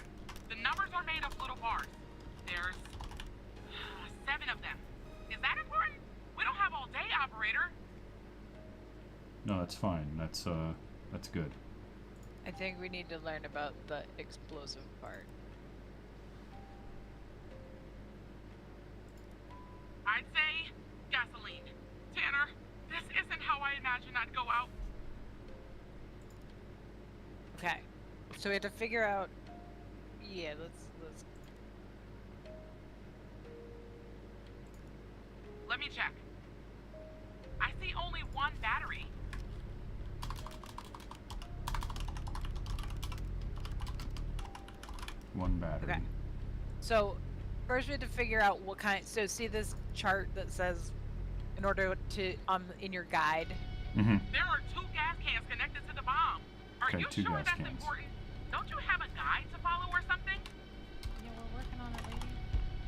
The numbers are made of little bars. There's 7 of them. Is that important? We don't have all day, operator. No, that's fine. That's good. I think we need to learn about the explosive part. I'd say gasoline. Tanner, this isn't how I imagined I'd go out. Okay. So we have to figure out. Yeah, let's. Let me check. I see only 1 battery. One battery. Okay. So first we have to figure out what kind. So see this chart that says, in order to in your guide. Mm-hmm. There are 2 gas cans connected to the bomb. Are Okay, you 2 sure gas that's cans. important? Don't you have a guide to follow or something? Yeah, we're working on it, lady.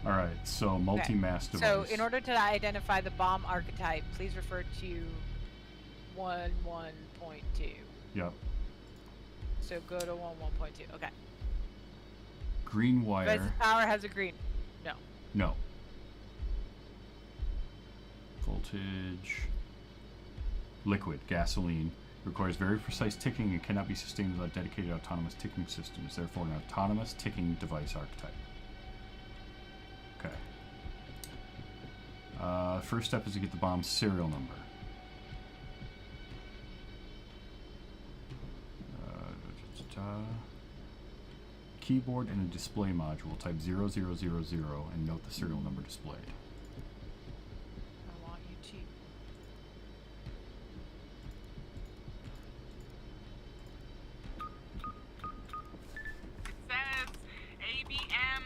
All right. So multi-mass device. So in order to identify the bomb archetype, please refer to 1.1.2. Yep. So go to 1.1.2. Okay. Green wire. Device's power has a green. No. No. Voltage. Liquid, gasoline. Requires very precise ticking and cannot be sustained without dedicated autonomous ticking systems. Therefore, an autonomous ticking device archetype. Okay. First step is to get the bomb's serial number. Keyboard and a display module. Type 0000 and note the serial number displayed. I want you to. It says ABM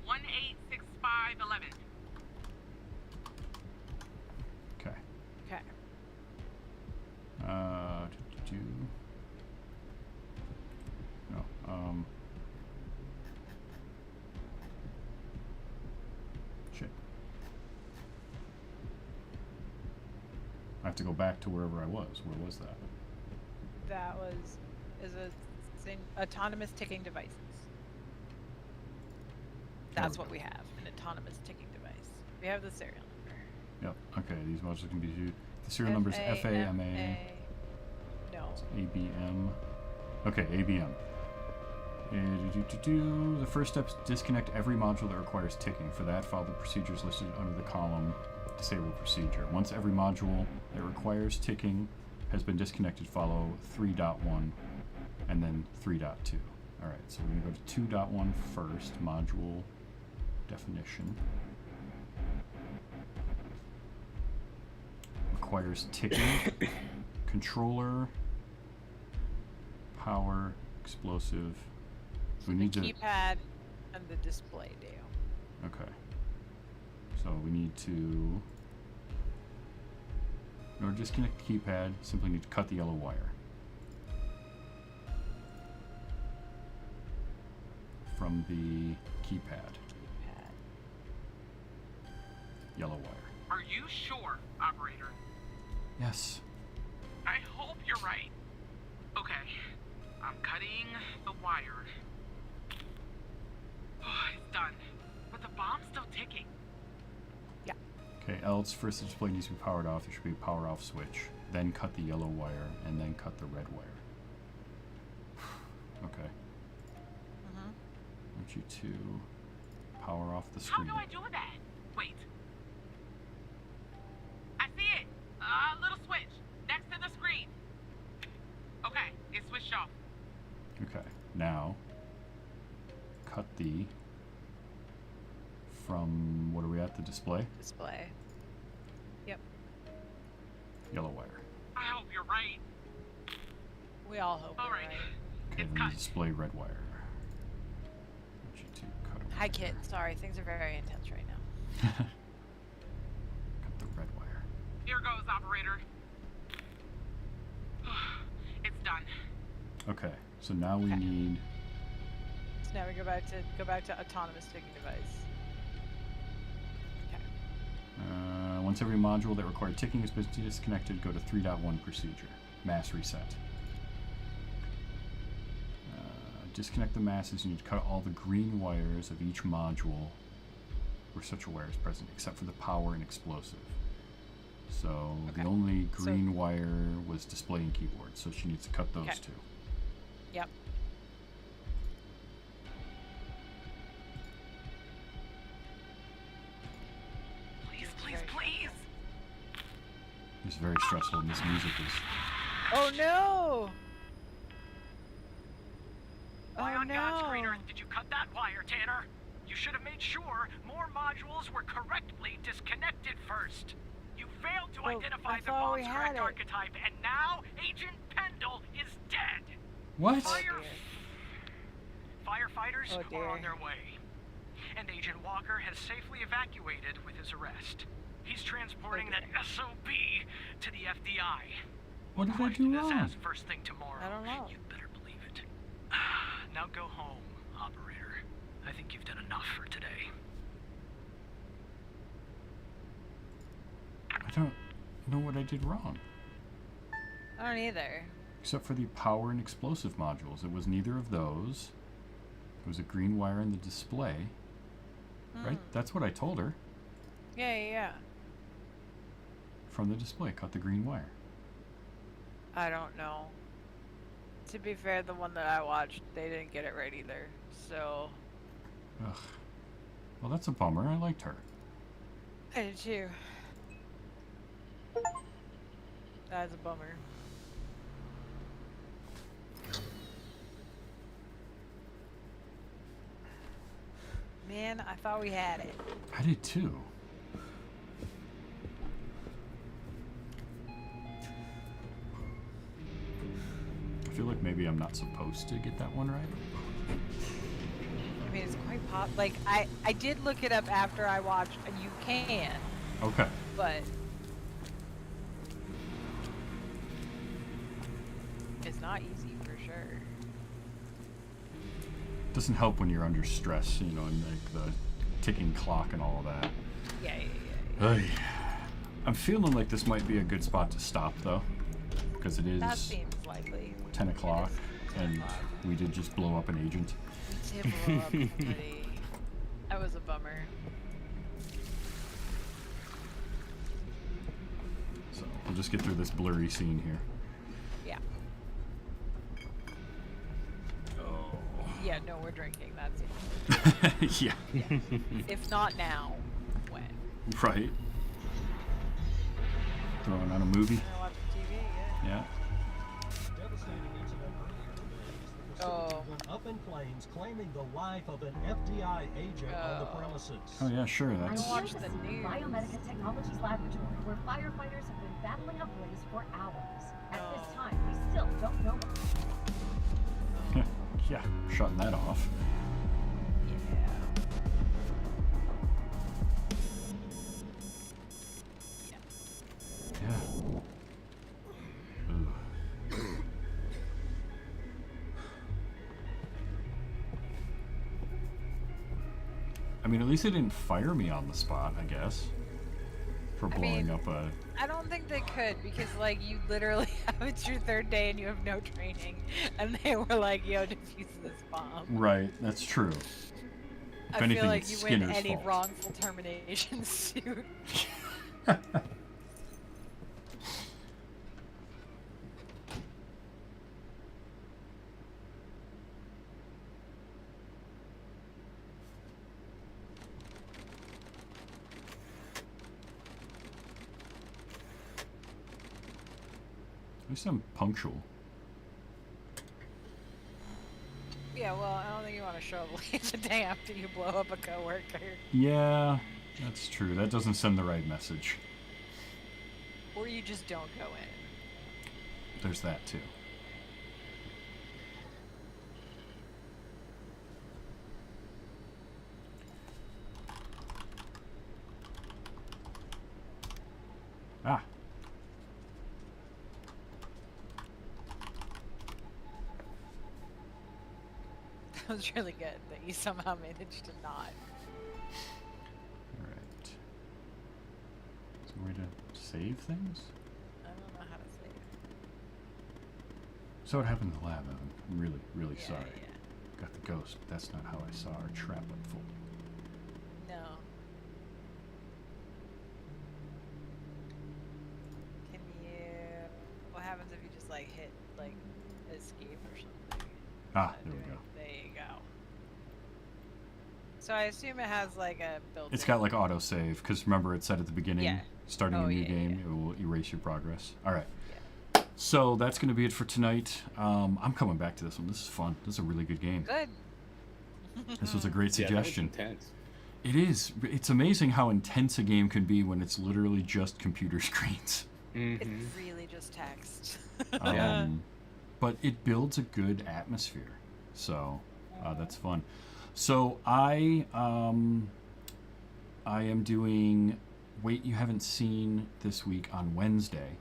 186511. Okay. Okay. No. Shit. I have to go back to wherever I was. Where was that? That is a autonomous ticking devices. That's what we have, an autonomous ticking device. We have the serial number. Yep. Okay. These modules can be used. The serial number is FAMA. No. ABM. Okay, ABM. The first step is disconnect every module that requires ticking. For that, follow the procedures listed under the column Disable Procedure. Once every module that requires ticking has been disconnected, follow 3.1 and then 3.2. Alright, so we're going to go to 2.1 first, module definition. Requires ticking, controller, power, explosive. We need The to. keypad and the display deal. Okay. So we need to. In order to disconnect the keypad, simply need to cut the yellow wire. from the keypad. Yellow wire. Are you sure, operator? Yes. I hope you're right. Okay, I'm cutting the wire. Oh, it's done. But the bomb's still ticking. Okay, else first the display needs to be powered off. There should be a power off switch. Then cut the yellow wire, and then cut the red wire. Okay. I want you to power off the How screen. do I do that? Wait. I see it. Little switch next to the screen. Okay, it's switched off. Okay, now cut the from what are we at the display? Display. Yep. Yellow wire. I hope you're right. We all hope. All we're right. Okay, It's then cut. the display red wire. I want you to cut Hi, kid. Sorry, things are very intense right now. cut the red wire. Here goes, operator. It's done. Okay, so now we Okay. need So now we go back to autonomous ticking device. Okay. once every module that required ticking has been disconnected, go to 3.1 procedure. Mass reset. Disconnect the masses. You need to cut all the green wires of each module where such a wire is present, except for the power and explosive. So Okay. the only green wire was display and keyboard, so she needs to cut those Okay. two. Yep. Please, It's please, very please. It's very stressful, and this music is. Oh no! Why Oh on God's green no! earth did you cut that wire, Tanner? You should have made sure more modules were correctly disconnected first. You failed to Well, identify I the thought we bomb's had correct it. archetype, and now Agent Pendle is dead. What? Oh, Fire... dear. Firefighters Oh, are on dear. their way. And Agent Walker has safely evacuated with his arrest. He's transporting that SOB to the FBI. What did I Question do his wrong? ass first thing tomorrow. I don't know. You better believe it. Now go home, operator. I think you've done enough for today. I don't know what I did wrong. I don't either. Except for the power and explosive modules. It was neither of those. It was a green wire in the display. Right? That's what I told her. Yeah, yeah, yeah. From the display, cut the green wire. I don't know. To be fair, the one that I watched, they didn't get it right either. So Ugh. Well, that's a bummer. I liked her. I did too. That's a bummer. Man, I thought we had it. I did too. I feel like maybe I'm not supposed to get that one right. I mean, it's quite like I did look it up after I watched, and you can, Okay. but it's not easy for sure. Doesn't help when you're under stress, you know, and like the ticking clock and all of that. Yeah, yeah, yeah. Ay. I'm feeling like this might be a good spot to stop, though, because it is That seems likely. 10 o'clock, It is 10 and o'clock. we did just blow up an agent. We did blow up somebody. That was a bummer. So we'll just get through this blurry scene here. Yeah. Oh. Yeah, no, we're drinking. That's Yeah. if not now, when? Right. Throwing on a movie. Gonna watch TV, yeah. Yeah. Devastating incident earlier today as the Oh. facility went up in flames, claiming the life of an FBI agent on the Oh. premises. Oh yeah, sure. I That's. watched the news. Biomedica Technologies Laboratory, where firefighters have been battling a blaze for hours. At this Oh. time, we still don't know. Yeah, shutting that off. Yeah. Yeah. Ugh. I mean, at least they didn't fire me on the spot, I guess. For I blowing mean, up a... I don't think they could because, like, you literally have it's your third day and you have no training, and they were like, "Yo, defuse this bomb." Right, that's true. I anything, feel like it's you win Skinner's any fault. wrongful termination suit. At least I'm punctual. Yeah, well, I don't think you want to show up late the day after you blow up a coworker. Yeah, that's true. That doesn't send the right message. Or you just don't go in. There's that too. Ah. That was really good that you somehow managed to not. Alright. Is there a way to save things? I don't know how to say it. So what happened in the lab, Evan? I'm really, really Yeah, sorry. yeah. Got the ghost, but that's not how I saw our trap unfold. No. Can you... What happens if you just, like, hit, like, escape or something? Ah, there we go. There you go. So I assume it has, like, a built-in... It's got like autosave, because remember it said at the beginning, Yeah. starting Oh, a new yeah, game, yeah. it will erase your progress. Alright. Yeah. So that's going to be it for tonight. I'm coming back to this one. This is fun. This is a really good game. Good. This was a great Yeah, that was suggestion. intense. It is. It's amazing how intense a game can be when it's literally just computer screens. It's Mm-hmm. really just text. But it builds a good atmosphere. So that's fun. So I am doing Wait You Haven't Seen this week on Wednesday.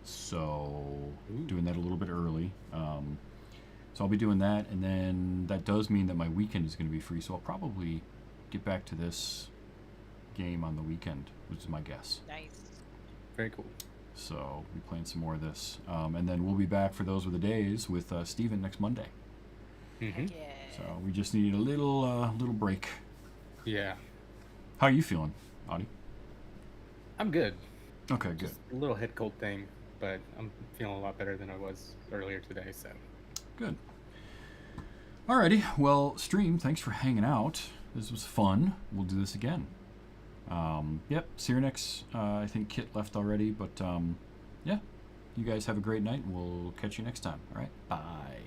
So doing that a little bit early. So I'll be doing that, and then that does mean that my weekend is going to be free. So I'll probably get back to this game on the weekend, which is my guess. Nice. Very cool. So we'll be playing some more of this. And then we'll be back for those with the days with Steven next Monday. Mm-hmm. Yeah. So we just needed a little break. Yeah. How are you feeling, Audie? I'm good. Okay, good. Just a little head cold thing, but I'm feeling a lot better than I was earlier today, so. Good. Alrighty, well, stream, thanks for hanging out. This was fun. We'll do this again. Yep, Cyrenix, I think Kit left already, but yeah, you guys have a great night, and we'll catch you next time. Alright, bye.